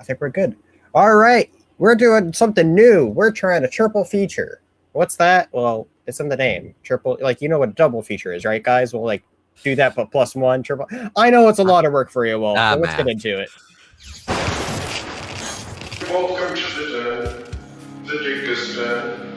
I think we're good. All right. We're doing something new. We're trying a triple feature. What's that? Well, it's in the name. Triple, like, you know what a double feature is, right, guys? We'll, like, do that, but plus one, triple. I know it's a lot of work for you, Wolf, so let's get into it. Welcome to the Dingus Den.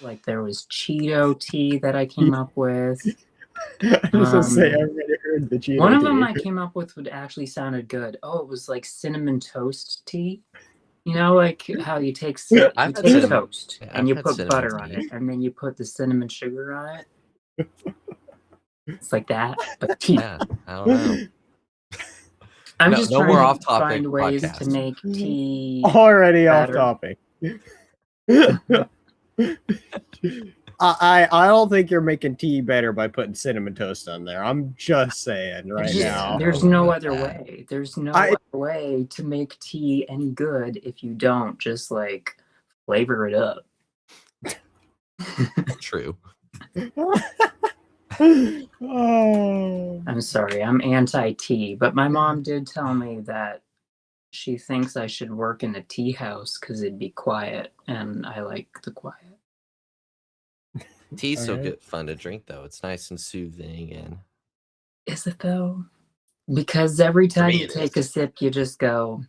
Like there was Cheeto tea that I came up with. I was gonna say, I already heard the Cheeto One of tea. them I came up with would actually sounded good. Oh, it was like cinnamon toast tea. You know, like how you take toast and you put butter on it, and then you put the cinnamon sugar on it. It's like that, but tea. Yeah, I don't know. I'm just trying to find ways to make tea already better. Off topic. I don't think you're making tea better by putting cinnamon toast on there. I'm just saying now. There's no other way. There's no other way to make tea any good if you don't just like flavor it up. True. Oh. I'm sorry, I'm anti-tea, but my mom did tell me that she thinks I should work in a tea house because it'd be quiet, and I like the quiet. Tea's so good, fun to drink though. It's nice and soothing, and is it though? Because every time you take a sip, you just go,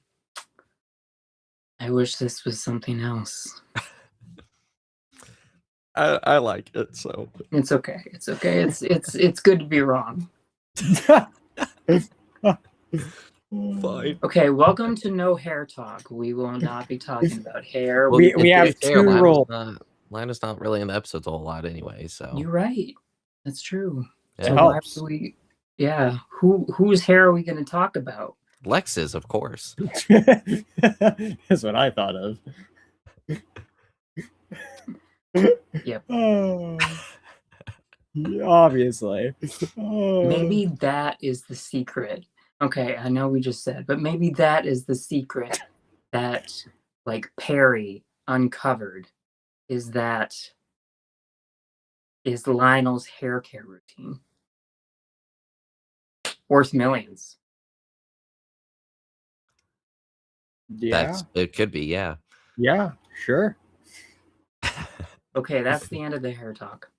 "I wish this was something else." I like it, so it's okay. It's okay. It's good to be wrong. Fine. Okay, welcome to No Hair Talk. We will not be talking about hair. Well, we have two rules. Lana's not really in the episodes a whole lot anyway, so you're right. That's true. It so helps. Whose hair are we going to talk about? Lex's, of course. That's what I thought of. Yep. Oh. Obviously. Oh. Maybe that is the secret. Okay, I know we just said, but maybe that is the secret that, like, Perry uncovered, is Lionel's hair care routine. Worth millions. Yeah. It could be, yeah. Yeah, sure. Okay, that's the end of the hair talk.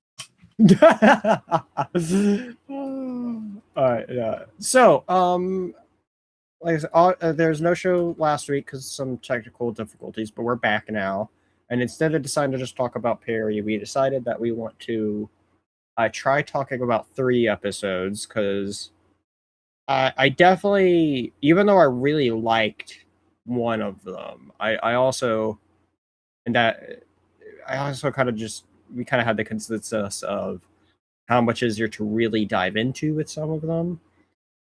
All right. Yeah. So, like I said, there's no show last week because some technical difficulties, but we're back now. And instead of deciding to just talk about Perry, we decided that we want to try talking about 3 episodes because I definitely, even though I really liked one of them, I also kind of just, we kind of had the consensus of how much is there to really dive into with some of them.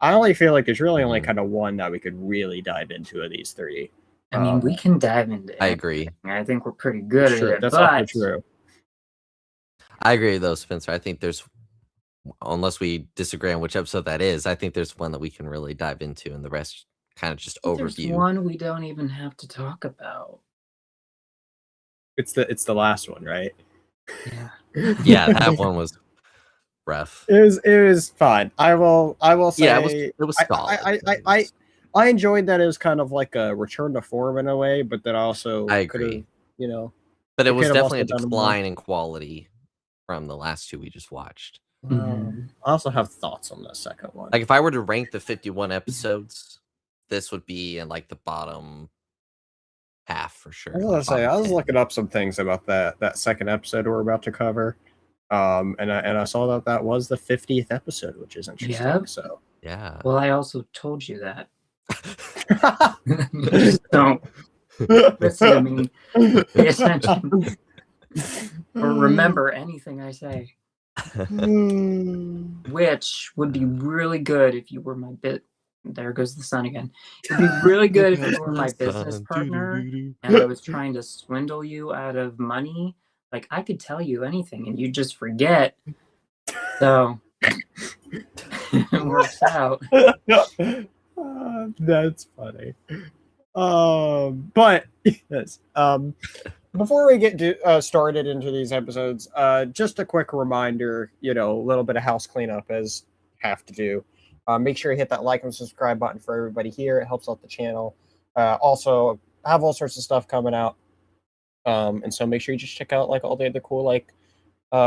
I only feel like there's really only kind of one that we could really dive into of these 3. I mean, we can dive into it. I agree. I think we're pretty good at it. That's also true. I agree though, Spencer. I think there's, unless we disagree on which episode that is, I think there's one that we can really dive into, and the rest kind of just overview. There's one we don't even have to talk about. It's the last one, right? Yeah. Yeah, that one was rough. It was fine. I will say yeah, it was solid. I enjoyed that it was kind of like a return to form in a way, but that also I agree. You know, but it was definitely a decline in quality from the last 2 we just watched. I also have thoughts on the second one. Like if I were to rank the 51 episodes, this would be in like the bottom half for sure. I was gonna say, I was looking up some things about that second episode we're about to cover, and I saw that was the 50th episode, which is interesting. Yep. So yeah. Well, I also told you that. Just don't listen to me. Pay attention. Or remember anything I say. Which would be really good if you were my there goes the sun again. It'd be really good if you were my business partner and I was trying to swindle you out of money. Like, I could tell you anything and you'd just forget. So It works out. That's funny. But yes. Before we get started into these episodes, just a quick reminder, a little bit of house cleanup as have to do. Make sure you hit that like and subscribe button for everybody here. It helps out the channel. Also, I have all sorts of stuff coming out. And so make sure you just check out all the other cool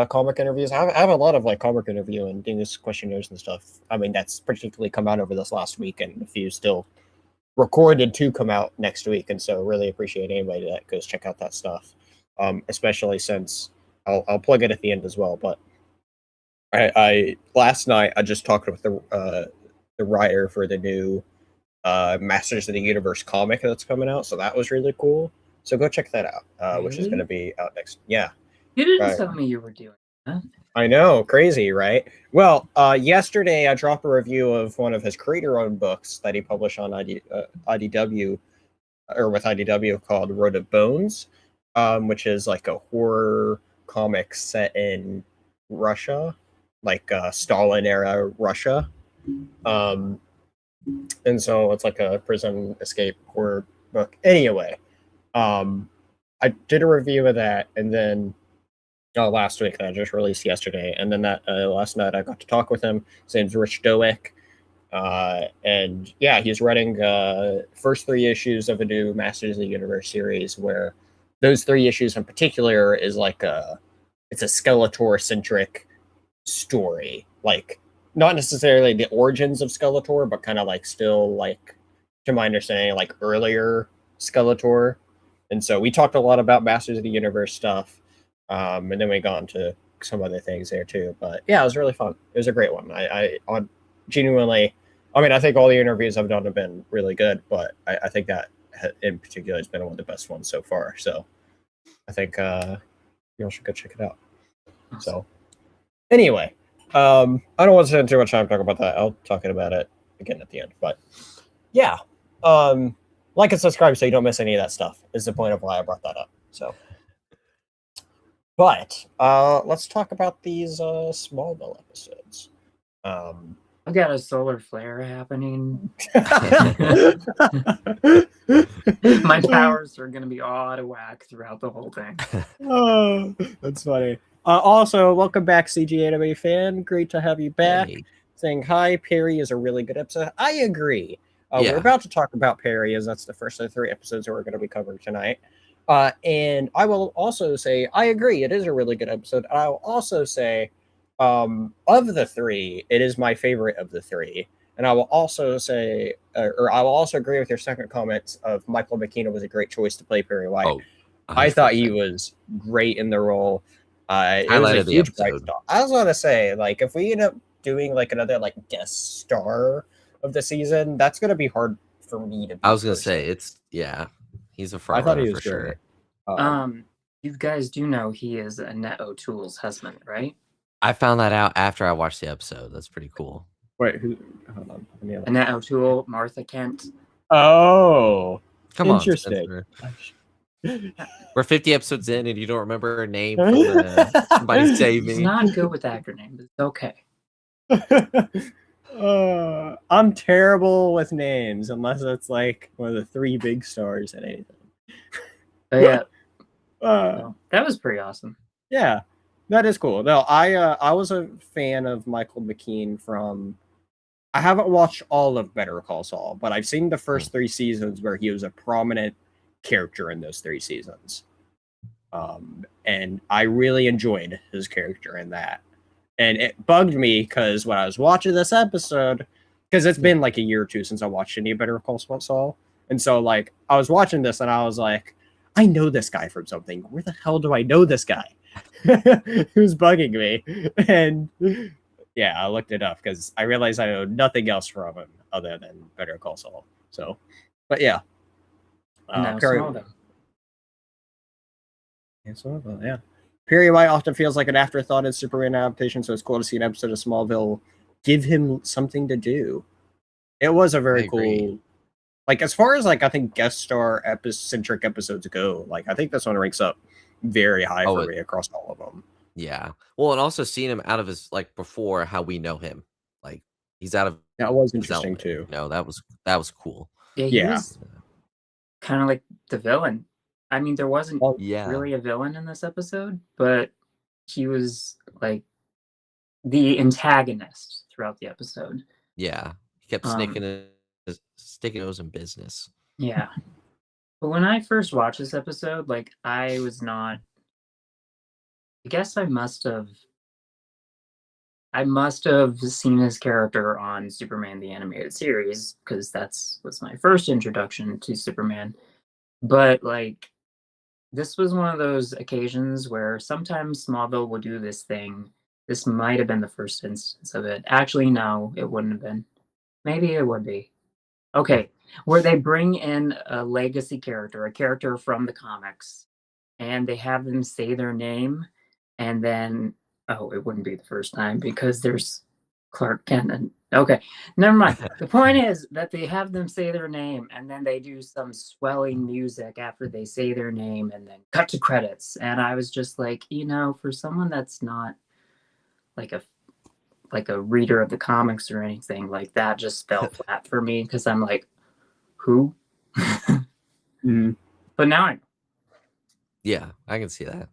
comic interviews. I have a lot of comic interview and Dingus questionnaires and stuff. I mean, that's particularly come out over this last week, and a few still recorded to come out next week. And so really appreciate anybody that goes check out that stuff. Especially since I'll plug it at the end as well. But I last night I just talked with the writer for the new Masters of the Universe comic that's coming out. So that was really cool. So go check that out, which is going to be out next. Yeah. You didn't tell me you were doing that. I know, crazy, right? Well, yesterday I dropped a review of one of his creator-owned books that he published on IDW, or with IDW, called Road of Bones, which is a horror comic set in Russia, Stalin-era Russia. And so it's a prison escape horror book. Anyway, I did a review of that, and then last week that I just released yesterday, and then that last night I got to talk with him. His name's Rich Dowick, and yeah, he's writing first 3 issues of a new Masters of the Universe series, where those 3 issues in particular is it's a Skeletor centric story, not necessarily the origins of Skeletor, but kind of still to my understanding earlier Skeletor. And so we talked a lot about Masters of the Universe stuff. And then we got into some other things there too. But yeah, it was really fun. It was a great one. I genuinely, I think all the interviews I've done have been really good, but I think that in particular has been one of the best ones so far. So I think you all should go check it out. So anyway, I don't want to spend too much time talking about that. I'll talk about it again at the end. But yeah, like and subscribe so you don't miss any of that stuff is the point of why I brought that up. So. But let's talk about these Smallville episodes. I've got a solar flare happening. My powers are going to be all out of whack throughout the whole thing. Oh, that's funny. Also, welcome back, CG Anime fan. Great to have you back. Hey. Saying hi, Perry is a really good episode. I agree. We're about to talk about Perry, as that's the first of the 3 episodes that we're going to be covering tonight. And I will also say, I agree, it is a really good episode. I will also say, of the 3, it is my favorite of the 3. And I will also say, or I will also agree with your second comment of Michael McKean was a great choice to play Perry White. I thought he was great in the role. It was a huge bright spot. I was going to say, if we end up doing another guest star of the season, that's going to be hard for me to. I was going to say he's a front runner for sure. You guys do know he is Annette O'Toole's husband, right? I found that out after I watched the episode. That's pretty cool. Wait, hold on. Annette O'Toole, Martha Kent. Oh, come on. Interesting. We're 50 episodes in and you don't remember her name. Somebody save me. He's not good with acronyms. It's okay. I'm terrible with names unless it's one of the 3 big stars in anything. But yeah, that was pretty awesome. Yeah, that is cool. No, I was a fan of Michael McKean from. I haven't watched all of Better Call Saul, but I've seen the first 3 seasons where he was a prominent character in those 3 seasons, and I really enjoyed his character in that. And it bugged me because when I was watching this episode, because it's been a year or 2 since I watched any Better Call Saul, and so I was watching this and I was like, I know this guy from something. Where the hell do I know this guy? Who's bugging me? And yeah, I looked it up because I realized I know nothing else from him other than Better Call Saul. So, but yeah. Smallville. Yeah. Perry White often feels like an afterthought in Superman adaptation, so it's cool to see an episode of Smallville give him something to do. It was a very cool. As far as I think guest star centric episodes go, I think this one ranks up very high for me across all of them. Yeah. Well, and also seeing him out of his before how we know him. He's out of That was his interesting element. too. No, that was cool. Yeah, he Yeah. was kind of like the villain. I mean, there wasn't Well, Yeah. really a villain in this episode, but he was like the antagonist throughout the episode. Yeah. He kept sticking nose in business. Yeah. But when I first watched this episode, like I was not. I guess I must have seen his character on Superman the Animated Series because was my first introduction to Superman. But like this was one of those occasions where sometimes Smallville will do this thing. This might have been the first instance of it. Actually, no, it wouldn't have been. Maybe it would be. Okay, where they bring in a legacy character, a character from the comics, and they have them say their name, and then it wouldn't be the first time because there's Clark Kent. And okay, never mind. The point is that they have them say their name, and then they do some swelling music after they say their name, and then cut to credits. And I was just like, for someone that's not like a reader of the comics or anything, like that just fell flat for me because I'm like, who? But now I know. Yeah, I can see that.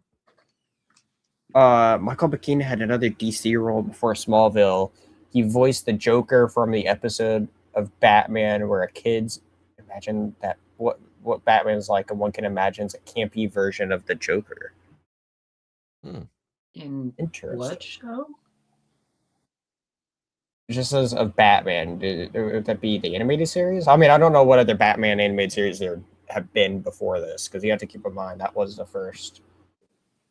Michael McKean had another DC role before Smallville. He voiced the Joker from the episode of Batman where kids imagine that what Batman's like, and one can imagine it's a campy version of the Joker. In Interesting. what show? It just says of Batman. Would that be the animated series? I mean, I don't know what other Batman animated series there have been before this, because you have to keep in mind that was the first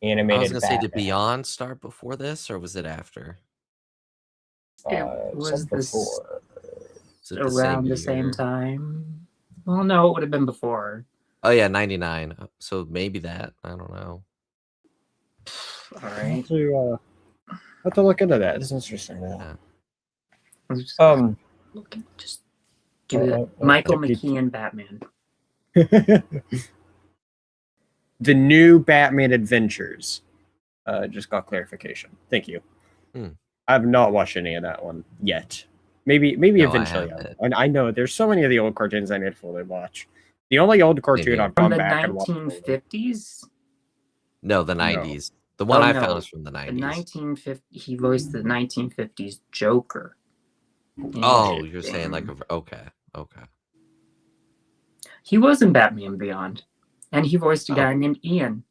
animated. I was gonna say, did Batman. Beyond start before this, or was it after? It was before. around the same time. Well, no, it would have been before. Oh yeah, 99. So maybe that. I don't know. All right. I have to look into that. It's interesting. Yeah. Just do that. Michael McKean Batman. The new Batman Adventures. Just got clarification. Thank you. I've not watched any of that one yet. Maybe eventually. I know there's so many of the old cartoons I need to fully watch. The only old cartoon I've gone back and watched. From the 1950s? No, the 90s. The one I found is from the 90s. The 1950. He voiced the 1950s Joker. Oh, you're saying like okay. He was in Batman Beyond, and he voiced a guy named Ian.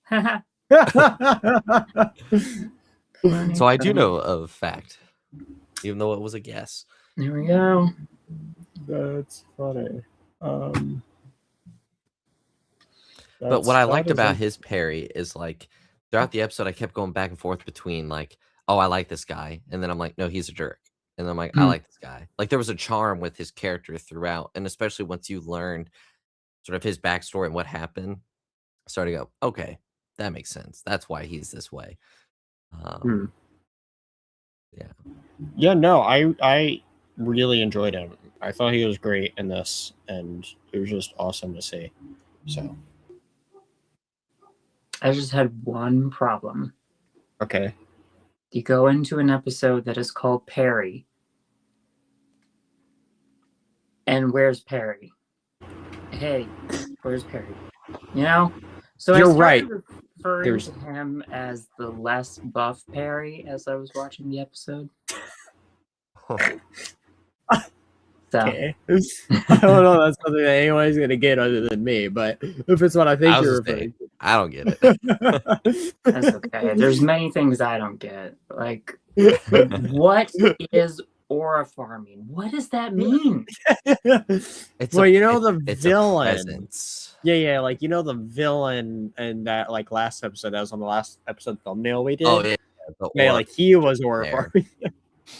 So I do know a fact, even though it was a guess. There we go. That's funny. But what I liked about his parry is like throughout the episode, I kept going back and forth between like, oh, I like this guy, and then I'm like, no, he's a jerk, and then I'm like, I like this guy. Like there was a charm with his character throughout, and especially once you learned sort of his backstory and what happened, I started to go, okay, that makes sense. That's why he's this way. Yeah, no, I really enjoyed him. I thought he was great in this, and it was just awesome to see. So I just had one problem. Okay. You go into an episode that is called Perry. And where's Perry? Hey, where's Perry? So you're I right. Referring to him as the less buff Perry as I was watching the episode. Okay. I don't know. That's something that anyone's gonna get other than me. But if it's what I think you're referring to, I don't get it. That's okay. There's many things I don't get. Like what is aura farming? What does that mean? The villain. Yeah, like the villain in that like last episode. That was on the last episode thumbnail we did. Oh yeah, like he was aura farming.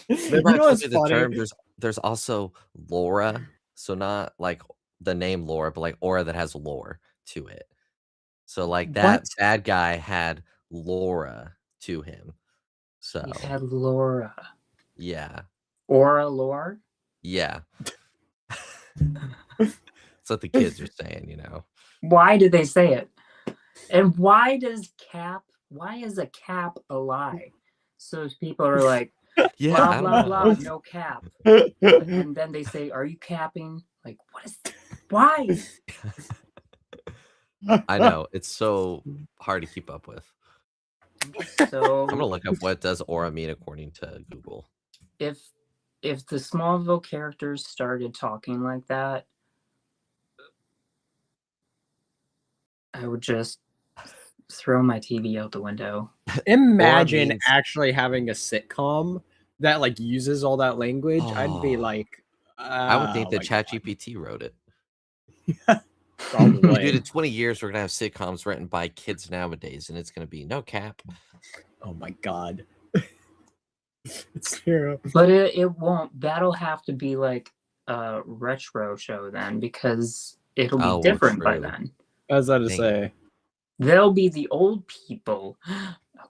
The term, there's also Laura, so not like the name Laura, but like aura that has lore to it. So like that bad guy had Laura to him. So he had Laura. Yeah. Aura lore? Yeah. That's what the kids are saying, Why did they say it? And why is a cap a lie? So people are like, Yeah, blah I don't blah know. blah, no cap. And then they say, "Are you capping?" Like, what is? Why? I know it's so hard to keep up with. So I'm gonna look up what does aura mean according to Google. if the Smallville characters started talking like that, I would just throw my TV out the window. Imagine means- actually having a sitcom that like uses all that language. I'd be Oh. like, I would think oh that my God. ChatGPT wrote it. Probably. Dude, in 20 years, we're gonna have sitcoms written by kids nowadays, and it's gonna be no cap. Oh my God. It's terrible. But it won't. That'll have to be like a retro show then, because it'll be Oh, different by true. then. I was about to Dang say. They'll be the old people. Oh God.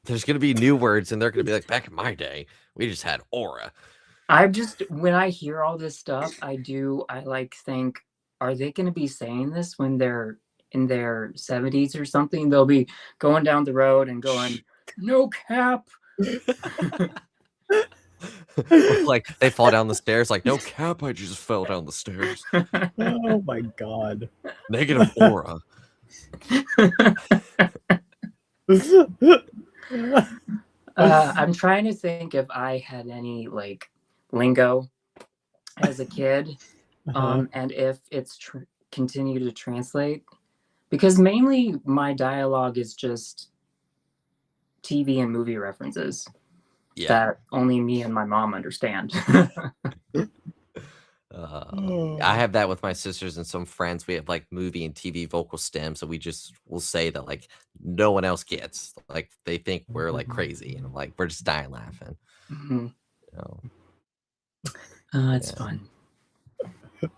There's gonna be new words, and they're gonna be like, back in my day, we just had aura. When I hear all this stuff, I like think, are they going to be saying this when they're in their 70s or something? They'll be going down the road and going, no cap. Or like they fall down the stairs, like no cap, I just fell down the stairs. Oh my God. Negative aura. I'm trying to think if I had any like lingo as a kid, and if it's continue to translate, because mainly my dialogue is just TV and movie references that only me and my mom understand. I have that with my sisters and some friends. We have like movie and TV vocal stems, so we just will say that like no one else gets. Like they think we're like crazy, and I'm like we're just dying laughing. Mm-hmm. It's fun.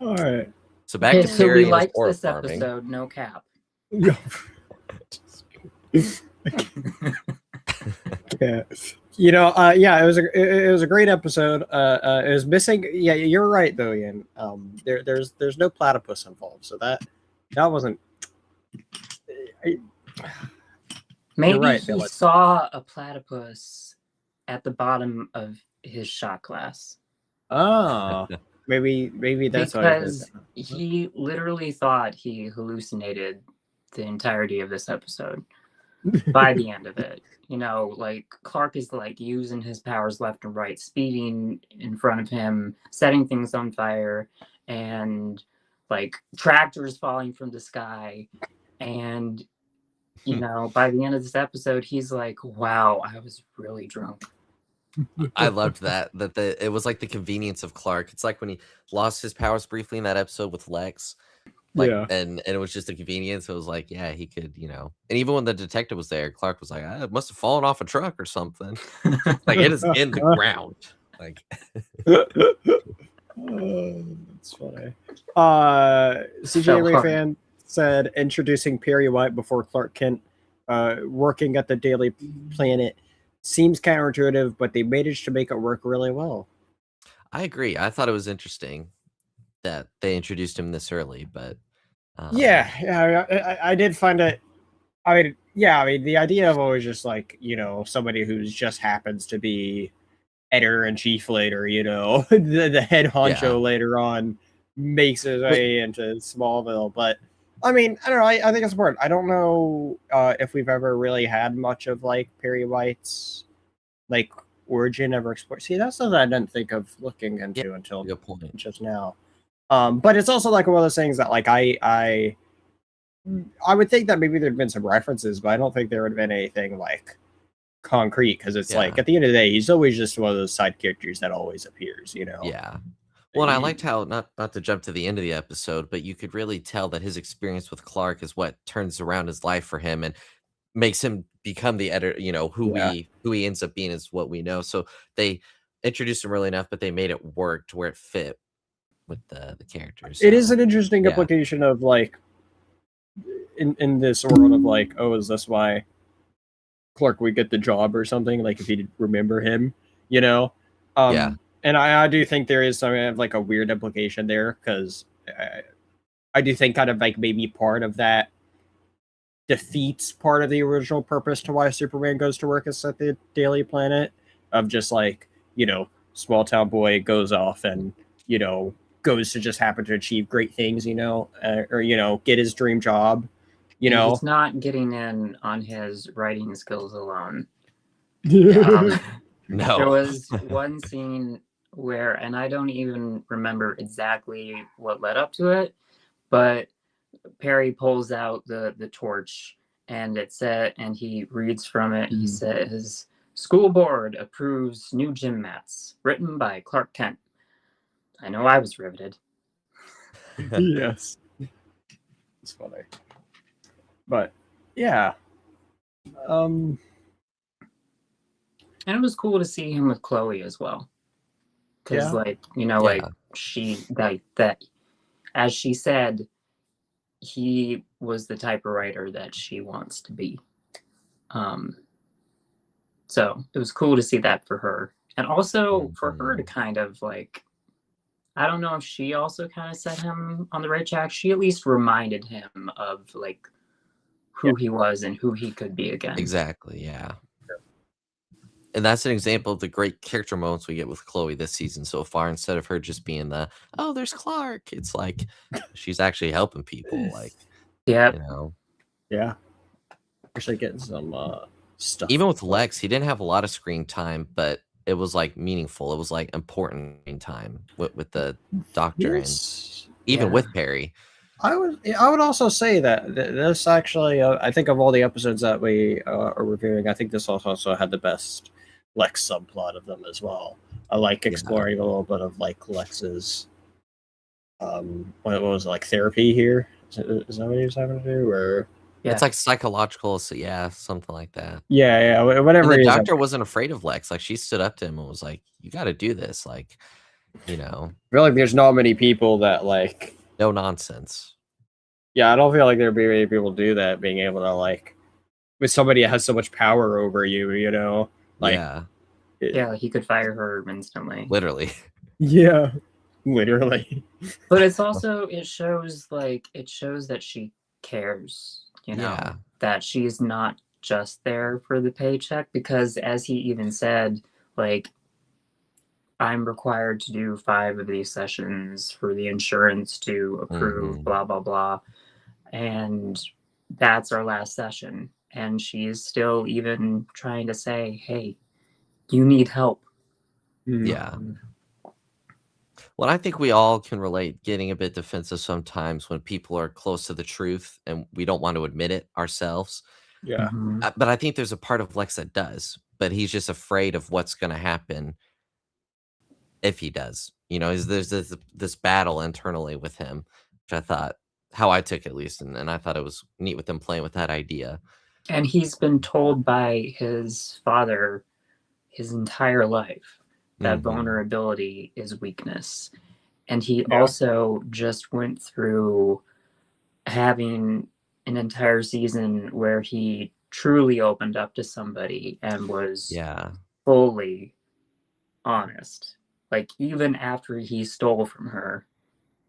All right. So back to so Perry we and his liked aura this farming. episode, no cap. Yeah. You know, yeah, it was a great episode. It was missing. Yeah, you're right though, Ian. There's no platypus involved, so that wasn't. Maybe right, he Billy. saw a platypus at the bottom of his shot glass. Oh, maybe that's because he literally thought he hallucinated the entirety of this episode by the end of it. You know, like Clark is like using his powers left and right, speeding in front of him, setting things on fire, and like tractors falling from the sky. And, you know, by the end of this episode, he's like, wow, I was really drunk. I loved that it was like the convenience of Clark. It's like when he lost his powers briefly in that episode with Lex. Like, and it was just a convenience. It was like, yeah, he could, you know. And even when the detective was there, Clark was like, it must have fallen off a truck or something. Like it is in the ground. Like that's funny. CJ Ray fan said introducing Perry White before Clark Kent working at the Daily Planet seems counterintuitive, but they managed to make it work really well. I agree. I thought it was interesting that they introduced him this early, but I did find it. I mean, the idea of always just like, you know, somebody who's just happens to be editor in chief later, you know, the head honcho later on makes his way into Smallville. But I mean, I don't know. I think it's important. I don't know if we've ever really had much of like Perry White's like origin ever explored. See, that's something I didn't think of looking into until just now. But it's also like one of those things that like I would think that maybe there'd been some references, but I don't think there would have been anything like concrete, because it's like at the end of the day, he's always just one of those side characters that always appears, you know. Yeah. Well, and I liked how not to jump to the end of the episode, but you could really tell that his experience with Clark is what turns around his life for him and makes him become the editor, you know, who he ends up being is what we know. So they introduced him early enough, but they made it work to where it fit with the characters. It is an interesting implication of like in this world of like, oh, is this why Clark would get the job or something? Like if you remember him, you know? And I do think there is some of like a weird implication there, because I do think kind of like maybe part of that defeats part of the original purpose to why Superman goes to work at the Daily Planet, of just like, small town boy goes off and, goes to just happen to achieve great things, or, get his dream job, He's not getting in on his writing skills alone. No. There was one scene where, and I don't even remember exactly what led up to it, but Perry pulls out the torch and and he reads from it. He says, "School board approves new gym mats, written by Clark Kent." I know I was riveted. Yes. It's funny. But yeah. And it was cool to see him with Chloe as well. Because she that as she said, he was the type of writer that she wants to be. So it was cool to see that for her. And also for her to kind of like, I don't know if she also kind of set him on the right track. She at least reminded him of like who he was and who he could be again. Exactly, yeah. And that's an example of the great character moments we get with Chloe this season so far. Instead of her just being there's Clark. It's like she's actually helping people. Like, yeah, yeah, actually getting some stuff. Even with Lex, he didn't have a lot of screen time, but it was like meaningful. It was like important in time with the Doctor and even with Perry. I would also say that this actually, I think of all the episodes that we are reviewing, I think this also had the best Lex subplot of them as well. I like exploring a little bit of like Lex's, what was it, like therapy here? Is that what he was having to do? Or it's like psychological, so something like that. Yeah, whatever. And the Doctor wasn't afraid of Lex. Like she stood up to him and was like, "You got to do this." Like, I feel like there's not many people that like no nonsense. Yeah, I don't feel like there'd be many people do that. Being able to like with somebody that has so much power over you, like he could fire her instantly. Literally. Yeah, literally. But it's also it shows that she cares. That she's not just there for the paycheck, because as he even said, like, I'm required to do 5 of these sessions for the insurance to approve, blah, blah, blah. And that's our last session. And she's still even trying to say, hey, you need help. Yeah. Well, I think we all can relate getting a bit defensive sometimes when people are close to the truth and we don't want to admit it ourselves. Yeah. But I think there's a part of Lex that does, but he's just afraid of what's going to happen if he does. There's this battle internally with him, which I thought, how I took it at least, and I thought it was neat with them playing with that idea. And he's been told by his father his entire life that vulnerability is weakness. And he also just went through having an entire season where he truly opened up to somebody and was fully honest. Like, even after he stole from her,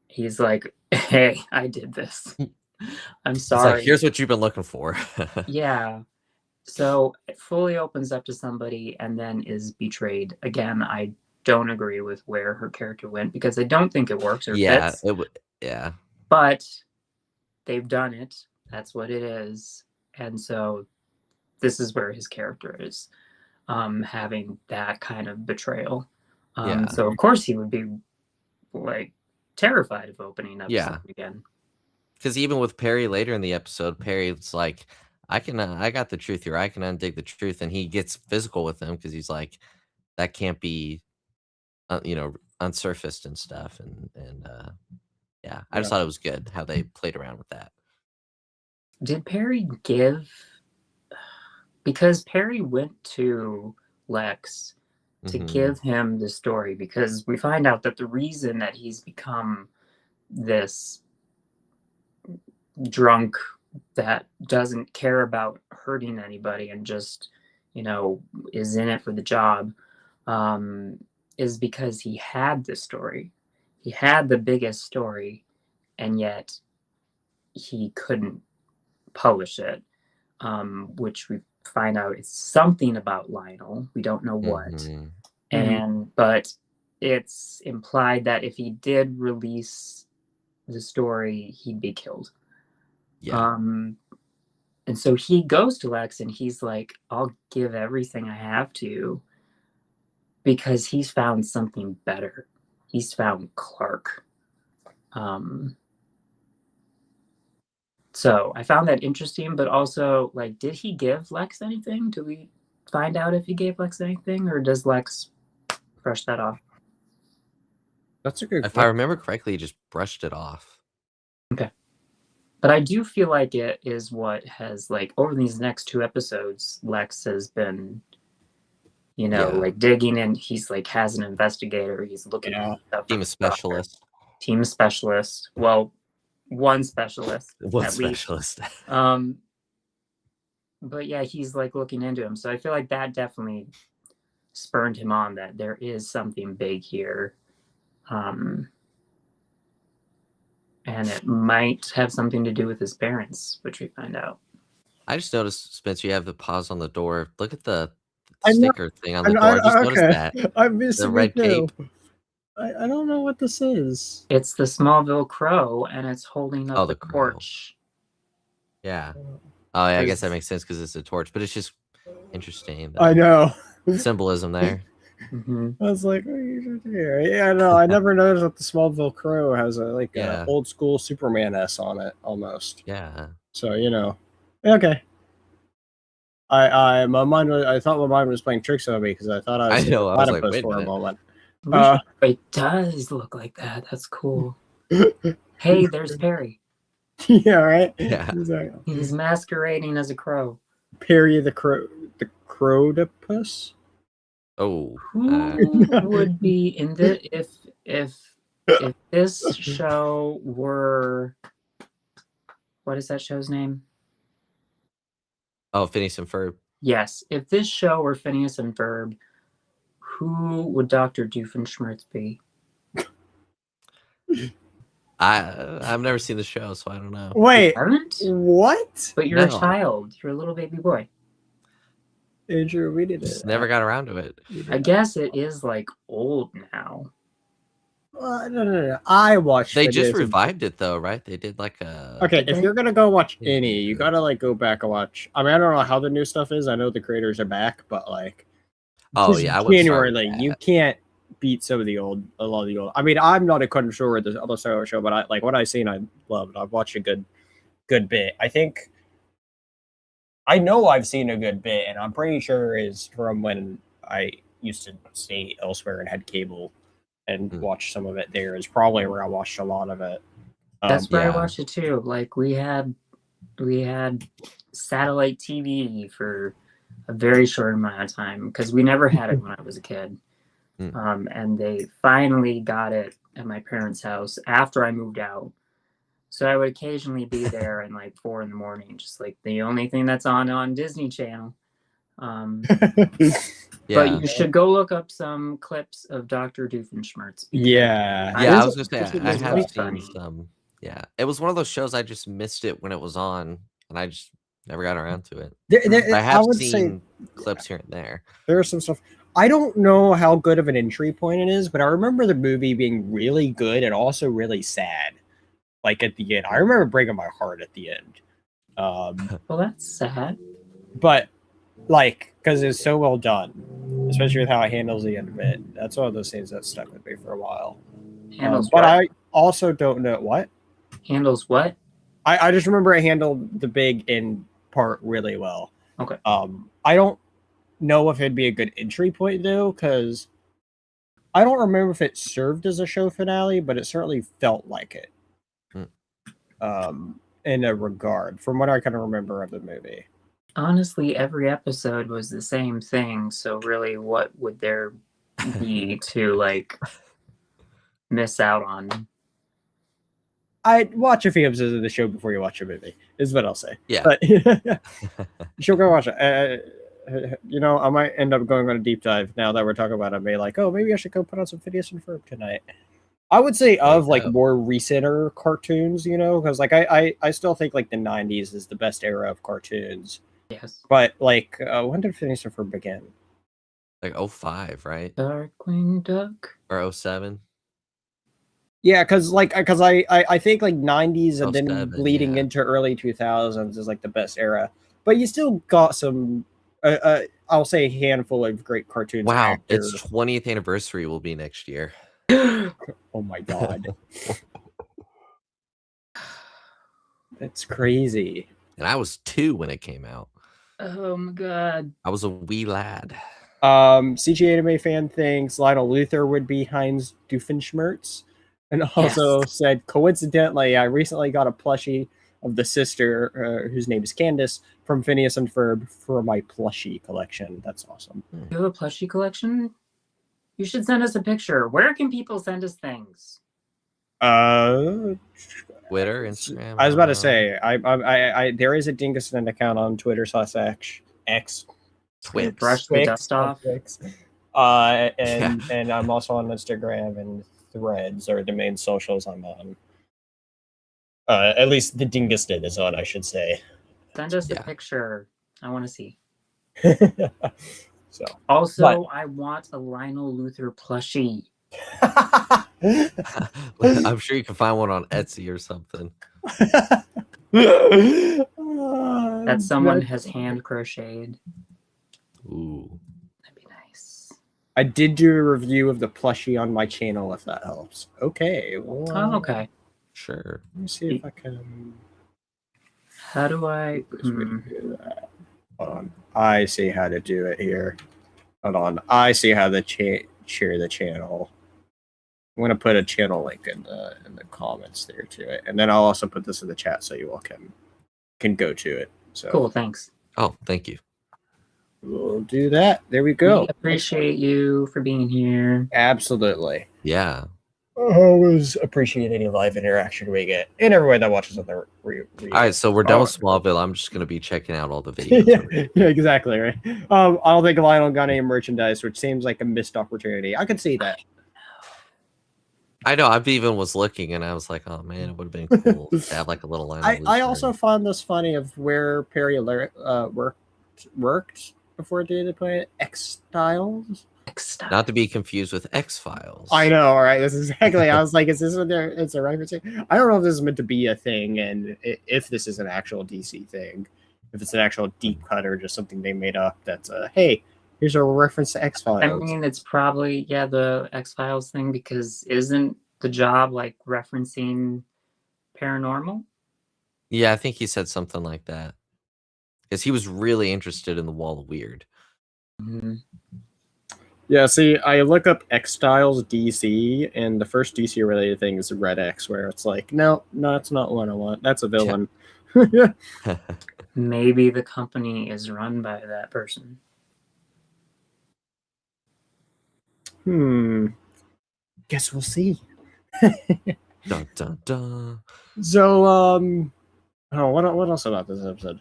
he's like, hey, I did this. I'm sorry. Like, here's what you've been looking for. Yeah. So it fully opens up to somebody and then is betrayed. Again, I don't agree with where her character went because I don't think it works or fits. But they've done it. That's what it is. And so this is where his character is, having that kind of betrayal. So of course he would be like terrified of opening up again. Because even with Perry later in the episode, Perry's like, I got the truth here. I can undig the truth. And he gets physical with him because he's like, that can't be, unsurfaced and stuff. I just thought it was good how they played around with that. Did Perry because Perry went to Lex to give him the story, because we find out that the reason that he's become this drunk that doesn't care about hurting anybody and just, is in it for the job, is because he had this story. He had the biggest story, and yet he couldn't publish it, which we find out it's something about Lionel. We don't know what. Mm-hmm. But it's implied that if he did release the story, he'd be killed. Yeah. And so he goes to Lex and he's like, I'll give everything I have to, because he's found something better. He's found Clark. So I found that interesting, but also, like, did he give Lex anything? Do we find out if he gave Lex anything, or does Lex brush that off? That's a good If I remember correctly, he just brushed it off. Okay. But I do feel like it is what has, like, over these next 2 episodes, Lex has been, like, digging in. He's, like, has an investigator. He's looking at stuff. Team specialist. Team specialist. Well, one specialist. One specialist. But yeah, he's, like, looking into him. So I feel like that definitely spurred him on, that there is something big here. And it might have something to do with his parents, which we find out. I just noticed, Spencer, you have the pause on the door. Look at the sticker thing on the door. I just noticed that. I missed the red cape. I don't know what this is. It's the Smallville crow, and it's holding up the torch. Yeah. Oh, yeah, I guess that makes sense because it's a torch, but it's just interesting. I know. Symbolism there. Mm-hmm. I was like, what are you doing here? Yeah, no, I never noticed that the Smallville crow has a old school Superman S on it almost. Yeah. So okay. I thought my mind was playing tricks on me because I thought I was like, wait for a moment. It does look like that. That's cool. Hey, there's Perry. Yeah, right. Yeah. Exactly. He's masquerading as a crow. Perry the crowdopus. Oh, who would be in the if this show were, what is that show's name? Oh, Phineas and Ferb. Yes, if this show were Phineas and Ferb, who would Dr. Doofenshmirtz be? I've never seen the show, so I don't know. Wait, you haven't? What? But you're a child. You're a little baby boy. Andrew, we did Just never got around to it. I guess it is like old now. No. I watched. They just revived it though, right? They did like a. Okay, if you're gonna go watch any, you gotta like go back and watch. I mean, I don't know how the new stuff is. I know the creators are back, but like, oh yeah, genuinely, you can't beat a lot of the old. I mean, I'm not a connoisseur of the other Star Wars show, but I like what I've seen. I loved. I've watched a good bit. I know I've seen a good bit, and I'm pretty sure is from when I used to stay elsewhere and had cable and watch some of it there. Is probably where I watched a lot of it. That's where I watched it too. Like we had satellite TV for a very short amount of time because we never had it when I was a kid. And they finally got it at my parents' house after I moved out. So I would occasionally be there in like 4 a.m, just like the only thing that's on Disney Channel. But you should go look up some clips of Dr. Doofenshmirtz. Yeah, I was gonna say I have seen some. Yeah, it was one of those shows I just missed it when it was on, and I just never got around to it. I have seen clips here and there. There are some stuff. I don't know how good of an entry point it is, but I remember the movie being really good and also really sad. Like at the end, I remember breaking my heart at the end. Well, that's sad. But like, because it's so well done, especially with how it handles the end of it. That's one of those things that stuck with me for a while. Handles but what? I also don't know what. Handles what? I just remember it handled the big end part really well. Okay. I don't know if it'd be a good entry point though, because I don't remember if it served as a show finale, but it certainly felt like it. In a regard, from what I kind of remember of the movie. Honestly, every episode was the same thing, so really what would there be to like miss out on? I'd watch a few episodes of the show before you watch a movie, is what I'll say. Yeah. But you should go watch it. I might end up going on a deep dive now that we're talking about it. I'll be like, oh, maybe I should go put on some Phineas and Ferb tonight. I would say of like more recenter cartoons, because like I still think like the 90s is the best era of cartoons. Yes. But like, when did Phineas and Ferb begin? Like 05, right? Darkwing Duck. Or 07? Yeah, because I think like 90s and then 07, bleeding yeah. into early 2000s is like the best era. But you still got some, I'll say a handful of great cartoons. Wow, after. its 20th anniversary will be next year. Oh my god. That's crazy. And I was 2 when it came out. Oh my god. I was a wee lad. CG Anime fan thinks Lionel Luthor would be Heinz Doofenshmirtz. And also said, coincidentally, I recently got a plushie of the sister, whose name is Candace, from Phineas and Ferb for my plushie collection. That's awesome. You have a plushie collection? You should send us a picture. Where can people send us things? Twitter, Instagram. I was about to say, I there is a Dingus Den account on Twitter /X. Twix. Brush the dust off. And I'm also on Instagram and Threads are the main socials I'm on. At least the Dingus Den is on, I should say. Send us a picture. I want to see. So also, I want a Lionel Luthor plushie. I'm sure you can find one on Etsy or something. That someone has hand crocheted. Ooh. That'd be nice. I did do a review of the plushie on my channel, if that helps. Okay. Well, okay. Sure. Let me see if I can. How do I do that? Hold on. I see how to do it here. Hold on. I see how to share the channel. I'm gonna put a channel link in the comments there to it, and then I'll also put this in the chat so you all can go to it. So cool. Thanks. Oh, thank you. We'll do that. There we go. We appreciate you for being here. Absolutely. Yeah. I always appreciate any live interaction we get, and everyone that watches on the all right, so we're done with Smallville. I'm just gonna be checking out all the videos. Yeah, exactly right. I don't think Lionel got any merchandise, which seems like a missed opportunity. I could see that. I know. I even was looking, and I was like, "Oh man, it would have been cool to have like a little line." I also found this funny of where Perry worked before they put X-Styles. Not to be confused with X-Files. I know, right? This is exactly. I was like, "Is this what it's a reference?" I don't know if this is meant to be a thing, and if this is an actual DC thing, if it's an actual deep cut or just something they made up. That's hey, here's a reference to X-Files. I mean, it's probably the X-Files thing, because isn't the job like referencing paranormal? Yeah, I think he said something like that because he was really interested in the Wall of Weird. Mm-hmm. Yeah, see, I look up X-Styles DC, and the first DC related thing is Red X, where it's like, no, it's not what I want. That's a villain. Yeah. Maybe the company is run by that person. Guess we'll see. Dun, dun, dun. So, what else about this episode?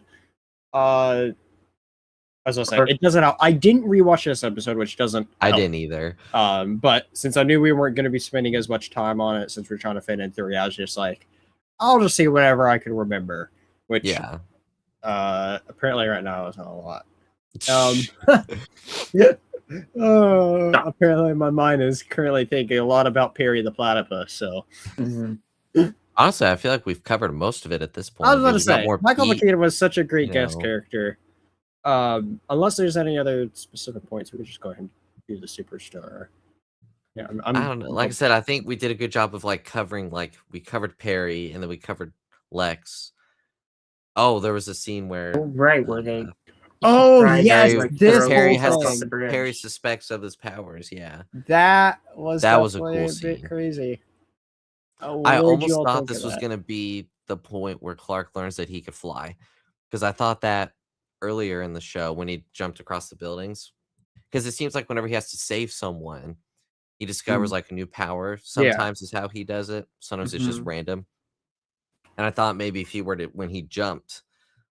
As I was saying, it doesn't. I didn't rewatch this episode, which doesn't. I didn't either. But since I knew we weren't going to be spending as much time on it, since we're trying to fit in 3, I was just like, I'll just see whatever I can remember. Which, apparently, right now is not a lot. Apparently, my mind is currently thinking a lot about Perry the Platypus. So. Honestly, I feel like we've covered most of it at this point. I was going to say, Michael McKean was such a great guest character. Unless there's any other specific points, we could just go ahead and do the superstar. Yeah, I don't know. Like I said, I think we did a good job of like covering. Like we covered Perry, and then we covered Lex. Oh, there was a scene where where they. Perry suspects of his powers. Yeah, that was a cool scene. Bit crazy. I almost thought this was going to be the point where Clark learns that he could fly, because I thought that earlier in the show when he jumped across the buildings, because it seems like whenever he has to save someone, he discovers like a new power. Sometimes is how he does it. Sometimes it's just random. And I thought maybe if he were to, when he jumped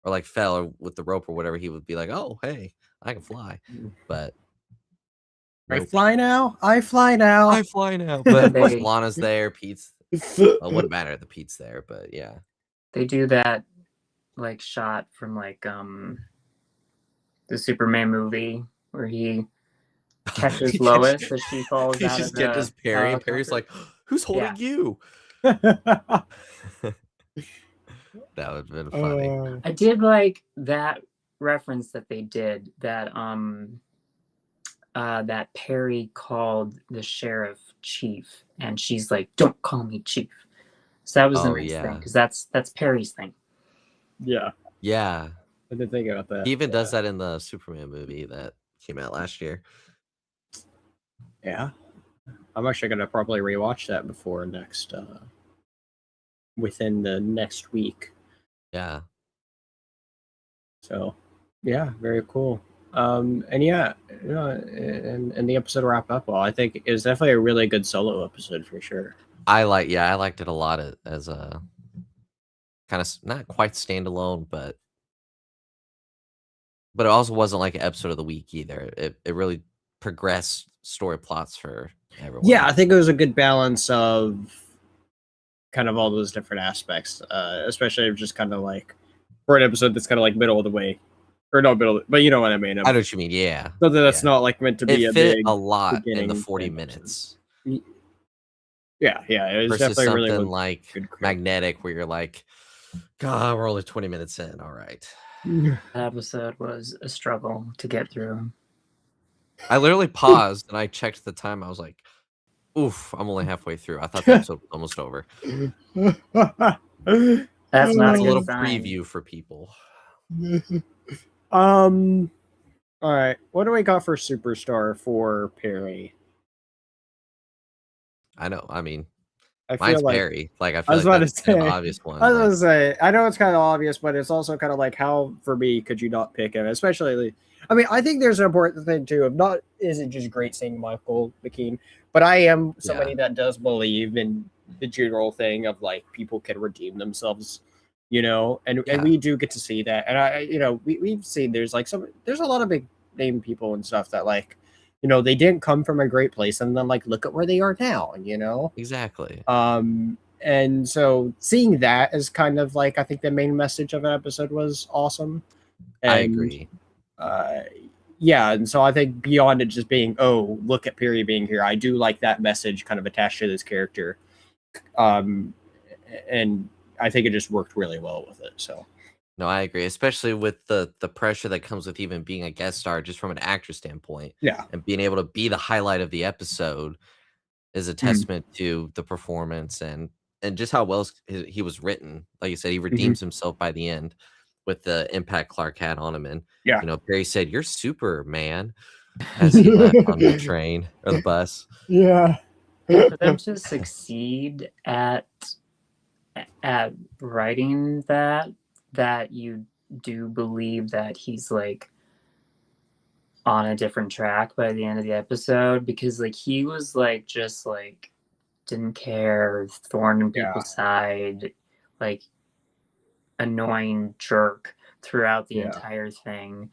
or like fell or with the rope or whatever, he would be like, "Oh, hey, I can fly." But I fly now. I fly now. But of course, Lana's there. Pete's. Well, it wouldn't matter. The Pete's there, but yeah. They do that like shot from like the Superman movie where he catches Lois as she falls he out just of the catches Perry, and Perry's like, "Who's holding you?" That would have been funny. I did like that reference that they did that that Perry called the sheriff chief, and she's like, "Don't call me chief." So that was a nice thing because that's Perry's thing. Yeah. Yeah. I didn't think about that. He even does that in the Superman movie that came out last year. Yeah. I'm actually gonna probably rewatch that before within the next week. Yeah. So yeah, very cool. And yeah, and the episode wrapped up well. I think it was definitely a really good solo episode for sure. I liked it a lot as a kind of not quite standalone, but it also wasn't like an episode of the week either. It really progressed story plots for everyone. Yeah, I think it was a good balance of kind of all those different aspects, especially just kind of like for an episode that's kind of like middle of the way, or not middle, but you know what I mean. I know what you mean. Yeah, something that's not like meant to be it a fit big a lot in the beginning 40 minutes. Yeah, it was versus definitely something really like Magnetic, where you're like, God, we're only 20 minutes in. All right. That episode was a struggle to get through. I literally paused and I checked the time. I was like, oof, I'm only halfway through. I thought the episode was almost over. That's not a little sign. preview for people. All right. What do we got for Superstar for Perry? I know. I mean, I mine's feel like Perry. Like, I I feel was like about that's to kind of say, an obvious one. I was gonna say, I know it's kind of obvious, but it's also kind of like, how for me could you not pick him? Especially, I mean, I think there's an important thing too of not is it just great seeing Michael McKean, but I am somebody that does believe in the general thing of like people can redeem themselves, you know, and we do get to see that, and we've seen there's a lot of big name people and stuff that like, you know, they didn't come from a great place, and then like look at where they are now, you know. Exactly. And so seeing that as kind of like, I think the main message of an episode was awesome. And, I agree. Yeah, and so I think beyond it just being, oh, look at Perry being here, I do like that message kind of attached to this character. And I think it just worked really well with it. So no, I agree, especially with the pressure that comes with even being a guest star, just from an actor standpoint. Yeah, and being able to be the highlight of the episode is a testament to the performance and just how well he was written. Like you said, he redeems himself by the end with the impact Clark had on him. And yeah, you know, Perry said, "You're Superman," as he left on the train or the bus. Yeah. For them to succeed at writing that you do believe that he's like on a different track by the end of the episode, because like he was like just like didn't care, thorn in people's side, like annoying jerk throughout the entire thing.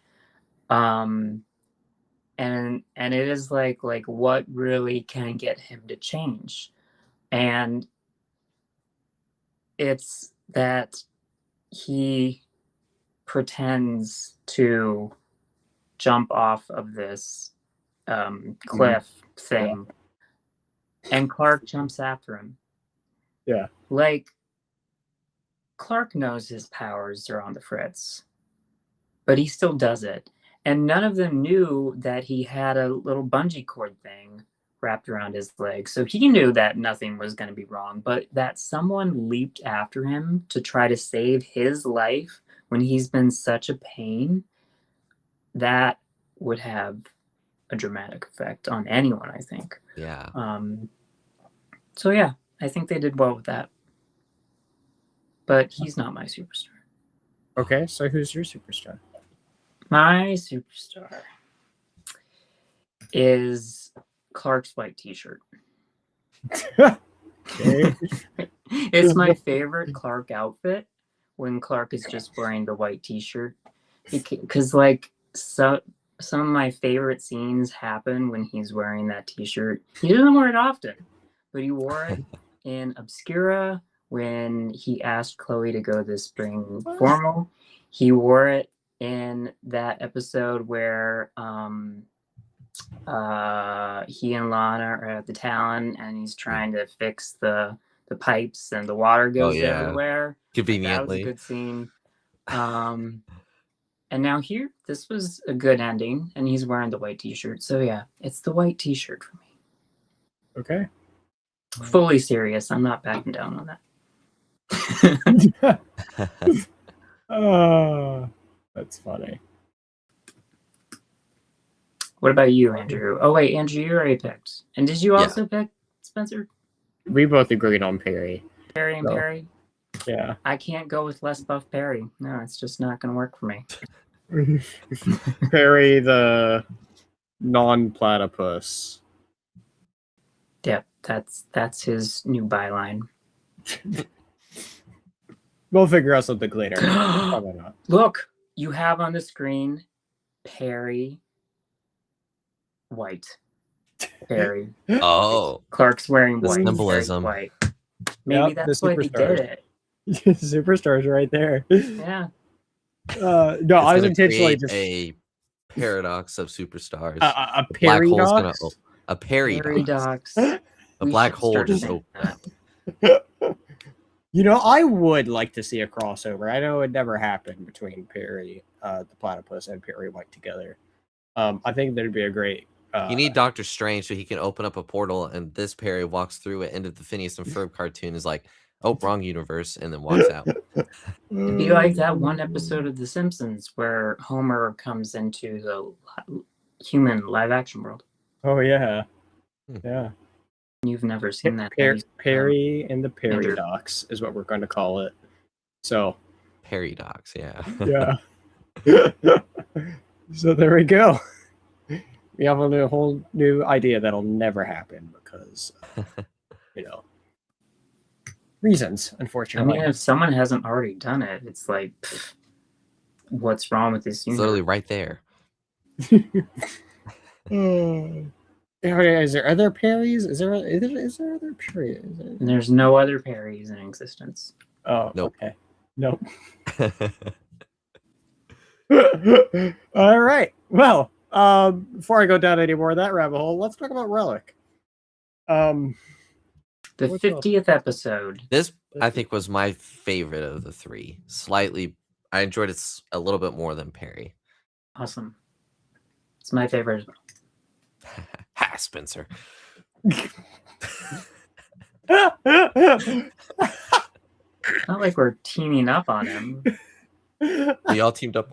And it is like what really can get him to change, and it's that he pretends to jump off of this cliff thing, and Clark jumps after him. Yeah, like Clark knows his powers are on the fritz, but he still does it. And none of them knew that he had a little bungee cord thing wrapped around his leg. So he knew that nothing was going to be wrong, but that someone leaped after him to try to save his life when he's been such a pain, that would have a dramatic effect on anyone, I think. Yeah. So yeah, I think they did well with that. But he's not my superstar. Okay, so who's your superstar? My superstar is Clark's white t-shirt. Okay. It's my favorite Clark outfit when Clark is just wearing the white t-shirt, because like some of my favorite scenes happen when he's wearing that t-shirt. He doesn't wear it often, but he wore it in Obscura when he asked Chloe to go to the spring formal. He wore it in that episode where he and Lana are at the Talon and he's trying to fix the pipes and the water goes everywhere. Conveniently. That was a good scene. And now here, this was a good ending, and he's wearing the white t-shirt. So yeah, it's the white t-shirt for me. Okay. Fully serious. I'm not backing down on that. Oh, that's funny. What about you, Andrew? Oh wait, Andrew, you already picked. And did you also pick Spencer? We both agreed on Perry. Perry and Perry? Yeah. I can't go with less buff Perry. No, it's just not going to work for me. Perry the non-platypus. Yep, that's his new byline. We'll figure out something later. Probably not. Look, you have on the screen Perry White. Perry. Oh. Clark's wearing the white. Symbolism. White. Maybe that's why they did it. Superstars right there. Yeah. No, I was intentionally just a paradox of superstars. A paradox. A paradox. A black hole just opened. You know, I would like to see a crossover. I know it never happened between Perry, the platypus, and Perry White together. I think that'd be a great. You need Doctor Strange so he can open up a portal, and this Perry walks through it into the Phineas and Ferb cartoon. Is like, oh, wrong universe, and then walks out. It'd be like that one episode of The Simpsons where Homer comes into the human live-action world. Oh yeah, yeah. You've never seen that. Perry and the Paradox is what we're going to call it. So Paradox, yeah. Yeah. So there we go. We have a whole new idea that'll never happen because, reasons, unfortunately. I mean, if someone hasn't already done it, it's like, what's wrong with this universe? Literally right there. Is there other Perrys? Is there other Perrys? There's no other Perrys in existence. Oh, nope. Okay. Nope. All right. Well, before I go down any more of that rabbit hole, let's talk about Relic. The 50th episode. This, I think, was my favorite of the three. Slightly, I enjoyed it a little bit more than Perry. Awesome. It's my favorite as well. Ha, Spencer. Not like we're teaming up on him. We all teamed up.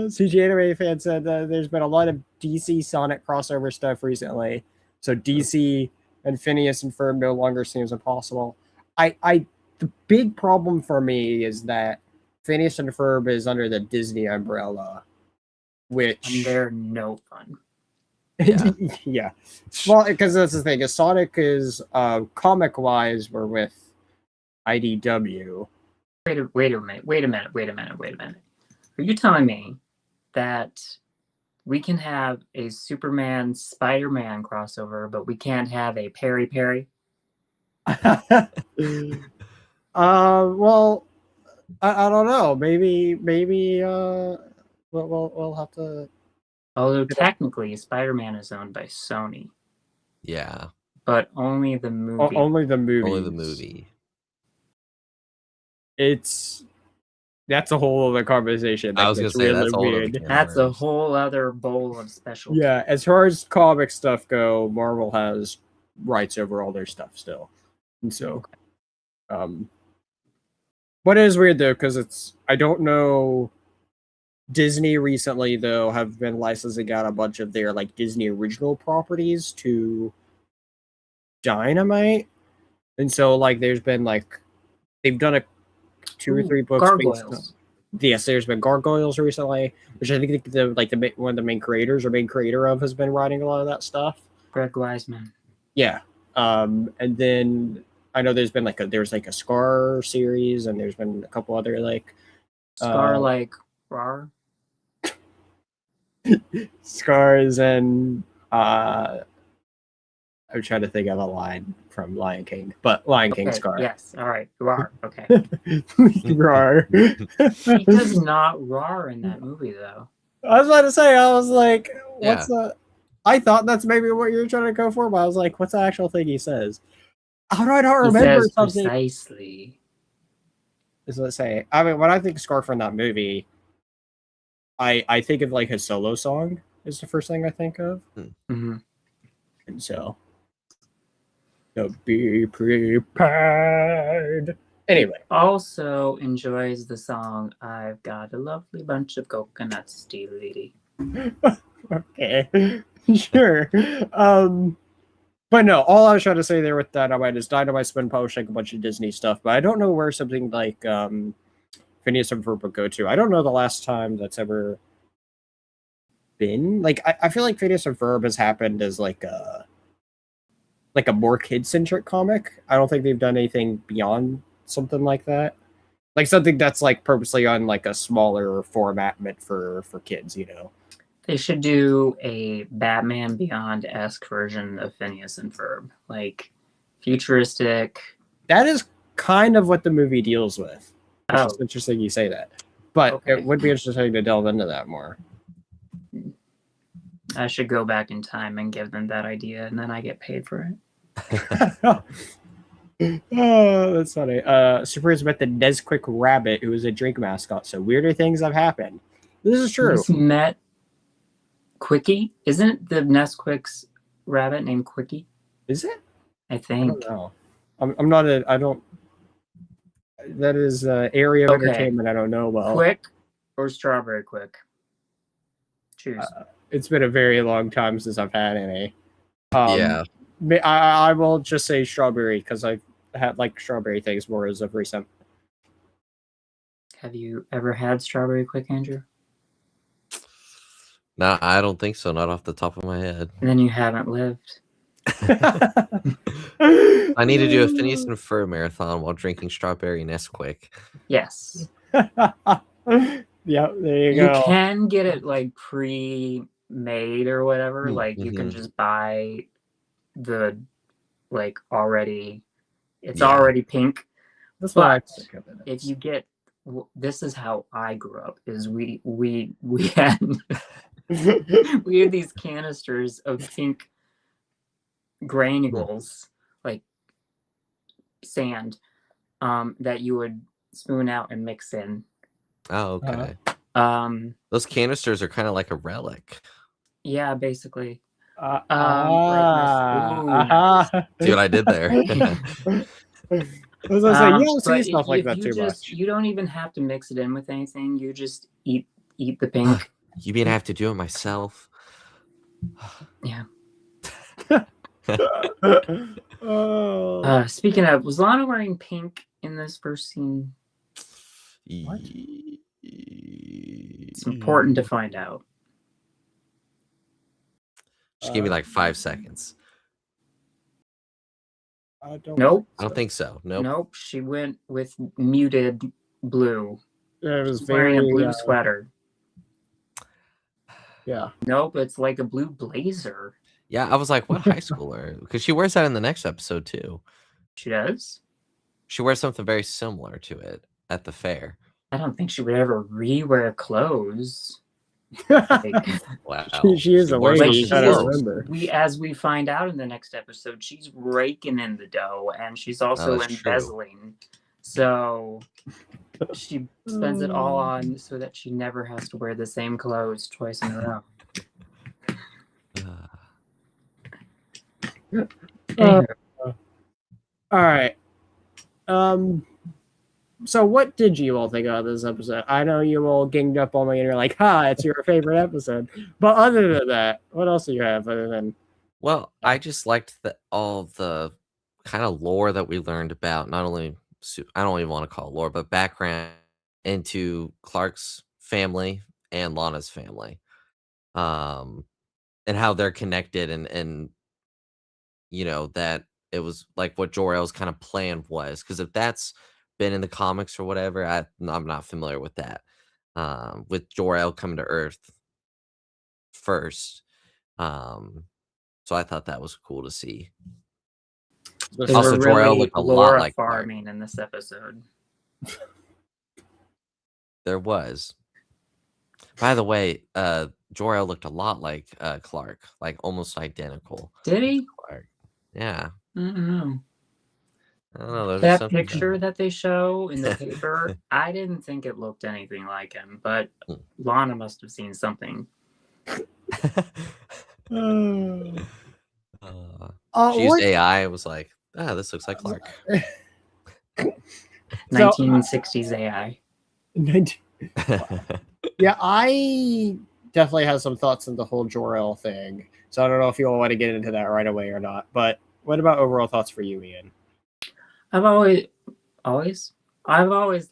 CG Anime fan said there's been a lot of DC Sonic crossover stuff recently. So DC and Phineas and Ferb no longer seems impossible. The big problem for me is that Phineas and Ferb is under the Disney umbrella, which and they're no fun. Yeah. Yeah. Well, because that's the thing. Sonic is comic wise, we're with IDW. Wait a minute. Are you telling me that we can have a Superman Spider-Man crossover, but we can't have a Perry Perry? Well, I don't know. Maybe we'll have to. Although technically, Spider-Man is owned by Sony. Yeah. But only the movie. Only the movie. Only the movie. That's a whole other conversation. I was going to say, that's weird. That's a whole other bowl of special. Yeah, as far as comic stuff go, Marvel has rights over all their stuff still. And so, but it is weird though, because I don't know. Disney recently, though, have been licensing out a bunch of their like Disney original properties to Dynamite, and so like there's been like they've done 2 or 3 books. Gargoyles. Yes, there's been Gargoyles recently, which I think one of the main creators or main creator of has been writing a lot of that stuff. Greg Wiseman. Yeah, and then I know there's been there's a Scar series, and there's been a couple other Scar Rar. Scars and I'm trying to think of a line from Lion King, but Lion King Scar. Yes. All right. Rar. Okay. Rar. He does not rar in that movie though. I was about to say, I was like, what's the... I thought that's maybe what you were trying to go for, but I was like, what's the actual thing he says? How do I not remember something? Precisely. Is what say. I mean, when I think Scar from that movie, I think of like his solo song is the first thing I think of. Mm-hmm. And so be prepared. Anyway. He also enjoys the song "I've Got a Lovely Bunch of Coconuts, Steel Lady." Okay, sure. But no, all I was trying to say there with Dynamite is Dynamite's been publishing a bunch of Disney stuff, but I don't know where something like Phineas and Ferb would go to. I don't know the last time that's ever been. Like, I feel like Phineas and Ferb has happened as like a more kid-centric comic. I don't think they've done anything beyond something like that. Like something that's like purposely on like a smaller format meant for kids, you know. They should do a Batman Beyond-esque version of Phineas and Ferb, like futuristic. That is kind of what the movie deals with. Oh. It's interesting you say that, but it would be interesting to delve into that more. I should go back in time and give them that idea, and then I get paid for it. Oh, that's funny. Superheroes met the Nesquik rabbit, who was a drink mascot. So weirder things have happened. This is true. Who's met Quickie? Isn't the Nesquik's rabbit named Quickie? Is it? I think. I don't know. I'm not a. I don't. That is area of entertainment I don't know well. Quick or Strawberry Quick? Choose. It's been a very long time since I've had any. Yeah. I will just say strawberry because I've had like strawberry things more as of recent. Have you ever had Strawberry Quick, Andrew? No, I don't think so. Not off the top of my head. And then you haven't lived. I need to do a Phineas and Ferb marathon while drinking strawberry Nesquik. Yes. Yeah, there you go. You can get it like pre-made or whatever. Like you can just buy the like already. It's already pink. That's what I think of it. If you get, this is how I grew up. Is we had we had these canisters of pink granules, like sand, that you would spoon out and mix in. Oh, okay. Those canisters are kind of like a relic. Yeah, basically. See what I did there? I was gonna say, you don't see stuff like that too much. You don't even have to mix it in with anything. You just eat the pink. You mean I have to do it myself? Yeah. Oh. Speaking of, was Lana wearing pink in this first scene? What? It's important to find out. Just give me like 5 seconds. Nope. I don't think so. Nope. Nope. She went with muted blue. Yeah, it was wearing a blue sweater. Yeah. Nope, it's like a blue blazer. Yeah, I was like, what high schooler? Because she wears that in the next episode too. She does? She wears something very similar to it at the fair. I don't think she would ever re-wear clothes. Like, wow. She is a lady. I don't remember. As we find out in the next episode, she's raking in the dough and she's also embezzling. True. So she spends it all on so that she never has to wear the same clothes twice in a row. All right. So what did you all think about this episode? I know you all ganged up on me and you're like, it's your favorite episode. But other than that, what else do you have other than... Well, I just liked all the kind of lore that we learned about, not only, I don't even want to call it lore, but background into Clark's family and Lana's family. And how they're connected and you know, that it was like what Jor-El's kind of plan was. Because if that's been in the comics or whatever, I'm not familiar with that. With Jor-El coming to Earth first. So I thought that was cool to see. There's Also, a Jor-El really looked a lot Laura like Clark. farming in this episode. There was. By the way, Jor-El looked a lot like Clark, like almost identical. Did he? Clark. Yeah. I don't know. I don't know. There's That something picture about that they show in the paper, I didn't think it looked anything like him, but Lana must have seen something. She used AI. It was like, this looks like Clark. 1960s AI. Yeah, I definitely have some thoughts on the whole Jor-El thing. So I don't know if you all want to get into that right away or not. But what about overall thoughts for you, Ian? I've always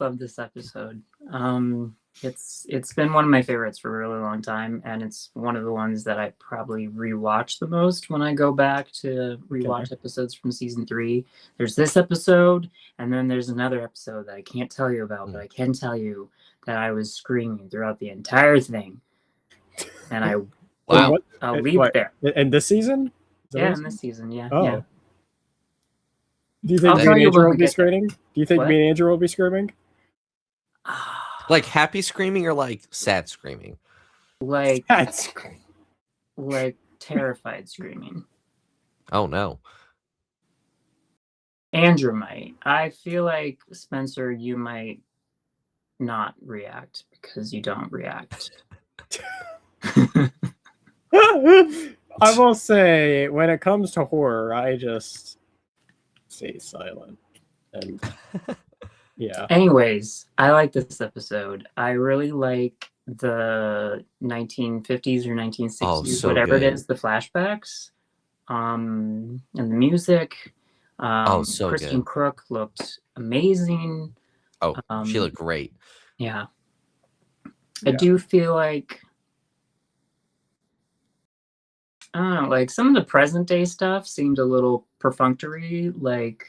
loved this episode. It's been one of my favorites for a really long time, and it's one of the ones that I probably rewatch the most when I go back to rewatch episodes from season 3. There's this episode, and then there's another episode that I can't tell you about, but I can tell you that I was screaming throughout the entire thing. And I'll leave it there. In this season? Yeah, in this season, yeah. Oh. Yeah. Do you think me and Andrew will be screaming? Do you think me and Andrew will be screaming? Like happy screaming or like sad screaming? Like terrified screaming. Oh no. Andrew might. I feel like Spencer, you might not react because you don't react. I will say, when it comes to horror, I just stay silent. And yeah. Anyways, I like this episode. I really like the 1950s or 1960s, whatever it is, the flashbacks, and the music. Kristen Crook looked amazing. Oh, she looked great. Yeah. I do feel like, I don't know, like some of the present day stuff seemed a little perfunctory, like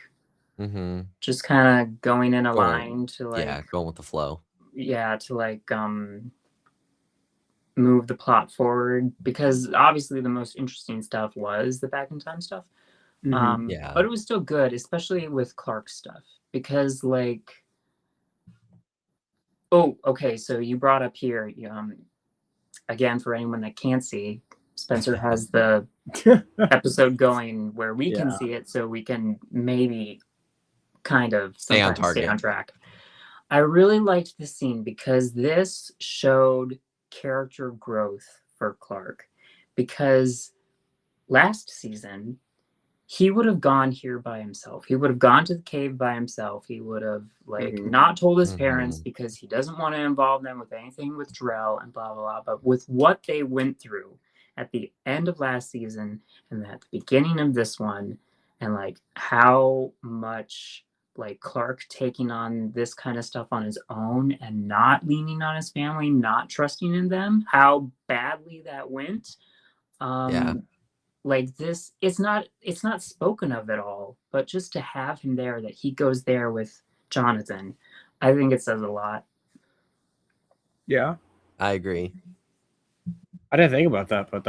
just kind of going in a line to like going with the flow. Yeah, to like move the plot forward, because obviously the most interesting stuff was the back in time stuff. But it was still good, especially with Clark's stuff, because like, so you brought up here, again, for anyone that can't see, Spencer has the episode going where we can see it, so we can maybe kind of stay on track. I really liked this scene because this showed character growth for Clark, because last season he would have gone here by himself. He would have gone to the cave by himself. He would have not told his parents because he doesn't want to involve them with anything with Jor-El and blah, blah, blah. But with what they went through at the end of last season and at the beginning of this one, and like how much like Clark taking on this kind of stuff on his own and not leaning on his family, not trusting in them, how badly that went. Like this, it's not spoken of at all, but just to have him there, that he goes there with Jonathan, I think it says a lot. Yeah, I agree. I didn't think about that, but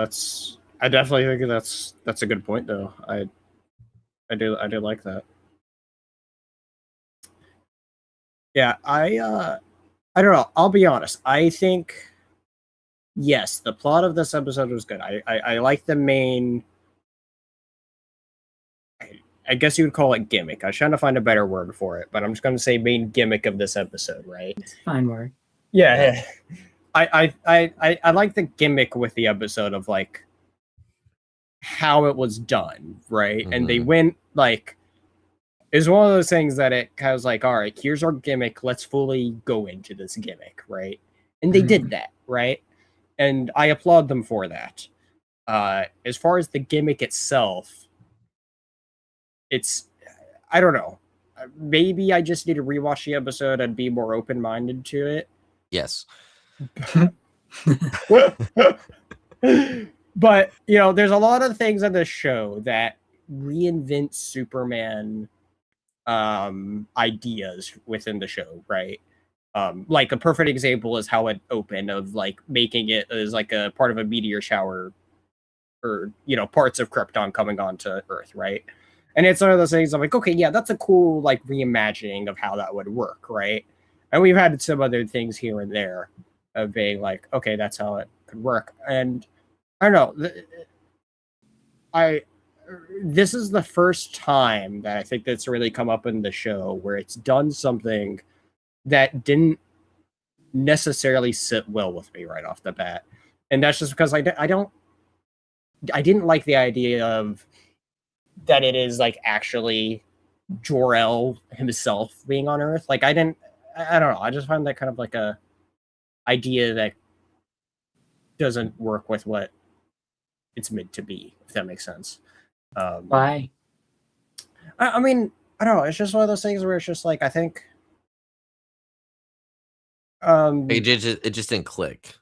I definitely think that's a good point, though. I do like that. Yeah, I don't know. I'll be honest. I think, yes, the plot of this episode was good. I like the main, I guess you would call it gimmick. I was trying to find a better word for it, but I'm just going to say main gimmick of this episode, right? It's a fine word. Yeah. I like the gimmick with the episode of like how it was done, right? And they went like, it's one of those things that it kind of was like, all right, here's our gimmick. Let's fully go into this gimmick, right? And they did that, right? And I applaud them for that. As far as the gimmick itself, I don't know. Maybe I just need to rewatch the episode and be more open-minded to it. Yes. But, there's a lot of things on this show that reinvent Superman ideas within the show, right? Like a perfect example is how it opened, of like making it as like a part of a meteor shower or parts of Krypton coming onto Earth, right? And it's one of those things I'm like, okay, yeah, that's a cool like reimagining of how that would work, right? And we've had some other things here and there of being like, okay, that's how it could work. And I don't know, this is the first time that I think that's really come up in the show where it's done something that didn't necessarily sit well with me right off the bat. And that's just because I didn't like the idea of that it is like actually Jor-El himself being on Earth. Like I don't know. I just find that kind of like a idea that doesn't work with what it's meant to be, if that makes sense. Why? I mean, I don't know. It's just one of those things where it's just like, I think it just didn't click.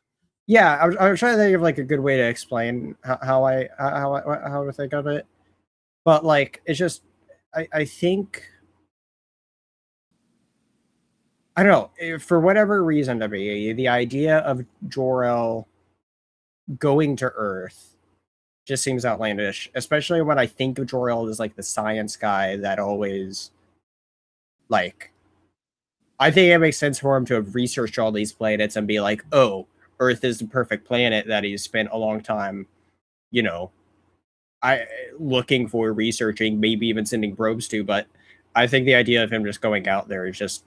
Yeah, I was trying to think of like a good way to explain how I think of it, but like it's just I think I don't know, for whatever reason to me, the idea of Jor-El going to Earth just seems outlandish, especially when I think of Jor-El as like the science guy that always like. I think it makes sense for him to have researched all these planets and be like, oh, Earth is the perfect planet that he's spent a long time, looking for, researching, maybe even sending probes to. But I think the idea of him just going out there is just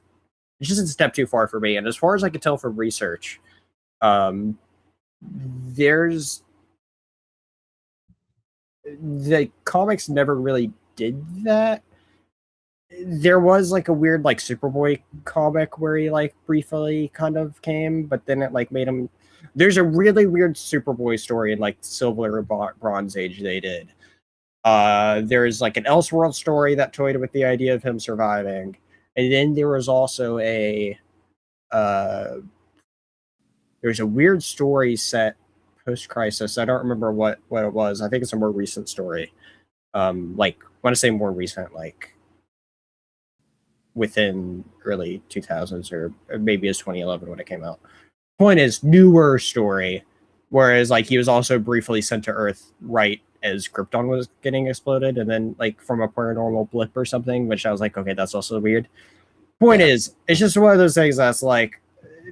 a step too far for me. And as far as I can tell from research, there's the comics never really did that. There was like a weird like Superboy comic where he like briefly kind of came, but then it like made him. There's a really weird Superboy story in like Silver or Bronze Age they did. There's like an Elseworld story that toyed with the idea of him surviving, and then there was also there's a weird story set post-Crisis. I don't remember what it was. I think it's a more recent story. Like I want to say more recent, like within early 2000s or maybe it's 2011 when it came out. Point is, newer story, whereas like he was also briefly sent to Earth right as Krypton was getting exploded, and then like from a paranormal blip or something, which I was like, okay, that's also weird. Point is, it's just one of those things that's like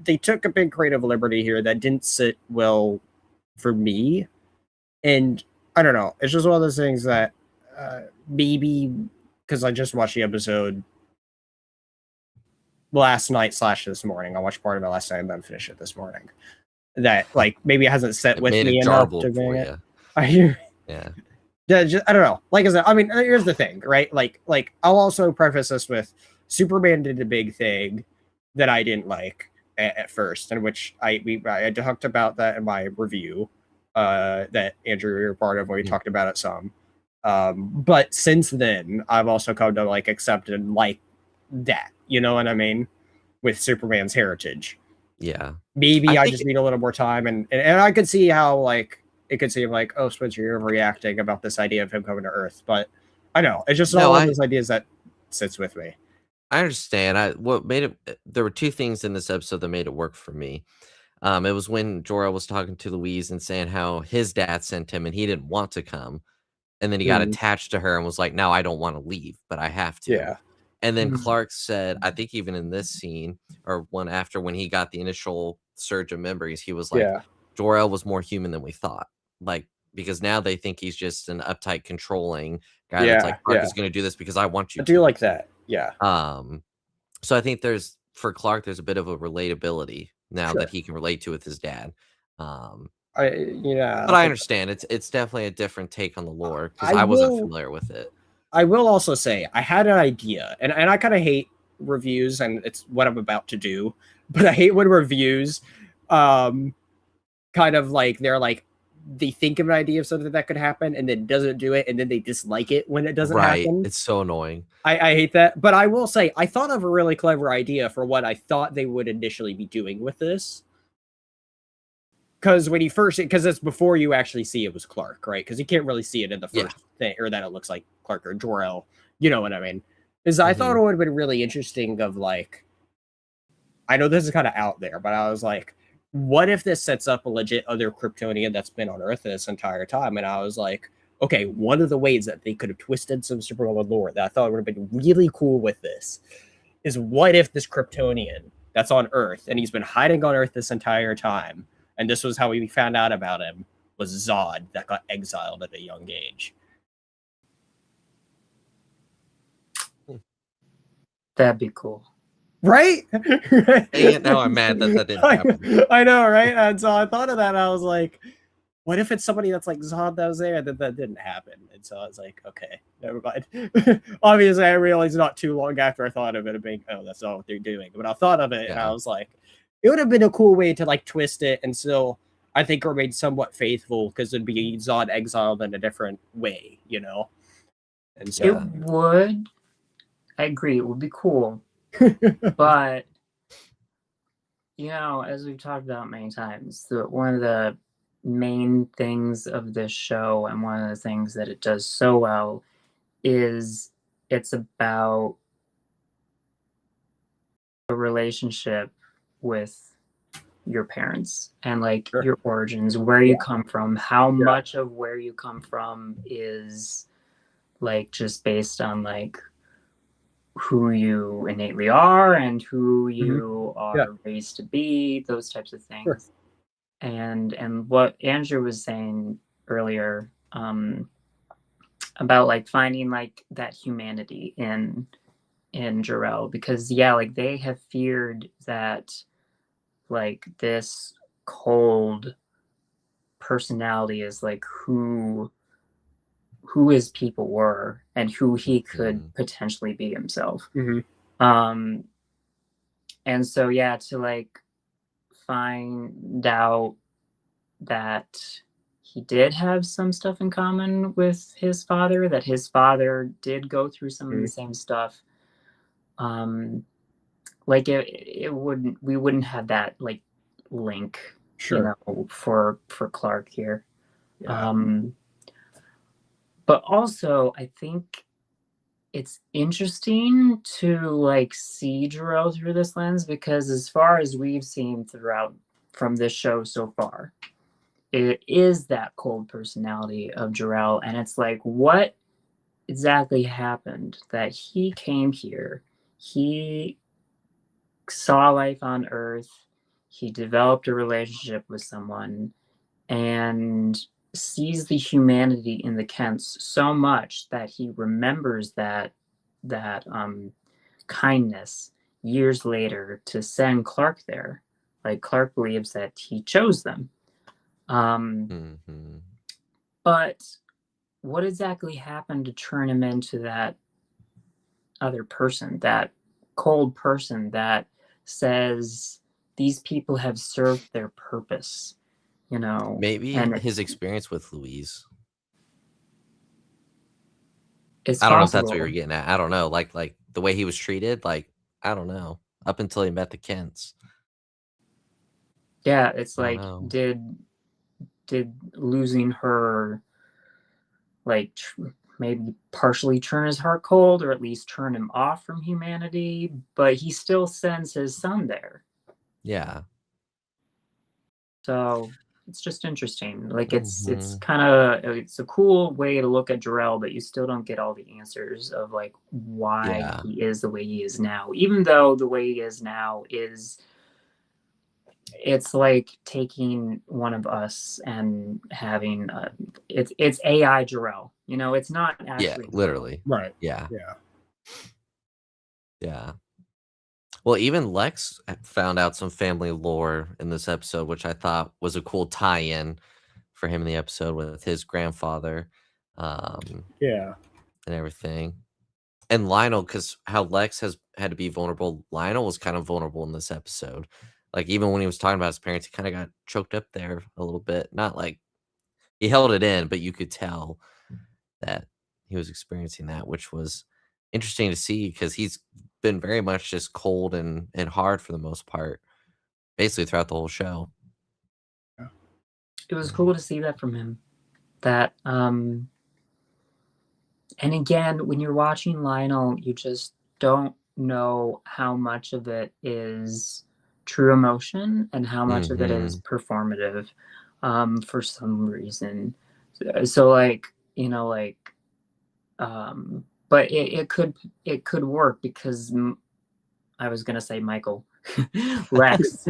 they took a big creative liberty here that didn't sit well for me, and I don't know. It's just one of those things that maybe because I just watched the episode last night / this morning. I watched part of it last night and then finished it this morning. That like maybe it hasn't set with me enough to bring it. Yeah. Just, I don't know. Like I said, I mean, here's the thing, right? Like I'll also preface this with Superman did a big thing that I didn't like at first, and which I talked about that in my review that Andrew, you're part of when we talked about it some. But since then, I've also come to like accept and like that. You know what I mean? With Superman's heritage. Yeah. Maybe I just need a little more time, and I could see how like it could seem like, oh, Spencer, you're overreacting about this idea of him coming to Earth, but I know it's just one of those ideas that sits with me. I understand. What made it? There were two things in this episode that made it work for me. It was when Jor-El was talking to Louise and saying how his dad sent him and he didn't want to come, and then he got attached to her and was like, "Now I don't want to leave, but I have to." Yeah. And then Clark said, I think even in this scene or one after when he got the initial surge of memories, he was like, Jor-El was more human than we thought. Like, because now they think he's just an uptight, controlling guy that's like, Clark is going to do this because I want you to. I do like that. Yeah. So I think for Clark, there's a bit of a relatability now that he can relate to with his dad. But I understand. It's definitely a different take on the lore because I wasn't familiar with it. I will also say I had an idea, and I kind of hate reviews, and it's what I'm about to do, but I hate when reviews kind of like they think of an idea of something that could happen and then doesn't do it, and then they dislike it when it doesn't happen. It's so annoying. I hate that. But I will say I thought of a really clever idea for what I thought they would initially be doing with this. Because because it's before you actually see it was Clark, right? Because you can't really see it in the first thing, or that it looks like Clark or Jor-El. You know what I mean? Because I thought it would have been really interesting of like, I know this is kind of out there, but I was like, what if this sets up a legit other Kryptonian that's been on Earth this entire time? And I was like, okay, one of the ways that they could have twisted some Superman lore that I thought would have been really cool with this is what if this Kryptonian that's on Earth and he's been hiding on Earth this entire time, and this was how we found out about him, was Zod that got exiled at a young age. That'd be cool. Right? Now I'm mad that didn't happen. I know, right? And so I thought of that, and I was like, what if it's somebody that's like Zod that was there? That didn't happen. And so I was like, okay, never mind. Obviously, I realized not too long after I thought of it, being, oh, that's not what they're doing. But I thought of it, and I was like, it would have been a cool way to like twist it and still, I think, remain somewhat faithful, because it'd be Zod exiled in a different way, you know? And so it would. I agree. It would be cool. But, you know, as we've talked about many times, one of the main things of this show, and one of the things that it does so well, is it's about a relationship with your parents and like your origins, where you come from, how much of where you come from is like just based on like who you innately are and who you are raised to be, those types of things. And what Andrew was saying earlier, about like finding like that humanity in Jor-El, because like they have feared that like this cold personality is like who his people were and who he could potentially be himself. And so to like find out that he did have some stuff in common with his father, that his father did go through some of the same stuff, like we wouldn't have that like link, you know, for Clark here. But also, I think it's interesting to like see Jor-El through this lens, because as far as we've seen throughout from this show so far, it is that cold personality of Jor-El, and it's like, what exactly happened that he came here, he saw life on Earth, he developed a relationship with someone, and sees the humanity in the Kents so much that he remembers that kindness years later to send Clark there. Like Clark believes that he chose them. But what exactly happened to turn him into that other person, that cold person that says these people have served their purpose? You know, maybe his experience with Louise. It's I don't possible. know if that's what you're getting at. I don't know. Like the way he was treated, like, I don't know. Up until he met the Kents. Yeah, it's like, did losing her like maybe partially turn his heart cold, or at least turn him off from humanity? But he still sends his son there. Yeah. So it's just interesting. Like it's kind of, it's a cool way to look at Jor-El, but you still don't get all the answers of like why he is the way he is now. Even though the way he is now is, it's like taking one of us and having it's AI Jor-El. You know, it's not actually literally. Right. Yeah. Well, even Lex found out some family lore in this episode, which I thought was a cool tie-in for him in the episode with his grandfather. And everything. And Lionel, because how Lex has had to be vulnerable, Lionel was kind of vulnerable in this episode. Like, even when he was talking about his parents, he kind of got choked up there a little bit. Not like he held it in, but you could tell that he was experiencing that, which was interesting to see, because he's been very much just cold and hard for the most part, basically throughout the whole show. It was cool to see that from him. That and again, when you're watching Lionel, you just don't know how much of it is true emotion and how much of it is Mm-hmm. performative, for some reason. So like, you know, like, but it could work because I was gonna say Michael, Lex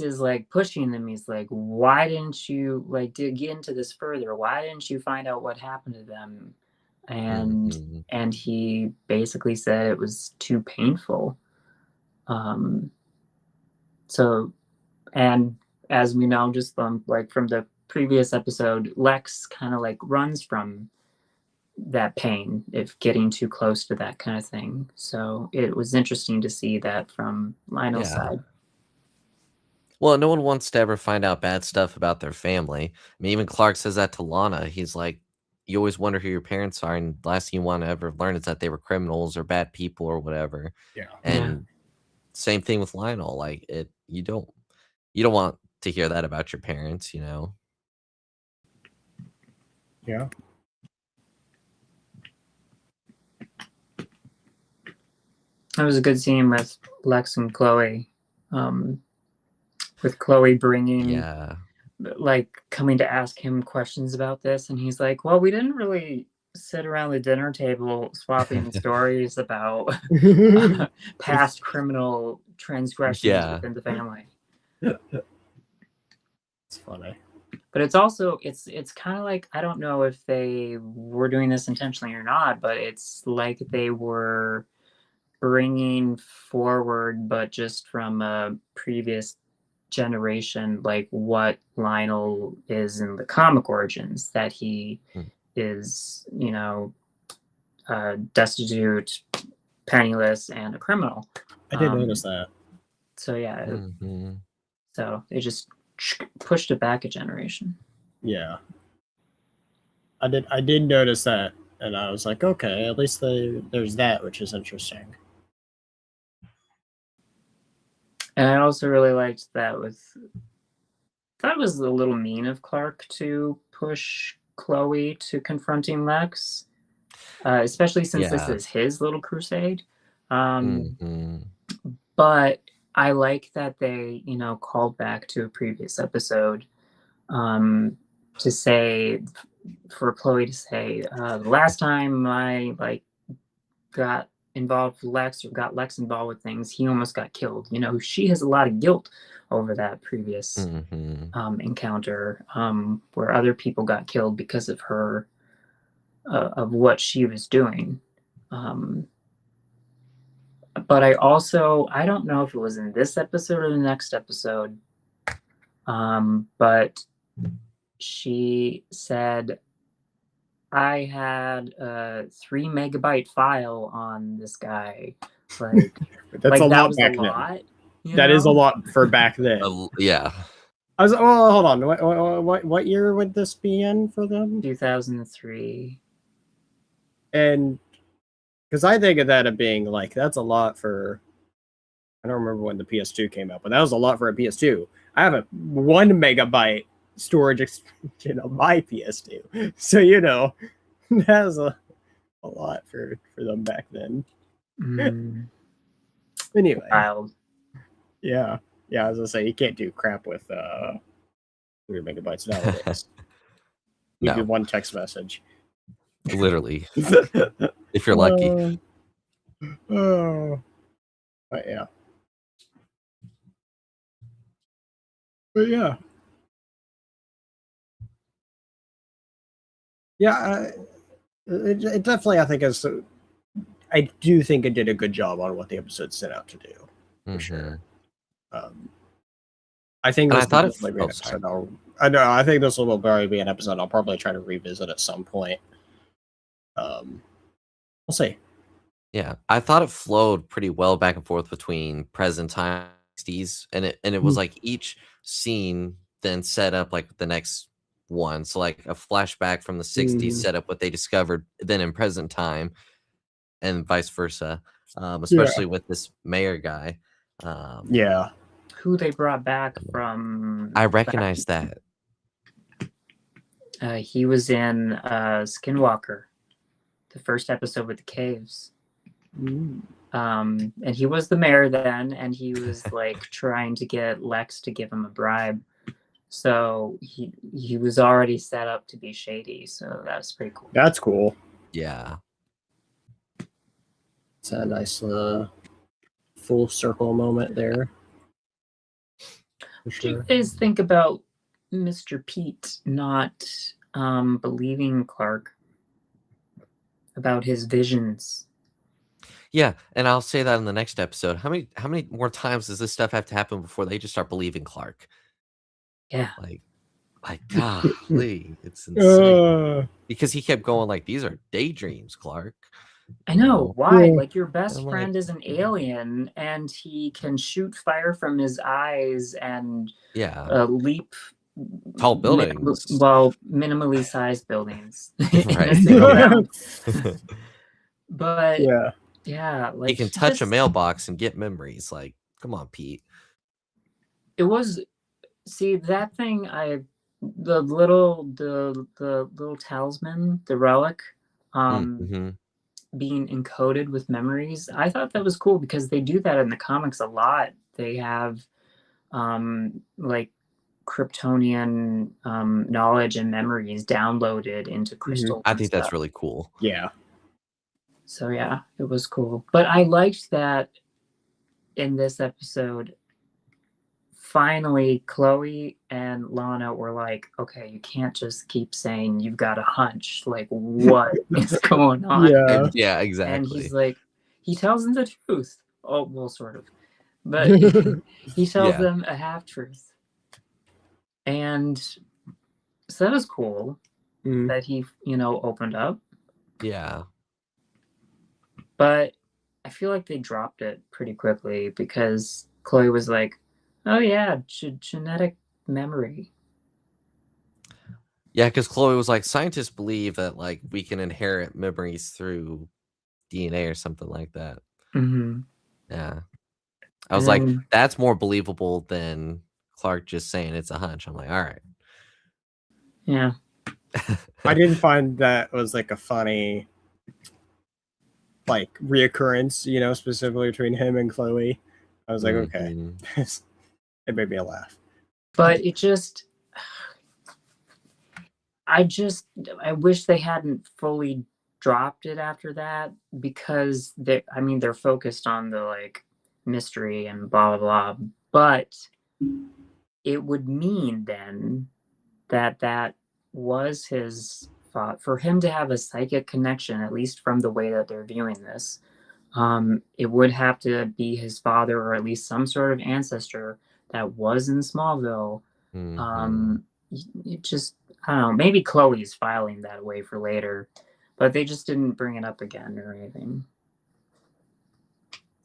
is like pushing them. He's like, why didn't you like dig into this further? Why didn't you find out what happened to them? And Mm-hmm. and he basically said it was too painful. So, and as we know, just like from the previous episode, Lex kind of like runs from that pain if getting too close to that kind of thing. So it was interesting to see that from Lionel's side. Well, no one wants to ever find out bad stuff about their family. I mean, even Clark says that to Lana. He's like, you always wonder who your parents are, and the last thing you want to ever learn is that they were criminals or bad people or whatever. Yeah. And same thing with Lionel. Like you don't want to hear that about your parents, you know? Yeah. It was a good scene with Lex and Chloe. With Chloe bringing, like, coming to ask him questions about this, and he's like, well, we didn't really sit around the dinner table swapping stories about past criminal transgressions within the family. It's funny. But it's also it's kind of like, I don't know if they were doing this intentionally or not, but it's like they were bringing forward, but just from a previous generation, like what Lionel is in the comic origins, that he is, you know, destitute, penniless, and a criminal. I did notice that. So yeah, so they just pushed it back a generation. Yeah, I did notice that, and I was like, okay, at least there's that, which is interesting. And I also really liked that thought it was a little mean of Clark to push Chloe to confronting Lex, especially since this is his little crusade. But I like that they, you know, called back to a previous episode, to say, for Chloe to say, the last time I like got involved with Lex, or got Lex involved with things, he almost got killed. You know, she has a lot of guilt over that previous encounter, where other people got killed because of her, of what she was doing. But I don't know if it was in this episode or the next episode, but she said, I had a 3 megabyte file on this guy. Like, that's a lot was back a lot, then. That is a lot for back then. Yeah. I was, well, hold on. What year would this be in for them? 2003. And because I think of that as being like, that's a lot for, I don't remember when the PS2 came out, but that was a lot for a PS2. I have a 1 megabyte storage expansion on my PS2. So, you know, that was a lot for them back then. Anyway. Wild. Yeah. Yeah, I was gonna say, you can't do crap with 3 megabytes nowadays. You do one text message. Literally. If you're lucky. But yeah. But yeah. Yeah, it definitely, I think, is. I do think it did a good job on what the episode set out to do, for sure. I think this will be an episode. I think this will probably be an episode I'll probably try to revisit at some point. We'll see. Yeah, I thought it flowed pretty well back and forth between present time, 60s, and it was like each scene then set up like the next one. So like a flashback from the 60s set up what they discovered then in present time, and vice versa. Especially with this mayor guy. Who they brought back from. I recognize that. He was in Skinwalker, the first episode with the caves. And he was the mayor then, and he was like trying to get Lex to give him a bribe. So he was already set up to be shady. So that's pretty cool. That's cool. Yeah. It's a nice full circle moment there. For What do you sure. guys think about Mr. Pete not believing Clark about his visions? Yeah, and I'll say that in the next episode. How many more times does this stuff have to happen before they just start believing Clark? Yeah. Like golly, it's insane. Because he kept going like, these are daydreams, Clark. I know. Why? Yeah. Like, your best I'm friend like, is an alien, and he can shoot fire from his eyes and yeah, leap tall buildings. minimally sized buildings in a Right. single bound. But yeah, like he can touch a mailbox and get memories. Like, come on, Pete. It was that thing. The little talisman, the relic, being encoded with memories. I thought that was cool because they do that in the comics a lot. They have like Kryptonian knowledge and memories downloaded into crystals. I think that's really cool. Yeah. So yeah, it was cool. But I liked that in this episode, finally Chloe and Lana were like, okay, you can't just keep saying you've got a hunch. Like, what is going on? Yeah. Yeah, exactly. And he's like, he tells them the truth. Oh, well, sort of. But he tells them a half-truth. And so that was cool that he, opened up. Yeah. But I feel like they dropped it pretty quickly because Chloe was like, oh yeah, genetic memory. Yeah, because Chloe was like, scientists believe that like we can inherit memories through DNA or something like that. Mm-hmm. Yeah. I was like, that's more believable than Clark just saying it's a hunch. I'm like, all right. Yeah. I didn't find that was like a funny like reoccurrence, specifically between him and Chloe. I was like, okay. It made me laugh. But it just I wish they hadn't fully dropped it after that, because they're focused on the like mystery and blah blah blah, but it would mean then that was his thought, for him to have a psychic connection, at least from the way that they're viewing this. It would have to be his father, or at least some sort of ancestor that was in Smallville. It just, I don't know, maybe Chloe's filing that away for later, but they just didn't bring it up again or anything.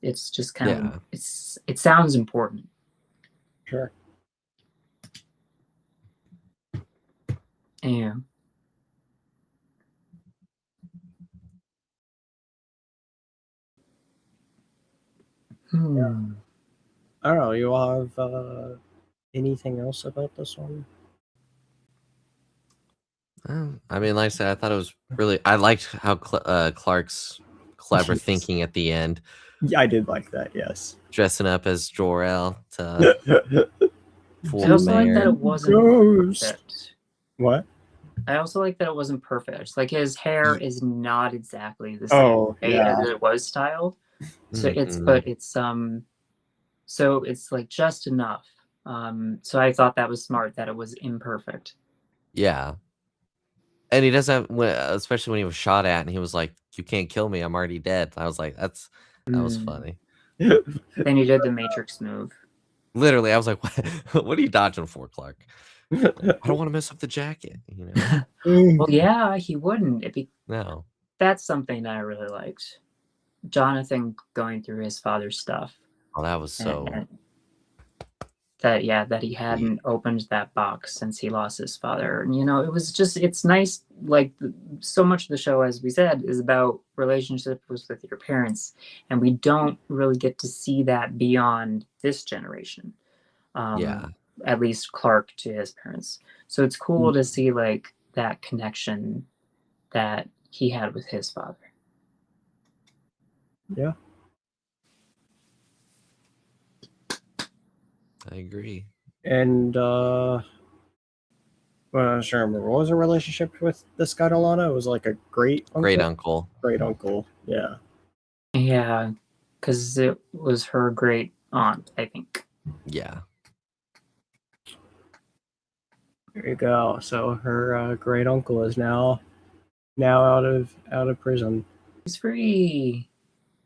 It's just kind of, it sounds important. Sure. Yeah. I don't know. You all have anything else about this one? I mean, like I said, I thought it was really. I liked how Clark's clever thinking at the end. Yeah, I did like that. Yes, dressing up as Jor-El to fool I also the like mayor. that it wasn't perfect. What? I also like that it wasn't perfect. Like, his hair is not exactly the same as it was styled. So it's like just enough. So I thought that was smart that it was imperfect. Yeah. And he doesn't, especially when he was shot at and he was like, you can't kill me, I'm already dead. I was like, that was funny. Then he did the Matrix move. Literally, I was like, what are you dodging for, Clark? I don't want to mess up the jacket, Well, yeah, he wouldn't. No. That's something that I really liked. Jonathan going through his father's stuff. Oh, that was so... that he hadn't opened that box since he lost his father. And, it was just, it's nice. Like, so much of the show, as we said, is about relationships with your parents. And we don't really get to see that beyond this generation. At least Clark to his parents. So it's cool to see like that connection that he had with his father. Yeah. I agree. And well, I was trying to remember, what was her relationship with this guy Alana? It was like a great uncle. Great uncle. Great uncle. Yeah. Yeah, because it was her great aunt, I think. Yeah. There you go. So her great uncle is now out of prison. He's free.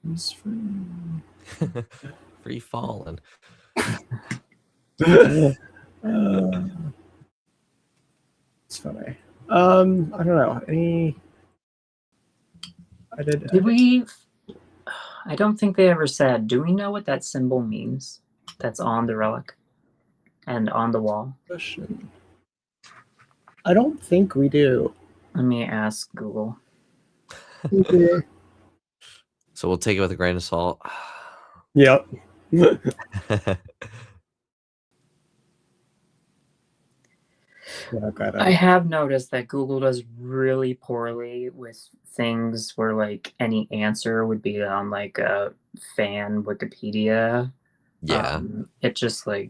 He's free. Free falling. It's funny. I don't know. Did we? I don't think they ever said. Do we know what that symbol means? That's on the relic and on the wall. Question. I don't think we do. Let me ask Google. Okay. So we'll take it with a grain of salt. Yep. I have noticed that Google does really poorly with things where like any answer would be on like a fan Wikipedia. Yeah. It just like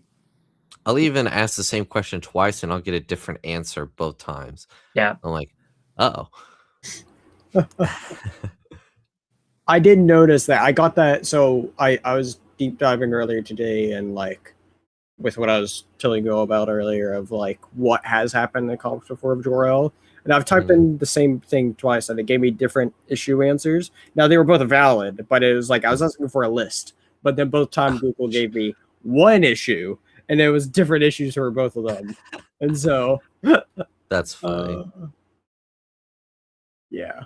I'll even ask the same question twice and I'll get a different answer both times. Yeah. I'm like, uh-oh. I did notice that. I got that. So I was deep diving earlier today and like with what I was telling you about earlier of like what has happened in the comics before of Jor-El. And I've typed in the same thing twice and it gave me different issue answers. Now they were both valid, but it was like I was asking for a list. But then both times Google gave me one issue and it was different issues for both of them. And so that's funny. Yeah.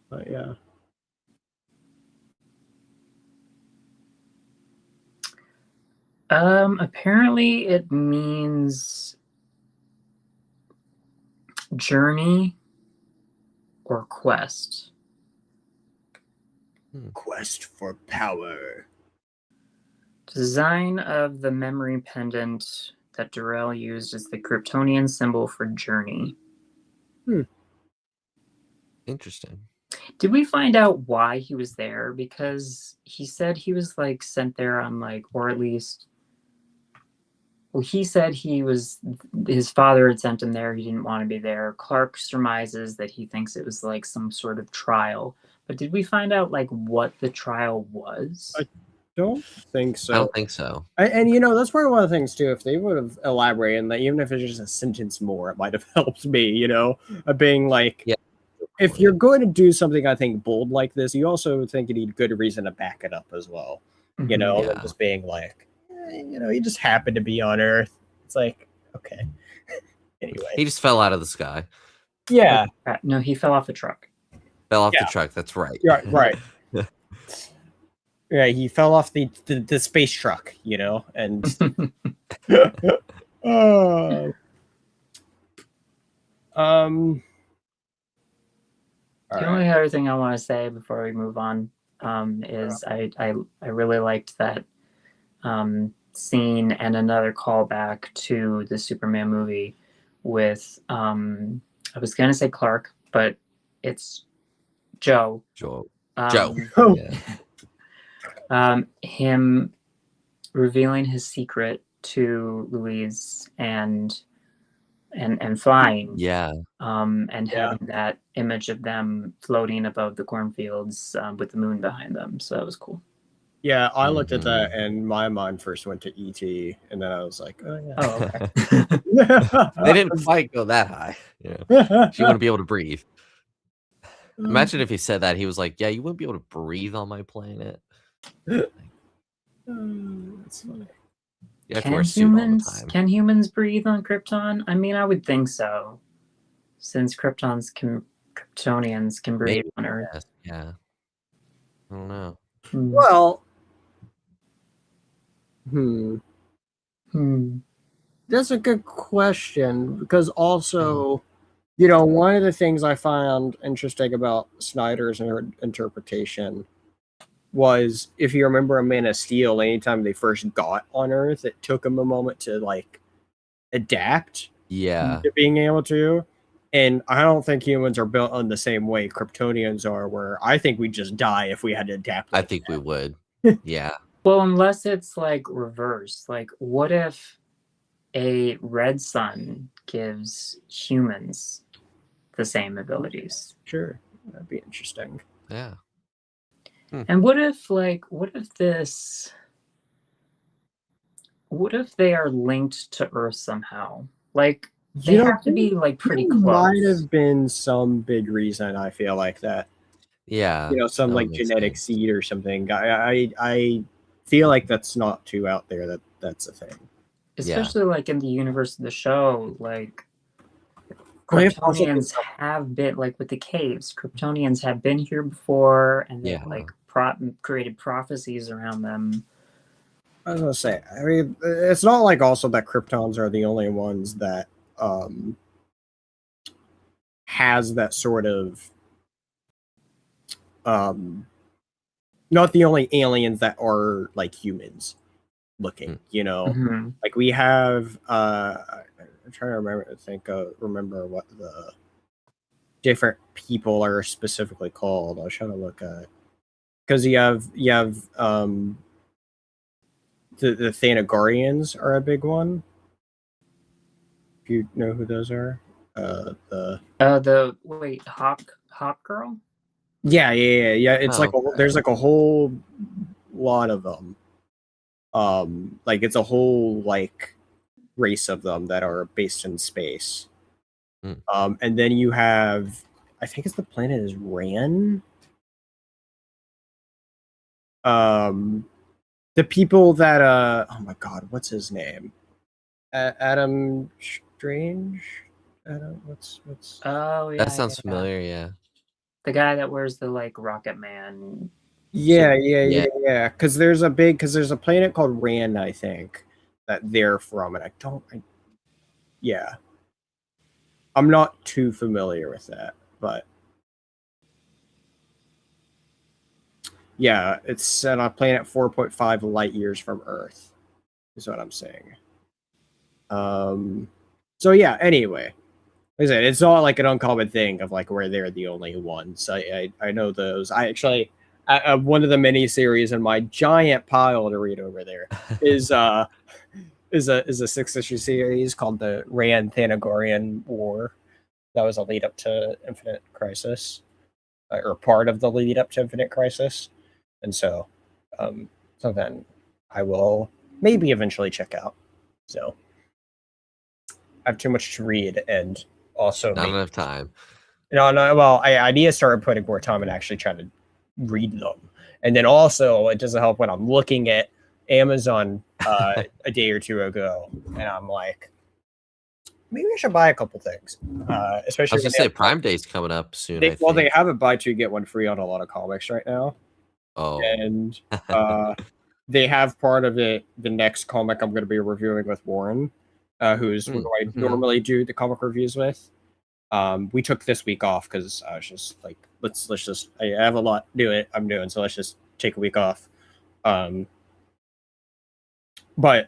But yeah. Apparently it means journey or quest. Quest for power. Design of the memory pendant that Jor-El used as the Kryptonian symbol for journey. Interesting. Did we find out why he was there? Because he said he was like sent there on like, or at least, well, he said his father had sent him there. He didn't want to be there. Clark surmises that he thinks it was like some sort of trial. But did we find out like what the trial was? I don't think so. I don't think so. And you know, that's part of one of the things too. If they would have elaborated on that, even if it's just a sentence more, it might have helped me, you know, of being like, yeah. If you're going to do something, I think, bold like this, you also think you need good reason to back it up as well. You know, Yeah. just being like, you know, he just happened to be on Earth. It's like, okay. Anyway. He just fell out of the sky. Yeah. No, he fell off the truck. Fell off the truck. That's right. Yeah, right. Yeah, he fell off the space truck, you know, and The only other thing I want to say before we move on is I really liked that scene and another callback to the Superman movie with I was gonna say Clark, but it's Joe. Joe. Him revealing his secret to Louise and flying. Yeah. And having that image of them floating above the cornfields with the moon behind them. So that was cool. Yeah, I looked at that and my mind first went to E.T. and then I was like, oh yeah. Oh, okay. They didn't quite go that high. Yeah. She wouldn't be able to breathe. Imagine if he said that. He was like, yeah, you wouldn't be able to breathe on my planet. That's funny. You have to wear a suit all the time. Can humans breathe on Krypton? I mean, I would think so, since Kryptonians can breathe on Earth. Yes. Yeah. I don't know. Well, that's a good question because also, you know, one of the things I found interesting about Snyder's interpretation was, if you remember in Man of Steel, anytime they first got on Earth, it took them a moment to like adapt to being able to. And I don't think humans are built on the same way Kryptonians are, where I think we'd just die if we had to adapt. I think we would. Yeah. Well, unless it's like reverse. Like, what if a red sun gives humans the same abilities? Sure, that'd be interesting. Yeah. And what if they are linked to Earth somehow? Like, they have to be like pretty close. Might have been some big reason. I feel like that. Yeah. Some like genetic seed or something. I feel like that's not too out there. That's a thing. Especially like in the universe of the show, like Kryptonians have been like with the caves. Kryptonians have been here before, and they've like created prophecies around them. I was gonna say, I mean, it's not like also that Kryptons are the only ones that has that sort of not the only aliens that are like humans looking, like we have I'm trying to remember what the different people are specifically called. I was trying to look at, because you have the Thanagarians are a big one. If you know who those are, Hawk Girl. Yeah. It's there's like a whole lot of them. Like it's a whole like race of them that are based in space. And then you have, I think it's the planet is Ran. The people that oh my god, what's his name? Adam Strange. What's Oh yeah, that sounds familiar. Yeah, the guy that wears the like Rocket Man. Yeah. Because there's a planet called Ran, I think, that they're from, and I'm not too familiar with that, but yeah, it's on a planet 4.5 light years from Earth, is what I'm saying. So yeah, anyway, like I said, it's not like an uncommon thing of like where they're the only ones. I know those. I actually one of the mini series in my giant pile to read over there is a 6-issue series called the Ran Thanagarian War. That was a lead up to Infinite Crisis, or part of the lead up to Infinite Crisis, and so then I will maybe eventually check out. So I have too much to read, and also not enough time. No. Well, I need to start putting more time and actually trying to read them, and then also it doesn't help when I'm looking at Amazon a day or two ago, and I'm like, maybe I should buy a couple things. Especially I was gonna say Prime Day's coming up soon. They have a buy two get one free on a lot of comics right now. Oh, and they have part of it. The next comic I'm going to be reviewing with Warren, who's who I normally do the comic reviews with. We took this week off because I was just like, let's just. I have a lot to do it. I'm doing, so let's just take a week off. But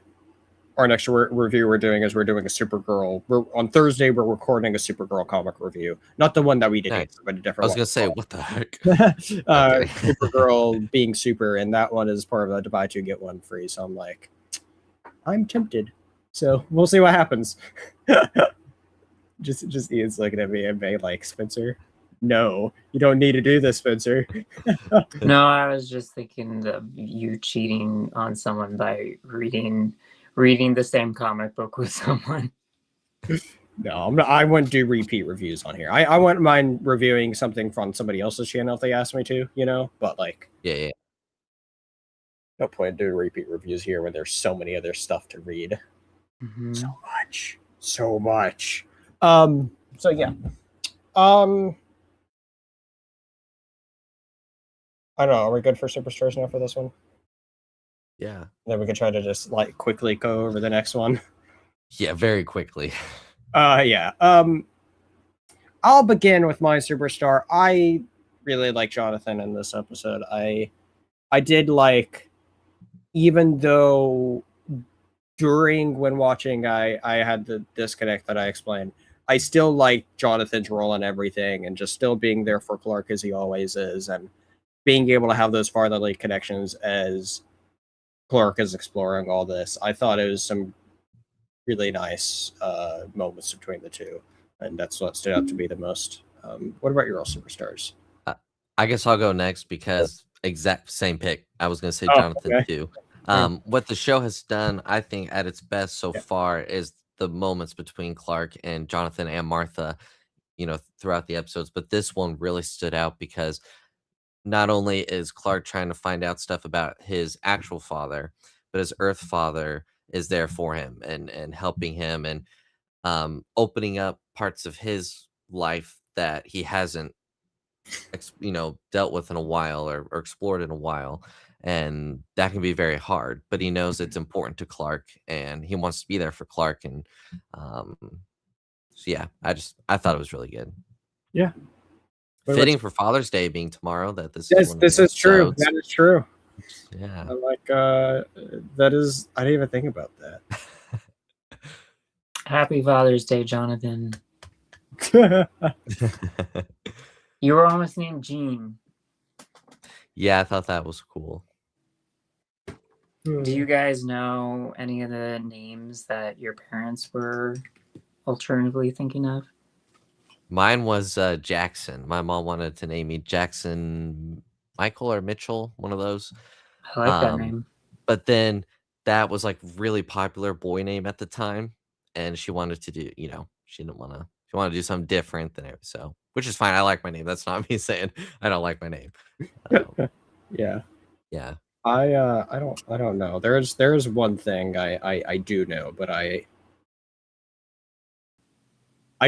our next review we're doing a Supergirl. On Thursday, we're recording a Supergirl comic review. Not the one that we did, but a different one. I was going to say, what the heck? Supergirl being super, and that one is part of a buy two, get one free. So I'm like, I'm tempted. So we'll see what happens. just Ian's looking at me and being like, Spencer, no, you don't need to do this, Spencer. No, I was just thinking of you cheating on someone by reading the same comic book with someone. No, I wouldn't do repeat reviews on here. I wouldn't mind reviewing something from somebody else's channel if they asked me to, but like, yeah. No point in doing repeat reviews here when there's so many other stuff to read. So much. So yeah. I don't know. Are we good for Superstars now for this one? Yeah. Then we can try to just like quickly go over the next one. Yeah, very quickly. Yeah. I'll begin with my Superstar. I really like Jonathan in this episode. I did like, even though when watching I had the disconnect that I explained, I still like Jonathan's role in everything and just still being there for Clark as he always is, and being able to have those fatherly connections as Clark is exploring all this, I thought it was some really nice moments between the two, and that's what stood out to be the most. What about your all superstars? I guess I'll go next because exact same pick. I was going to say Jonathan too. What the show has done, I think, at its best so far is the moments between Clark and Jonathan and Martha, throughout the episodes. But this one really stood out because not only is Clark trying to find out stuff about his actual father, but his Earth father is there for him and helping him and opening up parts of his life that he hasn't dealt with in a while or explored in a while, and that can be very hard, but he knows it's important to Clark and he wants to be there for Clark. And so yeah, I thought it was really good. Yeah, fitting for Father's Day being tomorrow that this is true. That is true. Yeah, like that is, I didn't even think about that. Happy Father's Day, Jonathan. You were almost named Gene. Yeah, I thought that was cool. Do you guys know any of the names that your parents were alternatively thinking of? Mine was Jackson. My mom wanted to name me Jackson Michael or Mitchell, one of those. I like that name. But then that was like really popular boy name at the time, and she wanted to do, she wanted to do something different than it. So, which is fine. I like my name. That's not me saying I don't like my name. Yeah. I don't know. There's one thing I do know, but I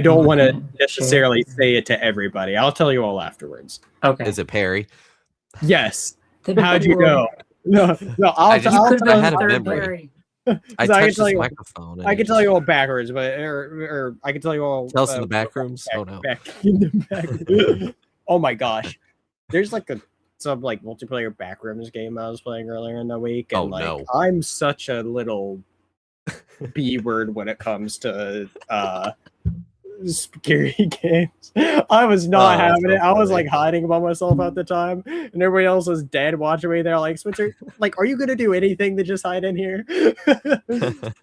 don't want to necessarily say it to everybody. I'll tell you all afterwards. Okay. Is it Perry? Yes. How'd you know? No. I had a memory. I touched this microphone. I can tell you all backwards, but or I can tell you all. Tell us in the back rooms. Oh no. Back in the back. Oh my gosh. There's like some multiplayer backrooms game I was playing earlier in the week, and no. I'm such a little B word when it comes to scary games. I was not having it. I was hiding by myself at the time, and everybody else was dead watching me. They're like, Spencer, are you gonna do anything to just hide in here? That's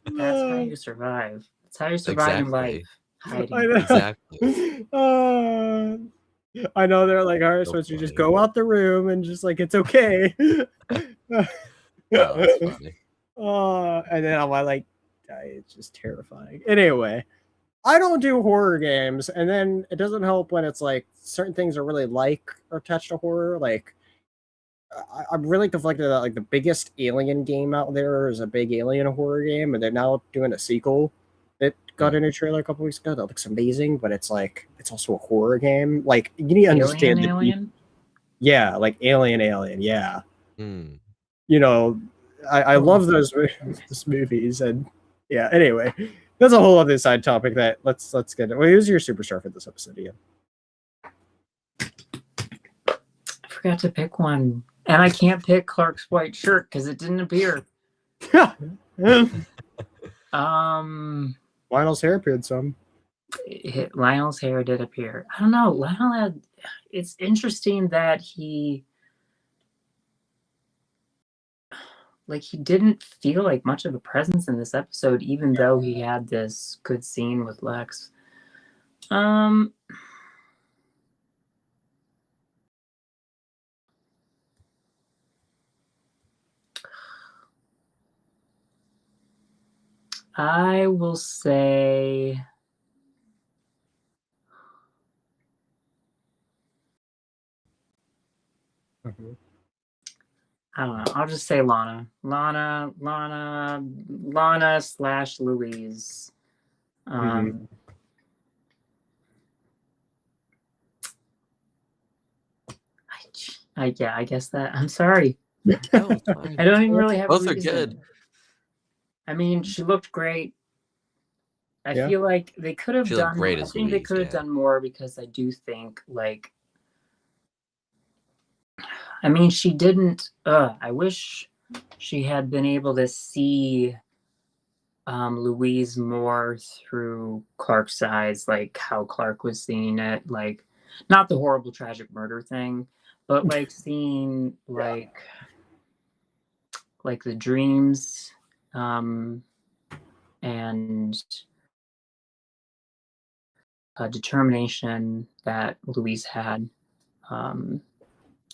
how you survive. That's how you survive in life. Hiding. Exactly. I know they're like, all right, Spencer, just go out the room and just it's okay. That's funny. And then I'm like, it's just terrifying. Anyway, I don't do horror games, and then it doesn't help when it's certain things are really or attached to horror. I'm really conflicted that the biggest Alien game out there is a big Alien horror game, and they're now doing a sequel. It got in a trailer a couple weeks ago. That looks amazing, but it's it's also a horror game. You need to understand Alien? Yeah, Alien, yeah. Mm. I love those movies, and yeah. Anyway, that's a whole other side topic. That let's get it. Well, who's your superstar for this episode, Ian? I forgot to pick one, and I can't pick Clark's white shirt because it didn't appear. Lionel's hair appeared some. Lionel's hair did appear. I don't know. Lionel had. It's interesting that he didn't feel like much of a presence in this episode, even though he had this good scene with Lex. I will say I don't know. I'll just say Lana. Lana/Louise. I guess that. I'm sorry. No, I don't even really have. Both are good. I mean, she looked great. I feel like they could have done. Great I as think Louise, they could have done more, because I do think I mean, she didn't. I wish she had been able to see Louise more through Clark's eyes, how Clark was seeing it. Not the horrible tragic murder thing, But like seeing like the dreams, and determination that Louise had,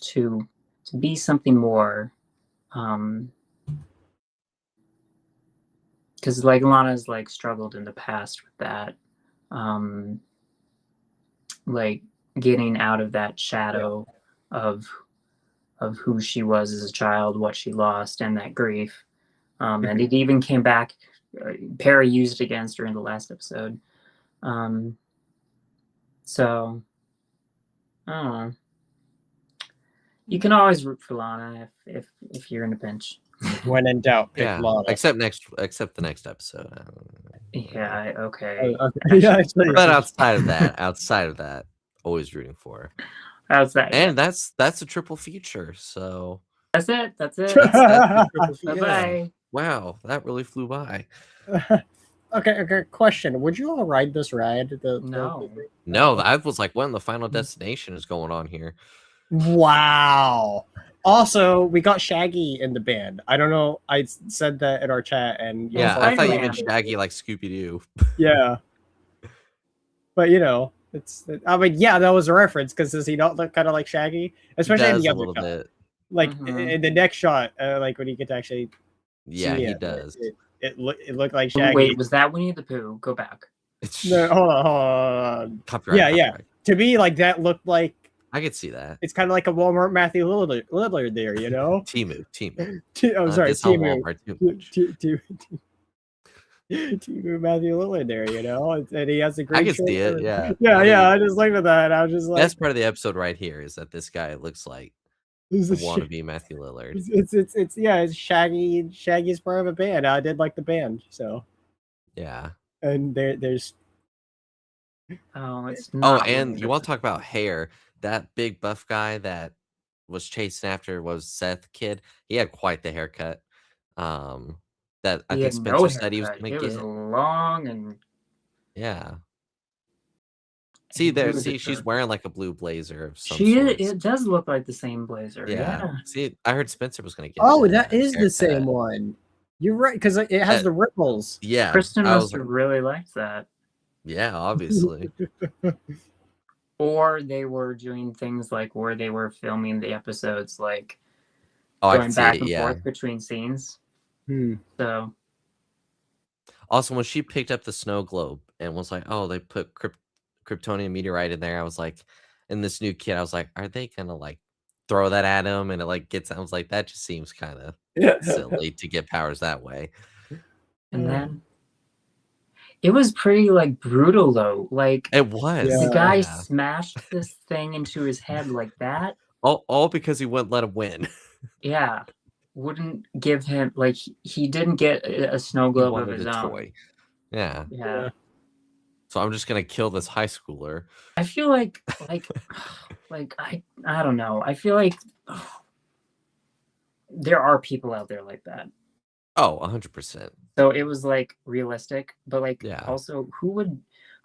to be something more, because like Lana's like struggled in the past with that, like getting out of that shadow of who she was as a child, what she lost, and that grief. And it even came back. Perry used it against her in the last episode. So I don't know. You can always root for Lana if you're in a pinch. When in doubt, pick Lana. Except the next episode. Yeah. Okay. Okay. Yeah, but outside of that, always rooting for her. Outside. And that's a triple feature. So that's it. That's Bye-bye. Wow, that really flew by. Okay. Question: would you all ride this ride? No. I was like, when the final destination is going on here. Wow. Also, we got Shaggy in the band. I don't know. I said that in our chat, and yeah, I thought you meant Shaggy like Scooby Doo. Yeah, but it's. I mean, yeah, that was a reference because does he not look kind of like Shaggy, especially in the other shot? Bit. Like in the next shot, like when you get to actually. Yeah, he does. It looked like Shaggy. Wait, was that Winnie the Pooh? Go back. No, hold on. Copyright. Yeah. To me, like that looked like. I could see that. It's kind of like a Walmart Matthew Lillard there, Timu. Oh, sorry, Timu. Timu Matthew Lillard there, and he has a great. I can see it. Yeah. Yeah. I just looked at that. And I was just like, best part of the episode right here is that this guy looks like a wannabe Matthew Lillard. It's Shaggy. Shaggy's part of a band. I did like the band, so. Yeah. And there's. Oh, it's not. Oh, and you want to talk about hair? That big buff guy that was chasing after was Seth Kid. He had quite the haircut. That I think Spencer said he was going to get. It was long and. Yeah. See, she's wearing like a blue blazer of some sort. It does look like the same blazer. Yeah. See, I heard Spencer was going to get. Oh, that is the same one. You're right, because it has the ripples. Yeah. Kristen must have really liked that. Yeah, obviously. Or they were doing things like where they were filming the episodes, like going back and forth between scenes. So. Also, when she picked up the snow globe and was like, "Oh, they put Kryptonian meteorite in there," I was like, and this new kid, I was like, "Are they gonna like throw that at him?" And it like gets. I was like, that just seems kind of silly to get powers that way. And then. It was pretty like brutal though. Like it was. The guy smashed this thing into his head like that. All because he wouldn't let him win. Yeah. Wouldn't give him like he didn't get a snow globe of his own. Toy. Yeah. So I'm just gonna kill this high schooler. I feel like I don't know. I feel like there are people out there like that. Oh, 100%. So it was like realistic, but like also who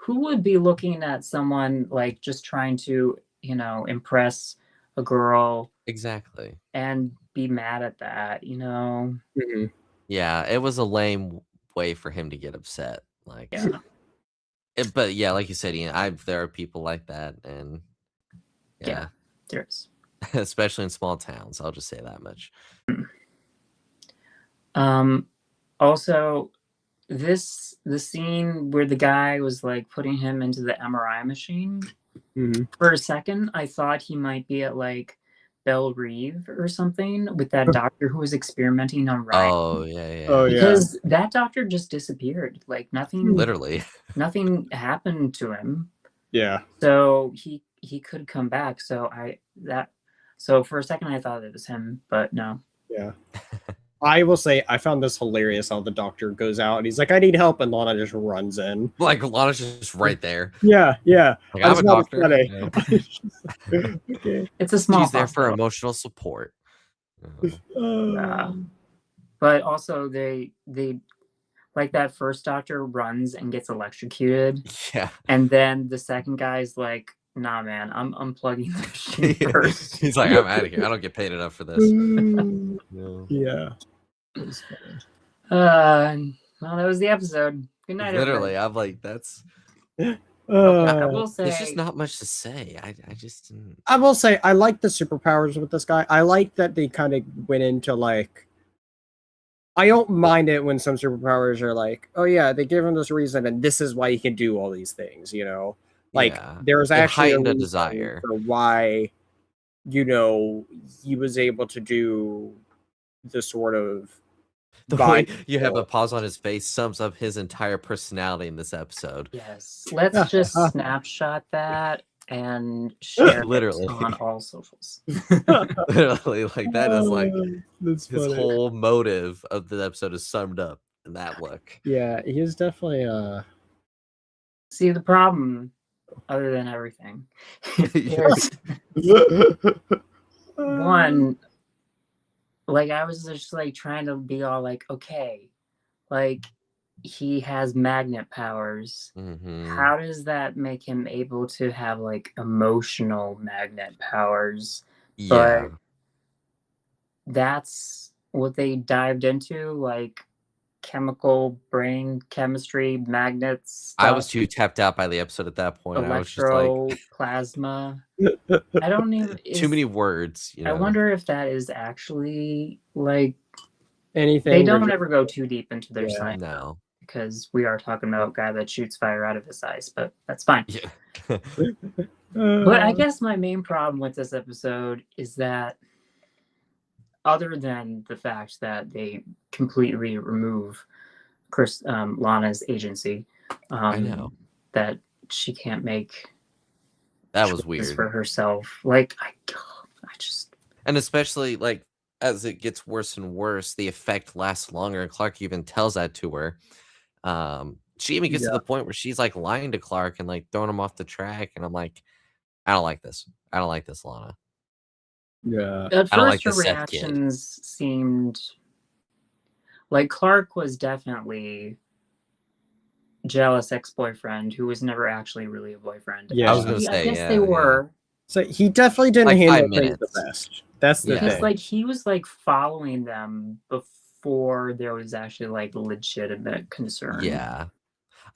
would be looking at someone like just trying to, impress a girl. Exactly. And be mad at that, Mm-hmm. Yeah, it was a lame way for him to get upset. Like but yeah, like you said, Ian, there are people like that, and there's especially in small towns. I'll just say that much. Also, the scene where the guy was like putting him into the MRI machine. For a second, I thought he might be at like Belle Reve or something with that doctor who was experimenting on Ryan. Oh yeah. Because that doctor just disappeared. Like nothing. Literally. Nothing happened to him. Yeah. So he could come back. So for a second I thought it was him, but no. Yeah. I will say I found this hilarious how the doctor goes out and he's like, "I need help," and Lana just runs in. Like Lana's just right there. Yeah. Like, I'm a doctor. Okay. It's a small. She's there for emotional support. Yeah. But also they like that first doctor runs and gets electrocuted. Yeah. And then the second guy's like nah, man, I'm unplugging the machine first. He's like, I'm out of here. I don't get paid enough for this. No. Yeah. Well, that was the episode. Good night, Literally, everybody. I'm like, that's. I will say there's just not much to say. I just. I will say I like the superpowers with this guy. I like that they kind of went into like. I don't mind it when some superpowers are like, oh yeah, they give him this reason, and this is why he can do all these things. You know, like there's actually a desire for why, you know, he was able to do the sort of. The way you have a pause on his face sums up his entire personality in this episode. Yes, let's just snapshot that and share literally it on all socials. Literally, like that is like his whole motive of the episode is summed up in that look. Yeah, he is definitely See, the problem, other than everything, is one. Like, I was just like trying to be all like, okay, like he has magnet powers. How does that make him able to have like emotional magnet powers? Yeah. But that's what they dived into, like chemical brain chemistry, magnets. Stuff. I was too tapped out by the episode at that point. I was just like plasma. I don't even too many words. You know? I wonder if that is actually like anything. They don't ever go too deep into their science. No. Because we are talking about a guy that shoots fire out of his eyes, but that's fine. Yeah. But I guess my main problem with this episode is that, other than the fact that they completely remove Lana's agency, I know that she can't make that was weird for herself. Like I just, and especially like as it gets worse and worse, the effect lasts longer, and Clark even tells that to her. She even gets to the point where she's like lying to Clark and like throwing him off the track, and I'm like, I don't like this. I don't like this, Lana. Yeah. At first, like her reactions seemed like Clark was definitely jealous ex-boyfriend who was never actually really a boyfriend. Yeah, I was gonna say, I guess they were. So he definitely didn't like handle things the best. That's the thing. Like he was like following them before there was actually like legitimate concern. Yeah.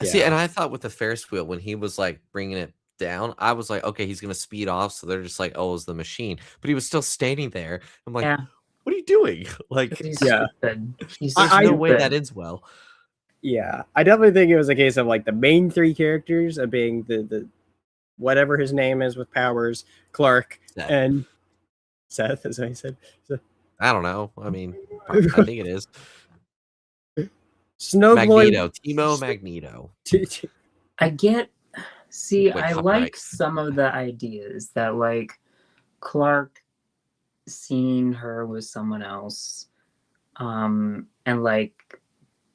See, and I thought with the Ferris wheel when he was like bringing it down, I was like, okay, he's gonna speed off, so they're just like, oh, it's the machine, but he was still standing there. I'm like, what are you doing? Like, he's stupid. There's no way that ends well. Yeah, I definitely think it was a case of like the main three characters of being the whatever his name is with powers, Clark and Seth, as I said. I don't know. I mean, I think it is. Magneto, Timo Magneto. I get. See, I like some of the ideas that like Clark seeing her with someone else, and like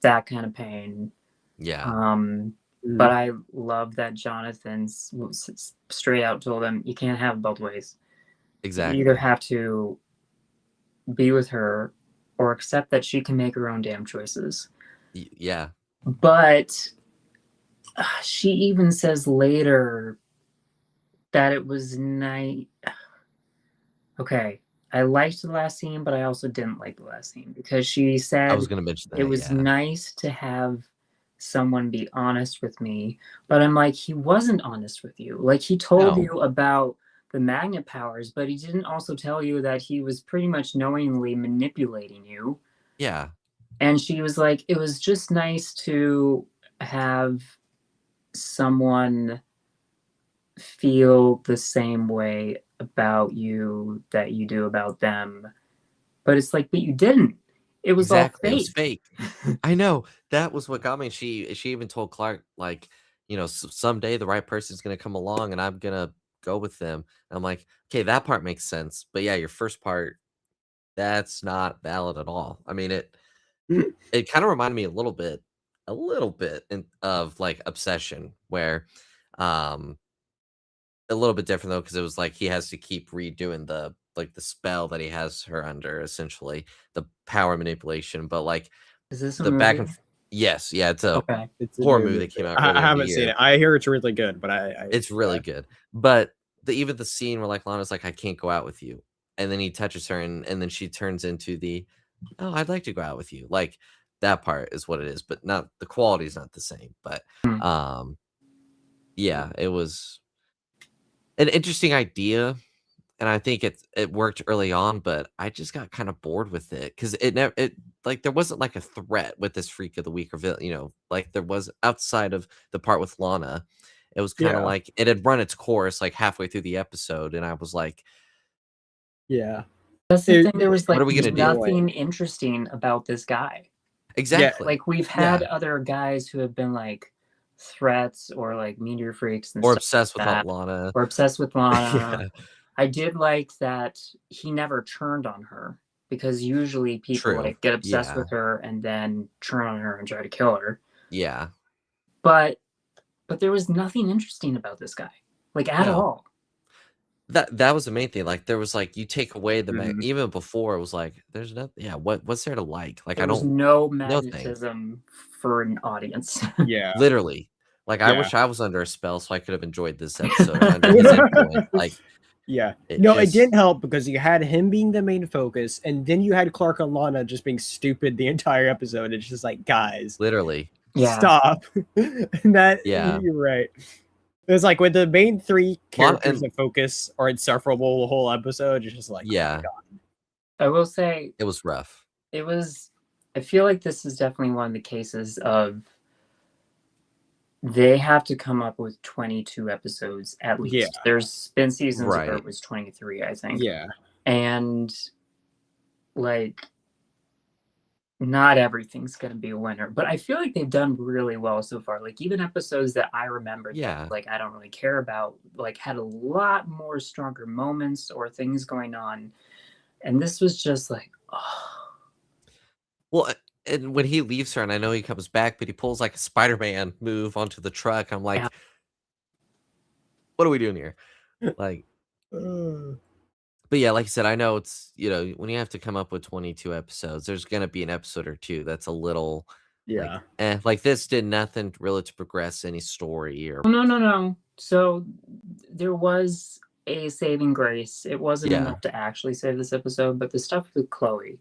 that kind of pain. Yeah. But I love that Jonathan straight out told him, you can't have it both ways. Exactly. You either have to be with her or accept that she can make her own damn choices. Yeah. But she even says later that it was nice. Okay. I liked the last scene, but I also didn't like the last scene because she said I was going to mention that, it was nice to have someone be honest with me, but I'm like, he wasn't honest with you. Like he told you about the magnet powers, but he didn't also tell you that he was pretty much knowingly manipulating you. Yeah. And she was like, it was just nice to have someone feel the same way about you that you do about them. But it's like, but you didn't. It was all fake. It was fake. I know. That was what got me. She even told Clark, like, you know, someday the right person's going to come along and I'm going to go with them. And I'm like, okay, that part makes sense. But yeah, your first part, that's not valid at all. I mean, it kind of reminded me a little bit of like Obsession, where a little bit different though, because it was like he has to keep redoing the spell that he has her under, essentially the power manipulation. But like, is this the back and yes, yeah, it's a horror movie that came out. I haven't seen it. I hear it's really good, but it's really good. But even the scene where like Lana's like, I can't go out with you, and then he touches her, and then she turns into the, oh, I'd like to go out with you. Like that part is what it is, but not the quality is not the same. But yeah, it was an interesting idea, and I think it worked early on, but I just got kind of bored with it because it like there wasn't like a threat with this Freak of the Week or like there was outside of the part with Lana. It was kind of like it had run its course like halfway through the episode, and I was like, yeah. That's the thing. There was like what are we gonna nothing interesting about this guy. Exactly. Like we've had other guys who have been like threats or like meteor freaks and or stuff obsessed with like that. Lana. Or obsessed with Lana. I did like that he never turned on her, because usually people like get obsessed with her and then turn on her and try to kill her. Yeah. But there was nothing interesting about this guy, like at all. That was the main thing. Like there was like you take away the even before it was like there's nothing. Yeah, what's there to like? Like there was no magnetism for an audience. Yeah, literally. Like I wish I was under a spell so I could have enjoyed this episode. Under his influence. Like it didn't help because you had him being the main focus, and then you had Clark and Lana just being stupid the entire episode. It's just like, guys, literally, stop. You're right. It was like with the main three characters of focus are insufferable the whole episode. It's just like, oh my God. I will say it was rough. I feel like this is definitely one of the cases of they have to come up with 22 episodes at least. Yeah. There's been seasons where it was 23, I think. Yeah. And like not everything's going to be a winner, but I feel like they've done really well so far. Like even episodes that I remember that, like I don't really care about, like had a lot more stronger moments or things going on. And this was just like, oh. Well, and when he leaves her, and I know he comes back, but he pulls like a Spider-Man move onto the truck. I'm like, what are we doing here? Like, but yeah, like I said, I know it's, when you have to come up with 22 episodes, there's going to be an episode or two that's a little, like this did nothing really to progress any story or. No. So there was a saving grace. It wasn't enough to actually save this episode, but the stuff with Chloe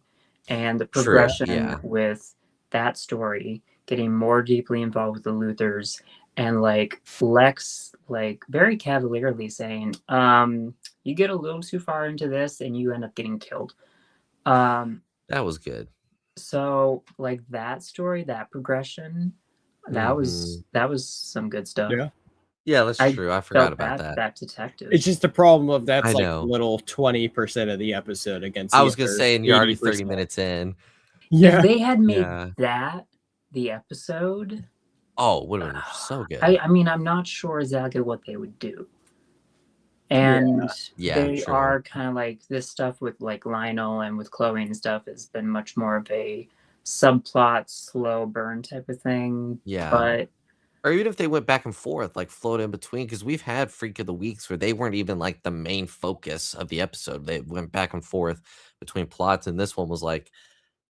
and the progression with that story, getting more deeply involved with the Luthers, and like Lex, like very cavalierly saying, you get a little too far into this and you end up getting killed. That was good. So like that story, that progression, that was some good stuff. Yeah, that's true. I forgot about that detective. It's just the problem of that's like little 20% of the episode against. I was gonna say, and you're already 30 minutes in. Yeah, if they had made that the episode, it would have been so good. I mean, I'm not sure exactly what they would do. And they are kind of like this stuff with like Lionel and with Chloe and stuff has been much more of a subplot, slow burn type of thing. Yeah. But or even if they went back and forth, like float in between, because we've had Freak of the Weeks where they weren't even like the main focus of the episode. They went back and forth between plots, and this one was like,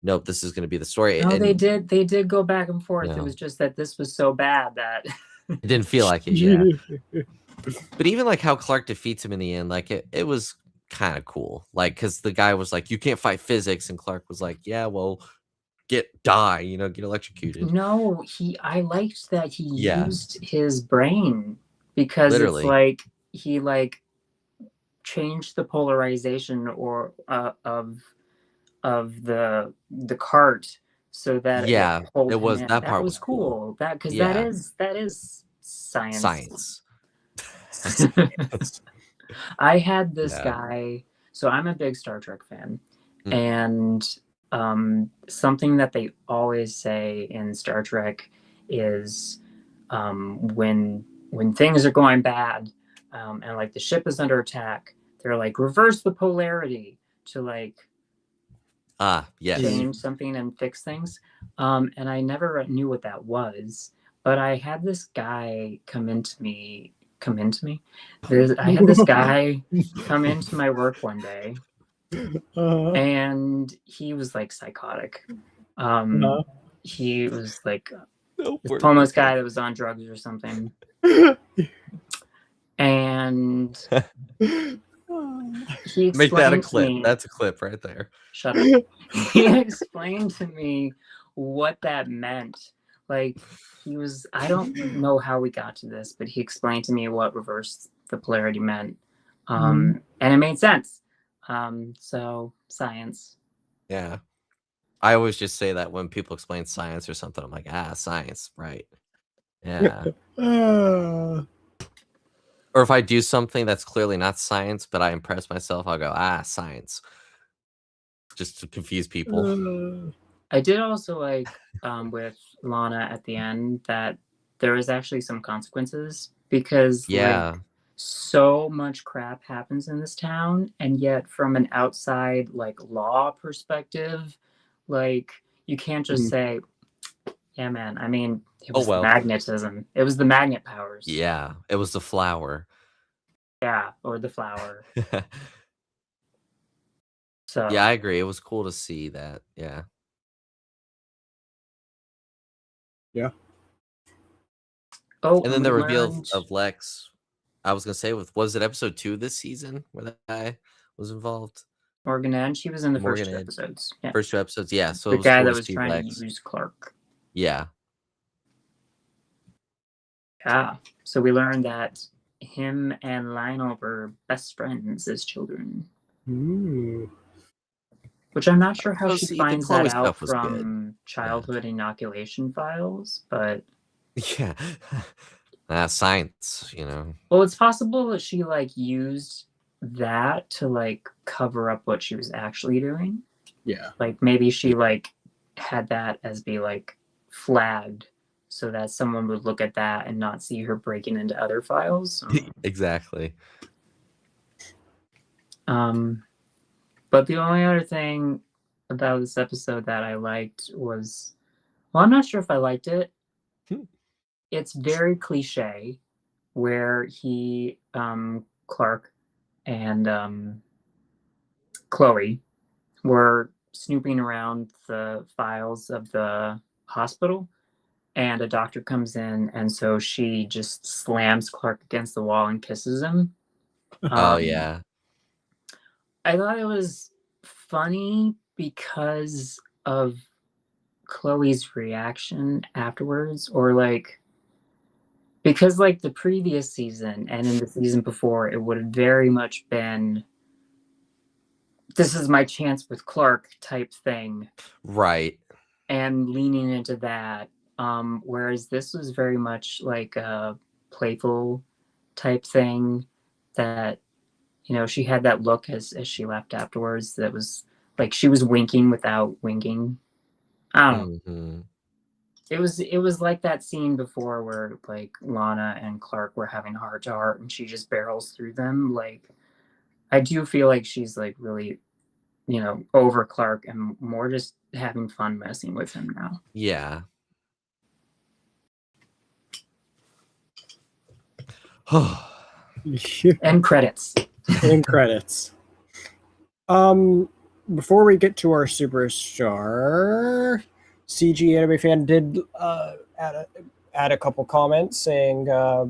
nope, this is going to be the story. No, they did go back and forth. It was just that this was so bad that it didn't feel like it. Yeah. But even like how Clark defeats him in the end, like it was kind of cool. Like, because the guy was like, you can't fight physics, and Clark was like, yeah, well, get electrocuted. No, I liked that he used his brain, because it's like he like changed the polarization or of the cart so that it was that part was cool. That because that is science. I had this guy, so I'm a big Star Trek fan, and something that they always say in Star Trek is when things are going bad and like the ship is under attack, they're like reverse the polarity to like change something and fix things. And I never knew what that was, but I had this guy come into this guy come into my work one day, and he was like psychotic. He was like a homeless guy that was on drugs or something. And he explained Make that a clip. to me, That's a clip right there. Shut up. He explained to me what that meant. Like, I don't know how we got to this, but he explained to me what reverse the polarity meant. And it made sense. So science. Yeah. I always just say that when people explain science or something, I'm like, science, right. Yeah. Or if I do something that's clearly not science, but I impress myself, I'll go, science. Just to confuse people. I did also like with Lana at the end that there was actually some consequences because like so much crap happens in this town, and yet from an outside like law perspective, like you can't just say, yeah, man. I mean, it was magnetism. It was the magnet powers. Yeah, it was the flower. Yeah, or the flower. So yeah, I agree. It was cool to see that. Yeah. Yeah. Oh, and then the reveal of Lex. I was gonna say, was it episode 2 this season where that guy was involved? Morgan Edge. She was in the first 2 episodes. Yeah. First 2 episodes. Yeah. So the it was guy cool that to was see trying Lex. to use Clark. Yeah. Yeah. So we learned that him and Lionel were best friends as children. Which I'm not sure how she finds that out from childhood inoculation files, but yeah, science, you know. Well, it's possible that she like used that to like cover up what she was actually doing. Yeah, like maybe she like had that as be like flagged so that someone would look at that and not see her breaking into other files. Exactly. But the only other thing about this episode that I liked was, well, I'm not sure if I liked it. It's very cliche where he, Clark and Chloe were snooping around the files of the hospital, and a doctor comes in, and so she just slams Clark against the wall and kisses him. Oh, yeah. I thought it was funny because of Chloe's reaction afterwards, or like because like the previous season and in the season before, it would have very much been this is my chance with Clark type thing. Right. And leaning into that. Whereas this was very much like a playful type thing that, you know, she had that look as she left afterwards that was like she was winking without winking. I don't know. It was like that scene before where like Lana and Clark were having heart to heart and she just barrels through them. Like I do feel like she's like really, you know, over Clark and more just having fun messing with him now. Yeah. End credits. End credits. Before we get to our superstar, CG Anime Fan did add a couple comments saying,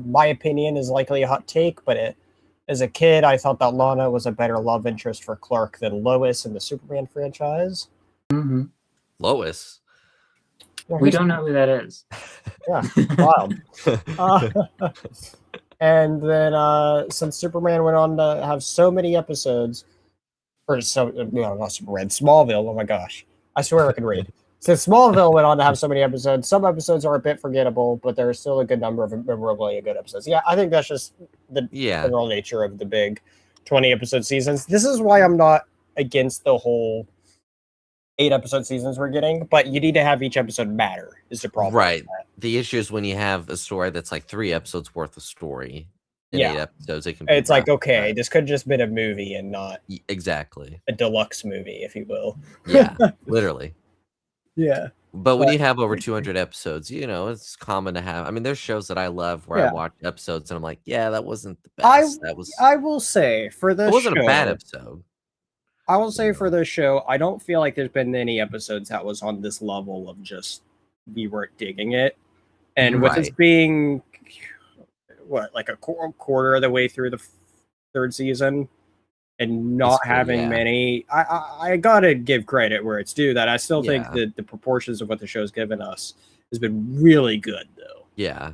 my opinion is likely a hot take, but as a kid, I thought that Lana was a better love interest for Clark than Lois in the Superman franchise. Mm-hmm. Lois? We don't know who that is. Yeah, wild. And then since Superman went on to have so many episodes, or so, no, not Superman, Smallville, oh my gosh. I swear I can read. Since Smallville went on to have so many episodes, some episodes are a bit forgettable, but there's still a good number of memorably good episodes. Yeah, I think that's just the general nature of the big 20-episode seasons. This is why I'm not against the whole 8-episode seasons we're getting, but you need to have each episode matter, is the problem. Right. The issue is when you have a story that's like 3 episodes worth of story in 8 episodes, it can be it's like, okay, this could have just been a movie and not exactly a deluxe movie, if you will. Yeah, literally. Yeah. But when you have over 200 episodes, you know, it's common to have. I mean, there's shows that I love where I watch episodes and I'm like, yeah, that wasn't the best. I will say for this it wasn't a bad episode. I will say for this show, I don't feel like there's been any episodes that was on this level of just we weren't digging it. And with this being like a quarter of the way through the third season, and not having many. I gotta give credit where it's due. That I still think that the proportions of what the show's given us has been really good, though. Yeah.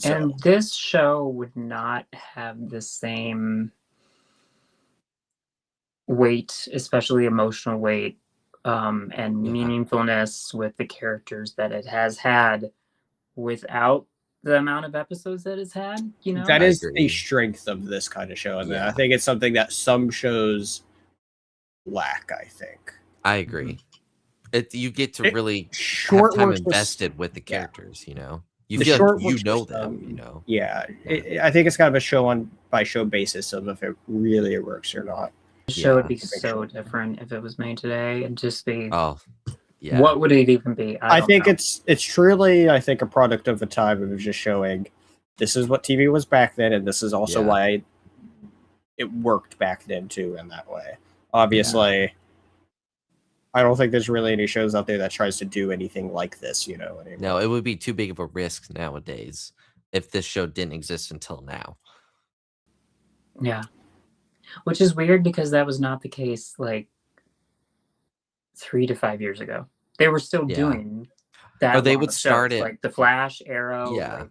And this show would not have the same weight, especially emotional weight, and meaningfulness with the characters that it has had without the amount of episodes that it's had. You know, that is the strength of this kind of show, and I think it's something that some shows lack. I think I agree. You get to really have time invested with the characters. You know, you feel like you know them. You know, I think it's kind of a show on by show basis of if it really works or not. The show would be so different if it was made today, and just be what would it even be? I think know. It's truly a product of the time of just showing this is what TV was back then, and this is also why it worked back then too in that way. Obviously, I don't think there's really any shows out there that tries to do anything like this, you know. Anymore. No, it would be too big of a risk nowadays if this show didn't exist until now. Yeah. Which is weird because that was not the case like 3 to 5 years ago. They were still doing that. Or they would start it like the Flash, Arrow. Yeah.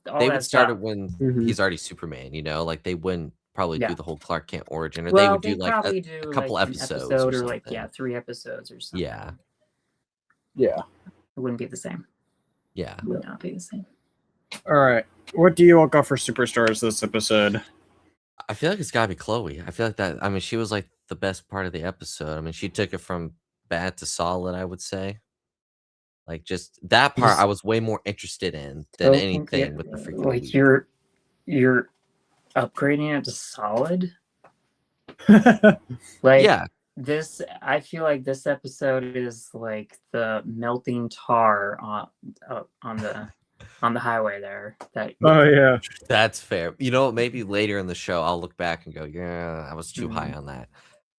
Like, they would start it when he's already Superman, you know, like they wouldn't probably do the whole Clark Kent origin, or they would do like a couple episodes or like 3 episodes or something. Yeah. Yeah. It wouldn't be the same. Yeah. It would not be the same. All right. What do you all got for superstars this episode? I feel like it's gotta be Chloe. I feel like that. I mean, she was like the best part of the episode. I mean, she took it from bad to solid, I would say. Like just that part, I was way more interested in than anything with the freaking. Like you're upgrading it to solid. Like this, I feel like this episode is like the melting tar on the highway there. That's fair. You know, maybe later in the show I'll look back and go, I was too high on that.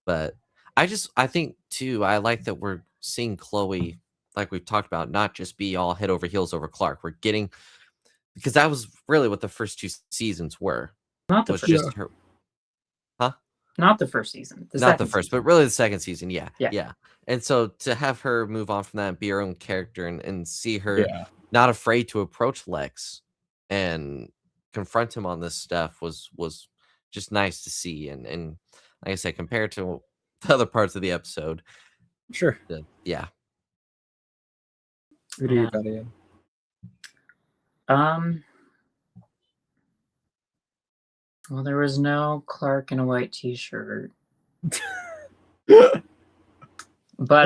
But I think too, I like that we're seeing Chloe, like we've talked about, not just be all head over heels over Clark. We're getting, because that was really what the first 2 seasons were. Not the first. Just her. Huh? Not the first season. Not the first, but really the second season. Yeah. And so to have her move on from that and be her own character and see her not afraid to approach Lex and confront him on this stuff was just nice to see. And like I said, compared to the other parts of the episode. Sure. Yeah. Who do you got in? Well, there was no Clark in a white t-shirt. But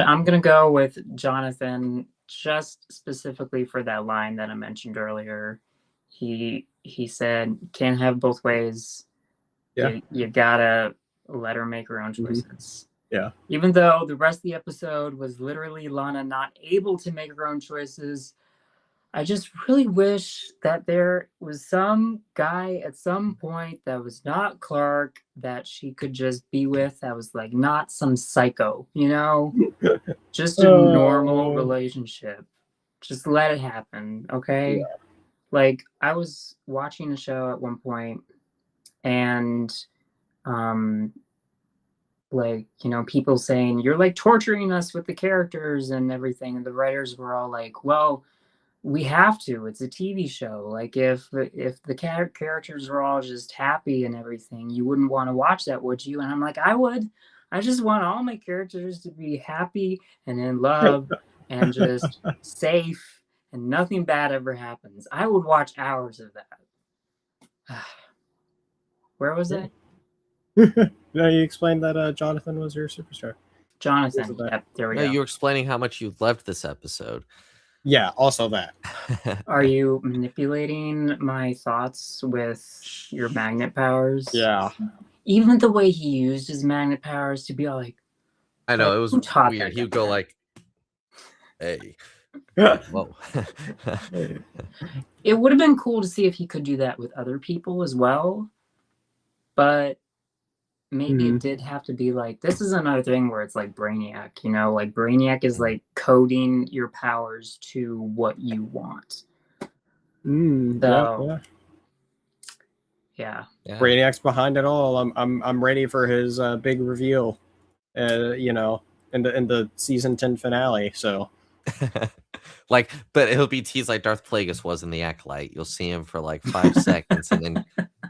I'm going to go with Jonathan just specifically for that line that I mentioned earlier. He said, can't have both ways. Yeah. You gotta let her make her own choices. Yeah. Even though the rest of the episode was literally Lana not able to make her own choices, I just really wish that there was some guy at some point that was not Clark that she could just be with, that was like not some psycho, you know? Just a normal relationship. Just let it happen, okay? Yeah. Like, I was watching a show at one point, and like, you know, people saying, you're like torturing us with the characters and everything, and the writers were all like, well, we have to, it's a TV show. Like, if the characters are all just happy and everything, you wouldn't want to watch that, would you? And I'm like, I would. I just want all my characters to be happy and in love and just safe and nothing bad ever happens. I would watch hours of that. Where was it? No, you explained that Jonathan was your superstar. Jonathan. Yep, there we go. You were explaining how much you loved this episode. Yeah, also that. Are you manipulating my thoughts with your magnet powers? Yeah. Even the way he used his magnet powers to be all like, I know, it was weird. He would go like, hey. Whoa. It would have been cool to see if he could do that with other people as well. But maybe it did have to be like, this is another thing where it's like Brainiac, you know, like Brainiac is like coding your powers to what you want. Yeah. Brainiac's behind it all. I'm ready for his big reveal. You know, in the season 10 finale. So. Like, but it'll be teased like Darth Plagueis was in the Acolyte. You'll see him for like 5 seconds, and then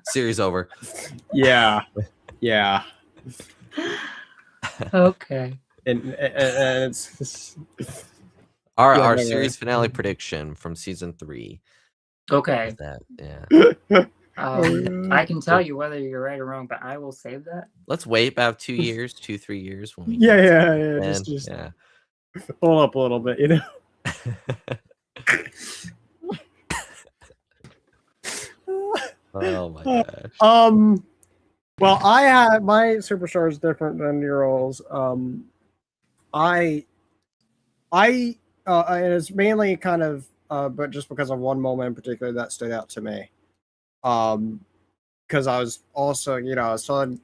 series over. Yeah. Okay. And it's our series finale prediction from season 3. Okay. Yeah. I can tell you whether you're right or wrong, but I will save that. Let's wait about 2 years, 2-3 years when we just hold up a little bit, you know. Oh my gosh. Well, I had my superstar is different than your all's. And it's mainly kind of but just because of one moment in particular that stood out to me. Because I was also, you know, I was telling,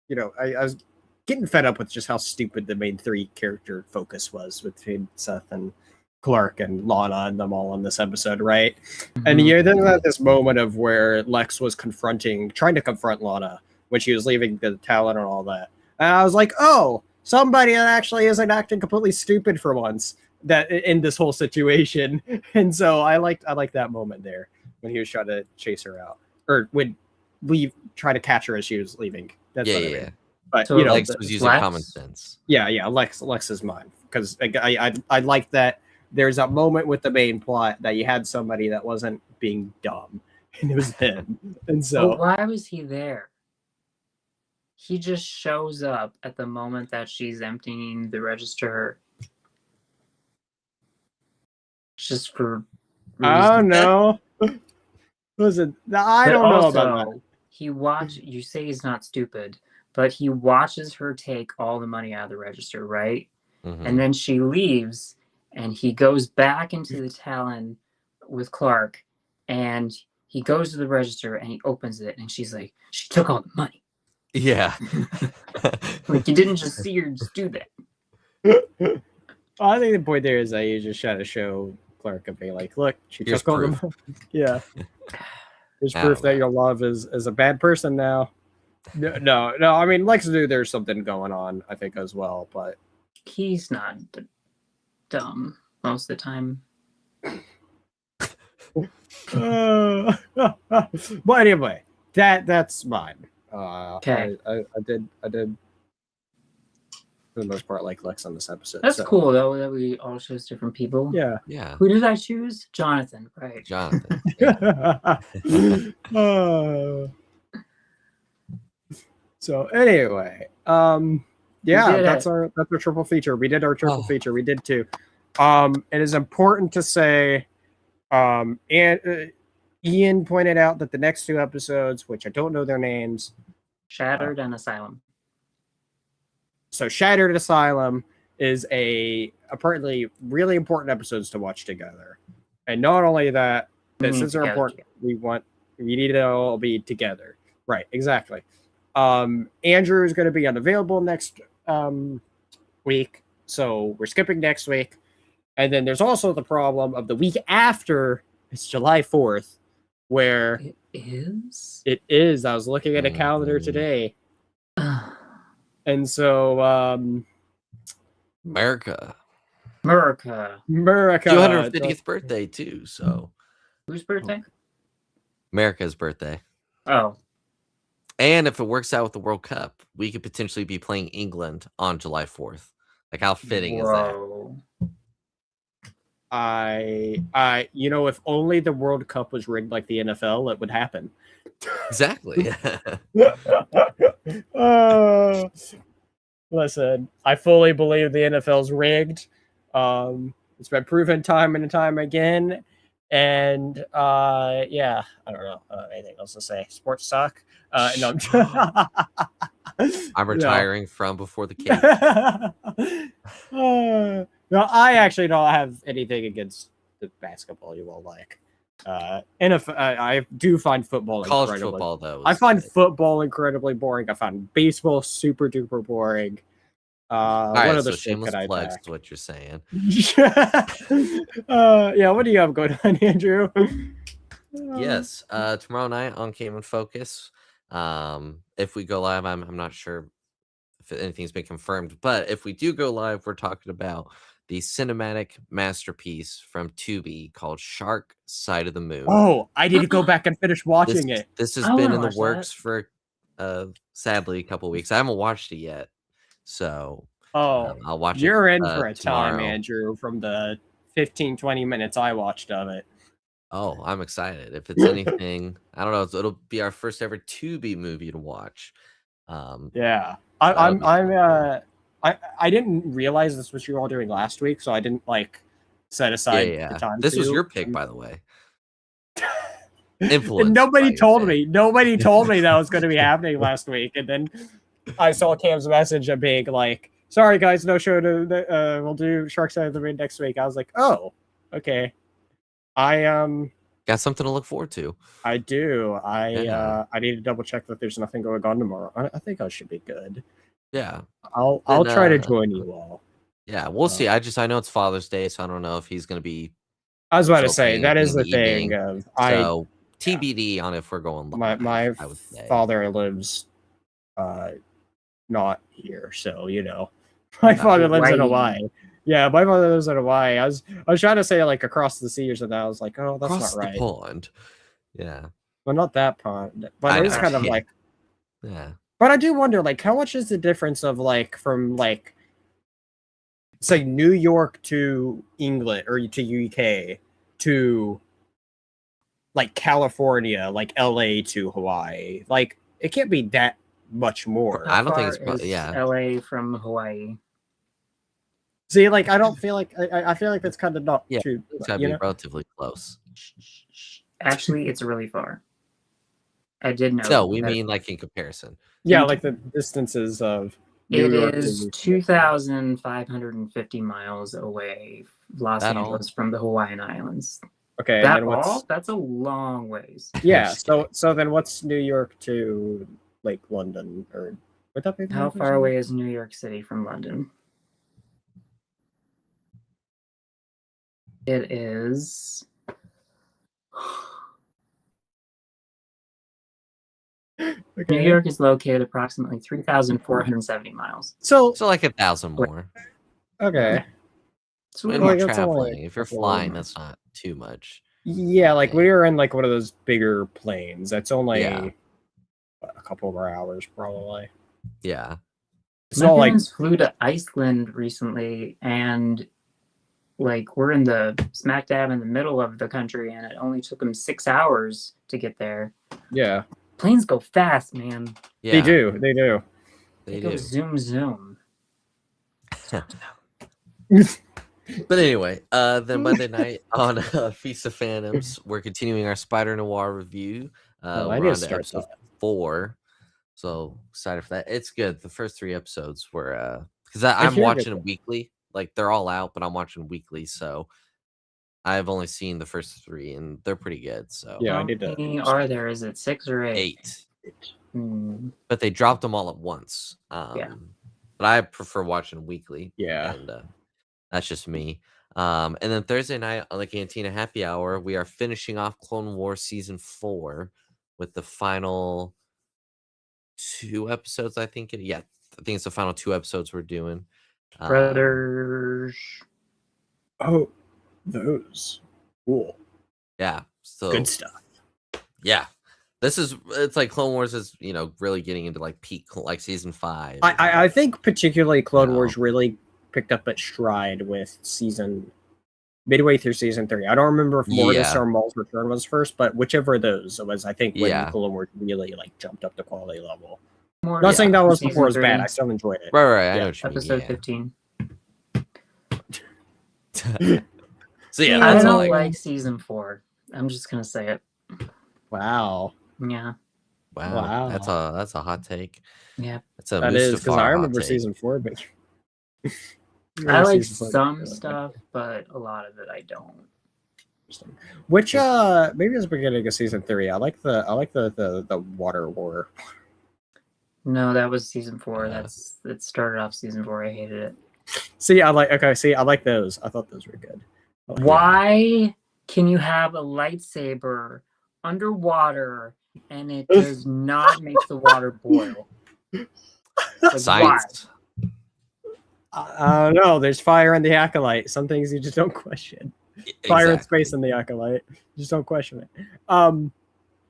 you know, I was getting fed up with just how stupid the main 3 character focus was between Seth and Clark and Lana and them all on this episode, right? Mm-hmm. And you then had this moment of where Lex was trying to confront Lana when she was leaving the Talon and all that. And I was like, oh, somebody that actually isn't acting completely stupid for once that in this whole situation. And so I liked that moment there when he was trying to chase her out, or would try to catch her as she was leaving. That's what I mean. But so, you know, Lex was using common sense. Yeah. Lex is mine because I like that. There's a moment with the main plot that you had somebody that wasn't being dumb, and it was him. And so, why was he there? He just shows up at the moment that she's emptying the register. Just for reasons. I don't know. Listen, I don't know about that. You say he's not stupid, but he watches her take all the money out of the register, right? Mm-hmm. And then she leaves, and he goes back into the Talon with Clark, and he goes to the register, and he opens it, and she's like, she took all the money. Yeah. Like, you didn't just see her just do that. I think the point there is that you just try to show Clark and be like, look, she took all the money. Yeah. There's proof that your love is a bad person now. No. I mean, Lex knew there's something going on, I think, as well, but he's not dumb most of the time. But anyway, that's mine. Okay. I did for the most part like Lex on this episode. That's cool though that we all chose different people. Yeah. Who did I choose? Jonathan, right? Jonathan. So anyway, that's our triple feature. We did our triple feature. We did 2. It is important to say, and Ian pointed out that the next 2 episodes, which I don't know their names, Shattered and Asylum. So Shattered Asylum is apparently really important episodes to watch together. And not only that, since they're important, we need to all be together. Right, exactly. Andrew is going to be unavailable next week, so we're skipping next week. And then there's also the problem of the week after, it's July 4th, where it is. I was looking at a calendar today. And so America 250th birthday too. So whose birthday? America's birthday. Oh. And if it works out with the World Cup, we could potentially be playing England on July 4th. Like, how fitting is that? If only the World Cup was rigged like the NFL, it would happen. Exactly. Listen, I fully believe the NFL's rigged. It's been proven time and time again. And I don't know anything else to say. Sports suck. No, I'm retiring from before the cake. No, I actually don't have anything against the basketball you all like. I do find football college football though. I find football incredibly boring. I find baseball super duper boring. All right, what other shameless plugs to what you're saying. What do you have going on, Andrew? Yes. Tomorrow night on Came and Focus. If we go live, I'm not sure if anything's been confirmed, but if we do go live, we're talking about the cinematic masterpiece from Tubi called Shark Side of the Moon. Oh, I need to go back and finish watching it. This has been in the works for sadly a couple weeks. I haven't watched it yet, so I'll watch it. You're in for a tomorrow. time, Andrew, from the 15-20 minutes I watched of it. Oh, I'm excited. If it's anything, I don't know. It'll be our first ever Tubi movie to watch. Yeah, I didn't realize this was you all doing last week, so I didn't like set aside the time. This was your pick, by the way. Influence. Nobody told me. Nobody told me that was going to be happening last week, and then I saw Cam's message of being like, "Sorry guys, no show. We'll do Shark Side of the Moon next week." I was like, "Oh, okay." I got something to look forward to. I do. I need to double check that there's nothing going on tomorrow. I think I should be good. Yeah. I'll try to join you all. Yeah, we'll see. I know it's Father's Day, so I don't know if he's going to be. I was about to say that is the thing. So TBD on if we're going live. My father lives not here, so my father lives in Hawaii. Yeah, my father lives in Hawaii. I was trying to say like across the sea or something. I was like, oh, that's across not right. The pond. Yeah. Well, not that pond, but it's kind of like. Yeah. But I do wonder, like, how much is the difference of like from like, say New York to England or to UK to like California, like LA to Hawaii? Like, it can't be that much more. I don't think it's LA from Hawaii. See, like, I don't feel like I feel like that's kind of not true. It's gotta be relatively close. Actually, it's really far. I did know. So we mean like in comparison. Yeah, like the distances of. It is 2,550 miles away, Los Angeles from the Hawaiian Islands. Okay, that's a long ways. Yeah. So then, what's New York to like London, or would that be? How far away is New York City from London? It is. Okay. New York is located approximately 3,470 miles. So like 1,000 more. Okay. So like traveling. If you're flying, that's not too much. Yeah, like we were in like one of those bigger planes. That's only a couple more hours, probably. Yeah. It's not like flew to Iceland recently, and like we're in the smack dab in the middle of the country, and it only took them 6 hours to get there. Yeah. Planes go fast, man. Yeah. They do. They go zoom. But anyway, then Monday night on Feast of Phantoms, we're continuing our Spider Noir review. We're on to episode 4. So excited for that. It's good. The first 3 episodes were because I'm watching weekly. Like they're all out, but I'm watching weekly, so I've only seen the first 3, and they're pretty good. So yeah, how many are there? Is it 6 or 8? 8. But they dropped them all at once. But I prefer watching weekly. Yeah, and that's just me. And then Thursday night on the Cantina Happy Hour, we are finishing off Clone Wars season 4 with the final 2 episodes. I think it's the final 2 episodes we're doing. Brothers. Oh, those cool. Yeah, so good stuff. Yeah, it's like Clone Wars is really getting into like peak like season 5. I think particularly Clone Wars really picked up its stride with midway through season 3. I don't remember if Mortis or Maul's Return was first, but whichever of those was, I think when Clone Wars really like jumped up the quality level. Not saying that was before as bad. I still enjoyed it. Right. I know what you Episode 15. So yeah, I don't like season 4. I'm just gonna say it. Wow. Yeah. Wow. That's a hot take. Yeah. That is because I remember season 4, but I like some stuff, but a lot of it I don't. Which maybe it's the beginning of season 3. I like the water war. No, that was season 4. It started off season 4. I hated it. See, I like those. I thought those were good. Why can you have a lightsaber underwater and it does not make the water boil. Like, Science. I don't know. There's fire in the Acolyte. Some things you just don't question. Fire in space in the Acolyte. You just don't question it.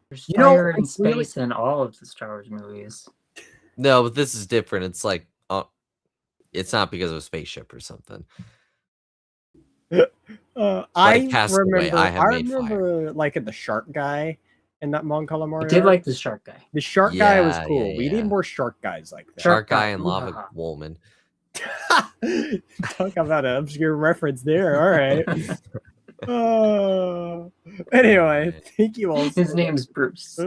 There's fire in space in all of the Star Wars movies. No, but this is different. It's like, it's not because of a spaceship or something. I remember like the shark guy in that Mon Calamari. I did like the shark guy. The shark guy was cool. We need more shark guys like that. Shark guy and lava woman. Talk about an obscure reference there. All right. Anyway, thank you all. His name's Bruce.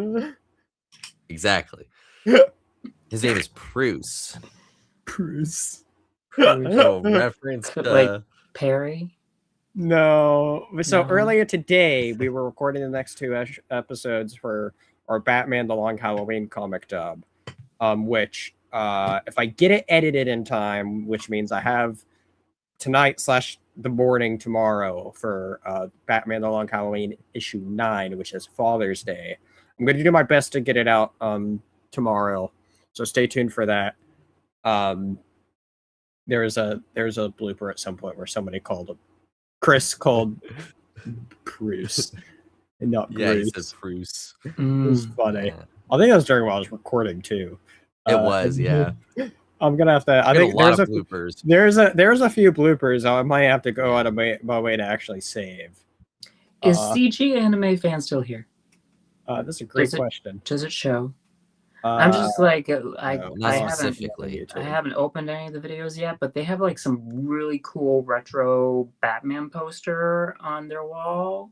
Exactly. His name is Bruce. Bruce. Reference to... like Perry. No. So earlier today, we were recording the next 2 episodes for our Batman The Long Halloween comic dub, which, if I get it edited in time, which means I have tonight / the morning tomorrow for Batman The Long Halloween issue 9, which is Father's Day. I'm going to do my best to get it out tomorrow, so stay tuned for that. There's a blooper at some point where somebody Chris called Bruce, and not Bruce. Yeah, he says Bruce. It was funny. Yeah. I think that was during while I was recording too. It was, yeah. I'm gonna have to. I think there's a bloopers. There's a few bloopers. I might have to go out of my way to actually save. Is CG anime fan still here? That's a great question. Does it show? I'm just like I haven't opened any of the videos yet, but they have like some really cool retro Batman poster on their wall.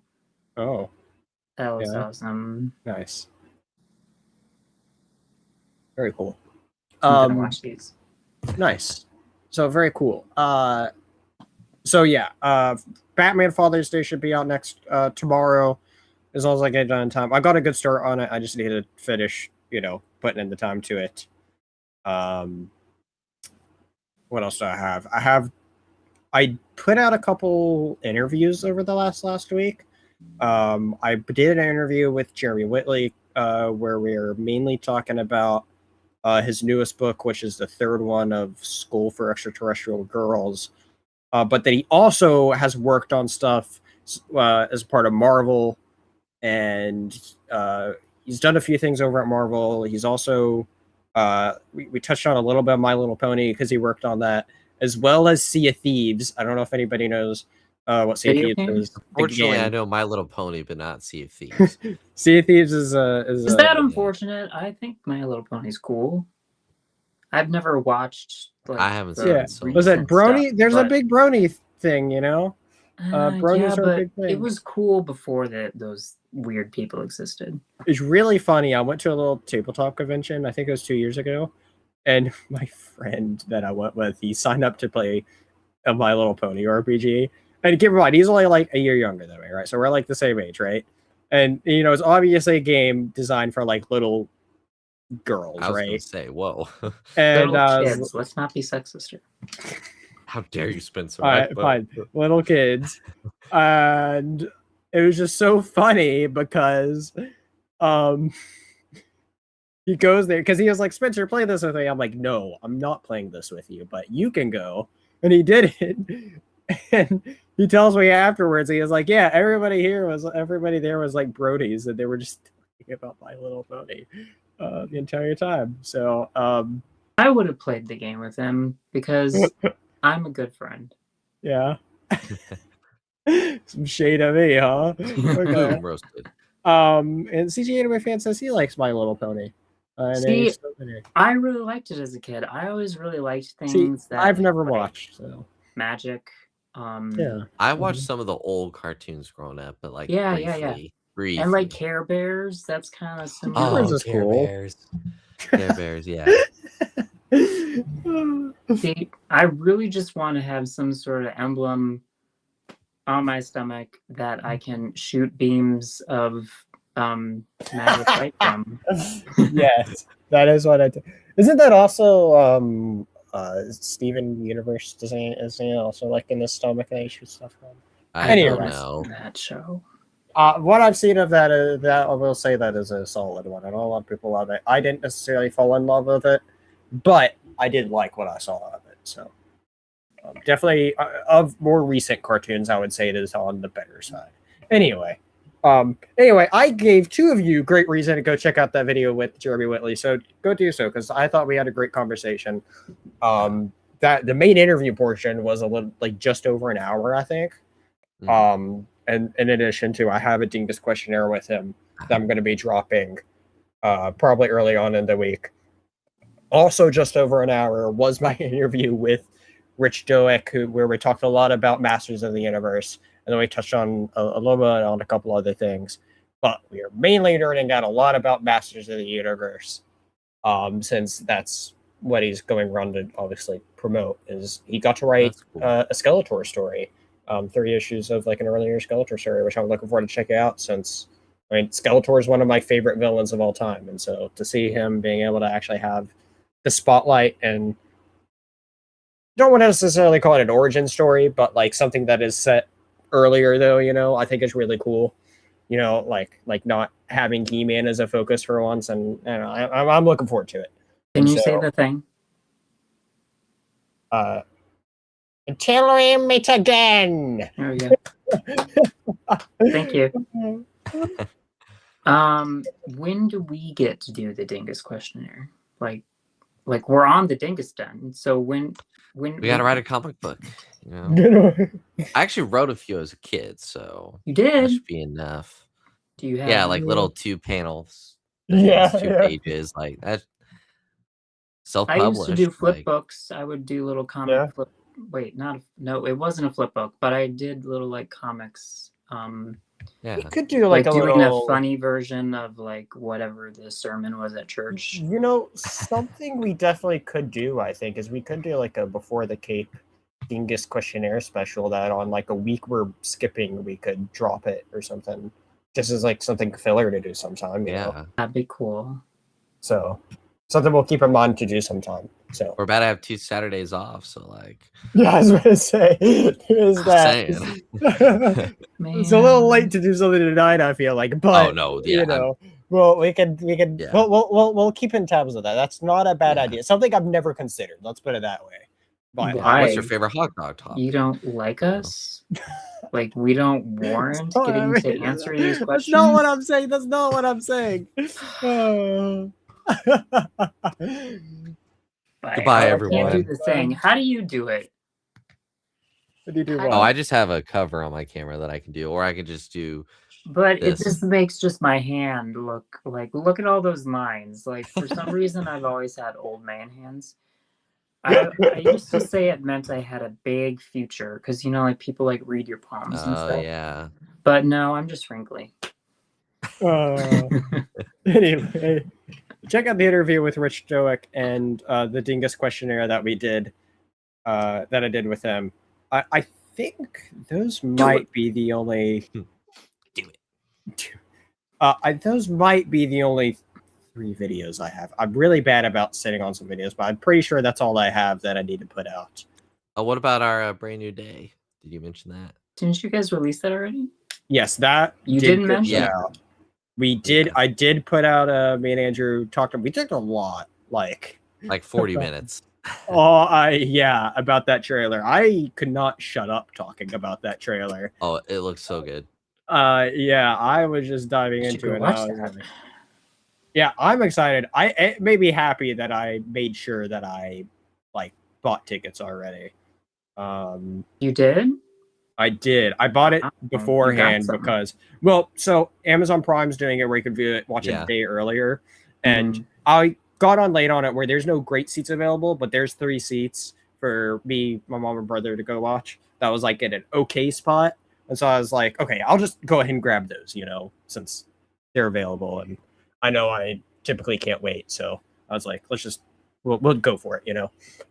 Oh, that looks awesome. Nice, very cool. I'm gonna watch these. Nice, so very cool. So yeah, Batman Father's Day should be out next tomorrow, as long as I get it done in time. I got a good start on it. I just need to finish, putting in the time to it. What else do I have? I put out a couple interviews over the last week. I did an interview with Jeremy Whitley, where we are mainly talking about his newest book, which is the 3rd one of School for Extraterrestrial Girls. But that he also has worked on stuff as part of Marvel, and he's done a few things over at Marvel. He's also, we touched on a little bit of My Little Pony because he worked on that, as well as Sea of Thieves. I don't know if anybody knows what Sea of Thieves is. Unfortunately, I know My Little Pony, but not Sea of Thieves. Sea of Thieves is that unfortunate? I think My Little Pony's cool. I've never watched. I haven't seen it. So was that Brony? Stuff, There's a big Brony thing, Bronies are a big thing. It was cool before those weird people existed. It's really funny. I went to a little tabletop convention, I think it was 2 years ago, and my friend that I went with, he signed up to play a My Little Pony RPG. And keep in mind, he's only like a year younger than me, right? So we're like the same age, right? And it's obviously a game designed for like little girls, I was right? Gonna say, whoa. And kids. Let's not be sexist here. How dare you, Spencer? All right, fine. Little kids. And it was just so funny because he goes there because he was like, Spencer, play this with me. I'm like, no, I'm not playing this with you, but you can go. And he did it. And he tells me afterwards, he was like, yeah, everybody there was like Brodies, and they were just talking about My Little Pony the entire time. So I would have played the game with him because I'm a good friend. Yeah. Some shade of me, huh? Okay. Roasted. And CG Anime Fan says he likes My Little Pony. See, I really liked it as a kid. I always really liked things that I've never watched. So magic. Yeah. I watched some of the old cartoons growing up, but like briefly. And like Care Bears, that's kind of similar. Oh, Care Bears. Care Bears, yeah. See, I really just want to have some sort of emblem on my stomach that I can shoot beams of magic light from. Yes, that is what I do. Isn't that also Steven Universe design? Isn't it also like in the stomach that you shoot stuff from? I don't know that show. What I've seen of that I will say that is a solid one. I know a lot of people love it. I didn't necessarily fall in love with it, but I did like what I saw of it. So definitely of more recent cartoons, I would say it is on the better side. Anyway, I gave two of you great reason to go check out that video with Jeremy Whitley. So go do so because I thought we had a great conversation. That the main interview portion was a little like just over an hour, I think. And in addition to, I have a Dingus questionnaire with him that I'm going to be dropping probably early on in the week. Also, just over an hour was my interview with Rich Doick, where we talked a lot about Masters of the Universe, and then we touched on a little bit on a couple other things. But we are mainly nerding out a lot about Masters of the Universe, since that's what he's going around to obviously promote. Is he got to write a Skeletor story. 3 issues of like an earlier Skeletor story, which I'm looking forward to checking out since Skeletor is one of my favorite villains of all time. And so to see him being able to actually have the spotlight and don't want to necessarily call it an origin story, but like something that is set earlier though, I think is really cool. Like not having He-Man as a focus for once. And I'm looking forward to it. Can you say the thing? Until we meet again. There we go. Thank you. When do we get to do the Dingus questionnaire? Like we're on the Dingus Den. So when we gotta write a comic book. I actually wrote a few as a kid, so you did. That should be enough. Do you have like little 2 panels? 2 pages like that. Self-published. I used to do flip books. I would do little comic flip. Wait, it wasn't a flip book, but I did little like comics. You could do like a doing little a funny version of like whatever the sermon was at church. Something we definitely could do, I think, is we could do like a Before the Cape Dingus questionnaire special that on like a week we're skipping, we could drop it or something. Just as like something filler to do sometime. You know? That'd be cool. So something we'll keep in mind to do sometime. So we're about to have 2 Saturdays off, so like I was going to say is that it's a little late to do something tonight, I feel like, but well we can we'll keep in tabs with that. That's not a bad idea. Something I've never considered. Let's put it that way. But what's your favorite hot dog top? You don't like us? Like we don't warrant getting to answer these questions? That's not what I'm saying. That's not what I'm saying. Goodbye, everyone. I can't do the thing. How do you do it? What do you do? I just have a cover on my camera that I can do, or I can just do. But it just makes just my hand look at all those lines. Like for some reason, I've always had old man hands. I used to say it meant I had a big future because like people like read your palms and stuff. Yeah. But no, I'm just wrinkly. Anyway. Check out the interview with Rich Doick and the Dingus questionnaire that we did, that I did with him. I think those might be the only. Do it. Those might be the only 3 videos I have. I'm really bad about sitting on some videos, but I'm pretty sure that's all I have that I need to put out. What about our brand new day? Did you mention that? Didn't you guys release that already? Yes, that you didn't mention. Yeah. We did. I did put out me and Andrew talked. We talked a lot, like 40 minutes. About that trailer. I could not shut up talking about that trailer. Oh, it looks so good. I was just diving into it. I'm excited. It made me happy that I made sure that I bought tickets already. You did? I did. I bought it beforehand because, so Amazon Prime's doing it where you can watch it a day earlier. And I got on late on it where there's no great seats available, but there's 3 seats for me, my mom, and brother to go watch. That was like at an okay spot. And so I was like, okay, I'll just go ahead and grab those, since they're available. And I know I typically can't wait. So I was like, we'll go for it,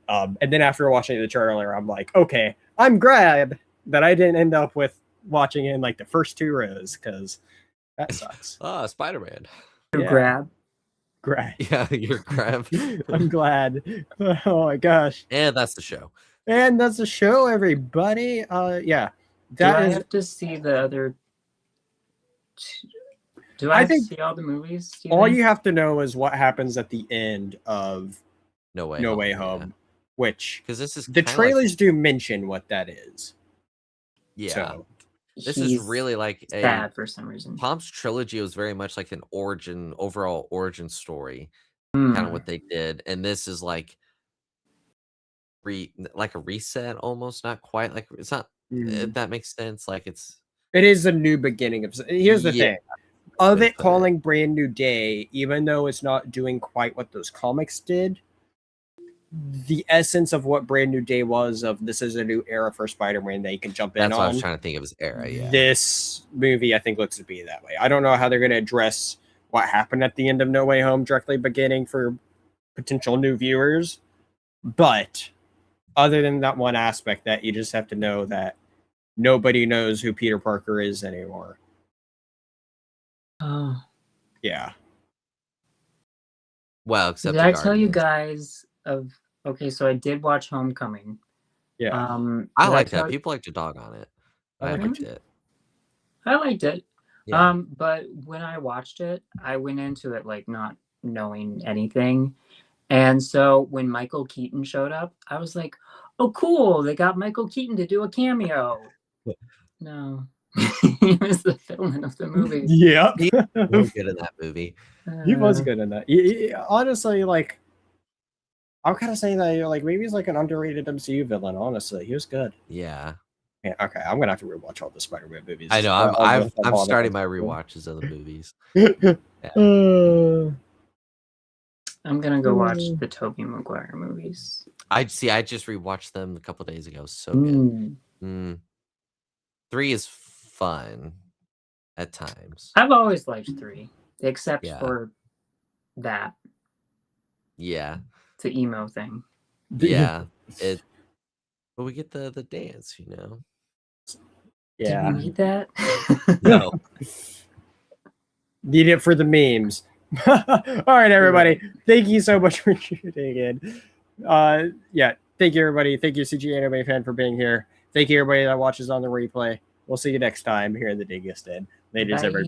And then after watching the trailer, I'm like, okay, I'm glad that I didn't end up with watching in the first 2 rows because that sucks. Spider-Man. Grab. Yeah, you're grab. I'm glad. Oh my gosh. And that's the show. And that's the show, everybody. Yeah. Do I have to see the other Do I have to think see all the movies? All you have to know is what happens at the end of No Way Home, yeah. which because this is the trailers do mention what that is. Yeah. So, this is really like sad for some reason. Tom's trilogy was very much like an overall origin story, kind of what they did, and this is like like a reset almost, not quite like it's not. If that makes sense, like it is a new beginning of. Here's the thing. Of it calling Brand New Day, even though it's not doing quite what those comics did, the essence of what Brand New Day was of this is a new era for Spider-Man that you can jump in on. That's what I was trying to think of his era, yeah. This movie, I think, looks to be that way. I don't know how they're going to address what happened at the end of No Way Home directly beginning for potential new viewers, but other than that one aspect that you just have to know that nobody knows who Peter Parker is anymore. Oh. Yeah. Well, except did I tell you guys of okay, so I did watch Homecoming. Yeah. I like that. People like to dog on it. I liked it. I liked it. Yeah. But when I watched it, I went into it like not knowing anything. And so when Michael Keaton showed up, I was like, oh cool, they got Michael Keaton to do a cameo. No. He was the villain of the movie. Yeah. He was good in that movie. He was good in that. Honestly, like, I'm kind of saying that like maybe he's like an underrated MCU villain. Honestly, he was good. Yeah. Yeah. Okay, I'm gonna have to rewatch all the Spider-Man movies. I know. I'm starting my rewatches of the movies. I'm gonna go watch the Tobey Maguire movies. I just rewatched them a couple days ago. So good. 3 is fun at times. I've always liked 3, except for that. Yeah. It's an emo thing. Yeah. But we get the dance, you know. Yeah. Did we need that? No. Need it for the memes. All right, everybody. Thank you so much for tuning in. Yeah. Thank you, everybody. Thank you, CG Anime Fan, for being here. Thank you, everybody that watches on the replay. We'll see you next time here in the Dingus Den. Ladies, everybody.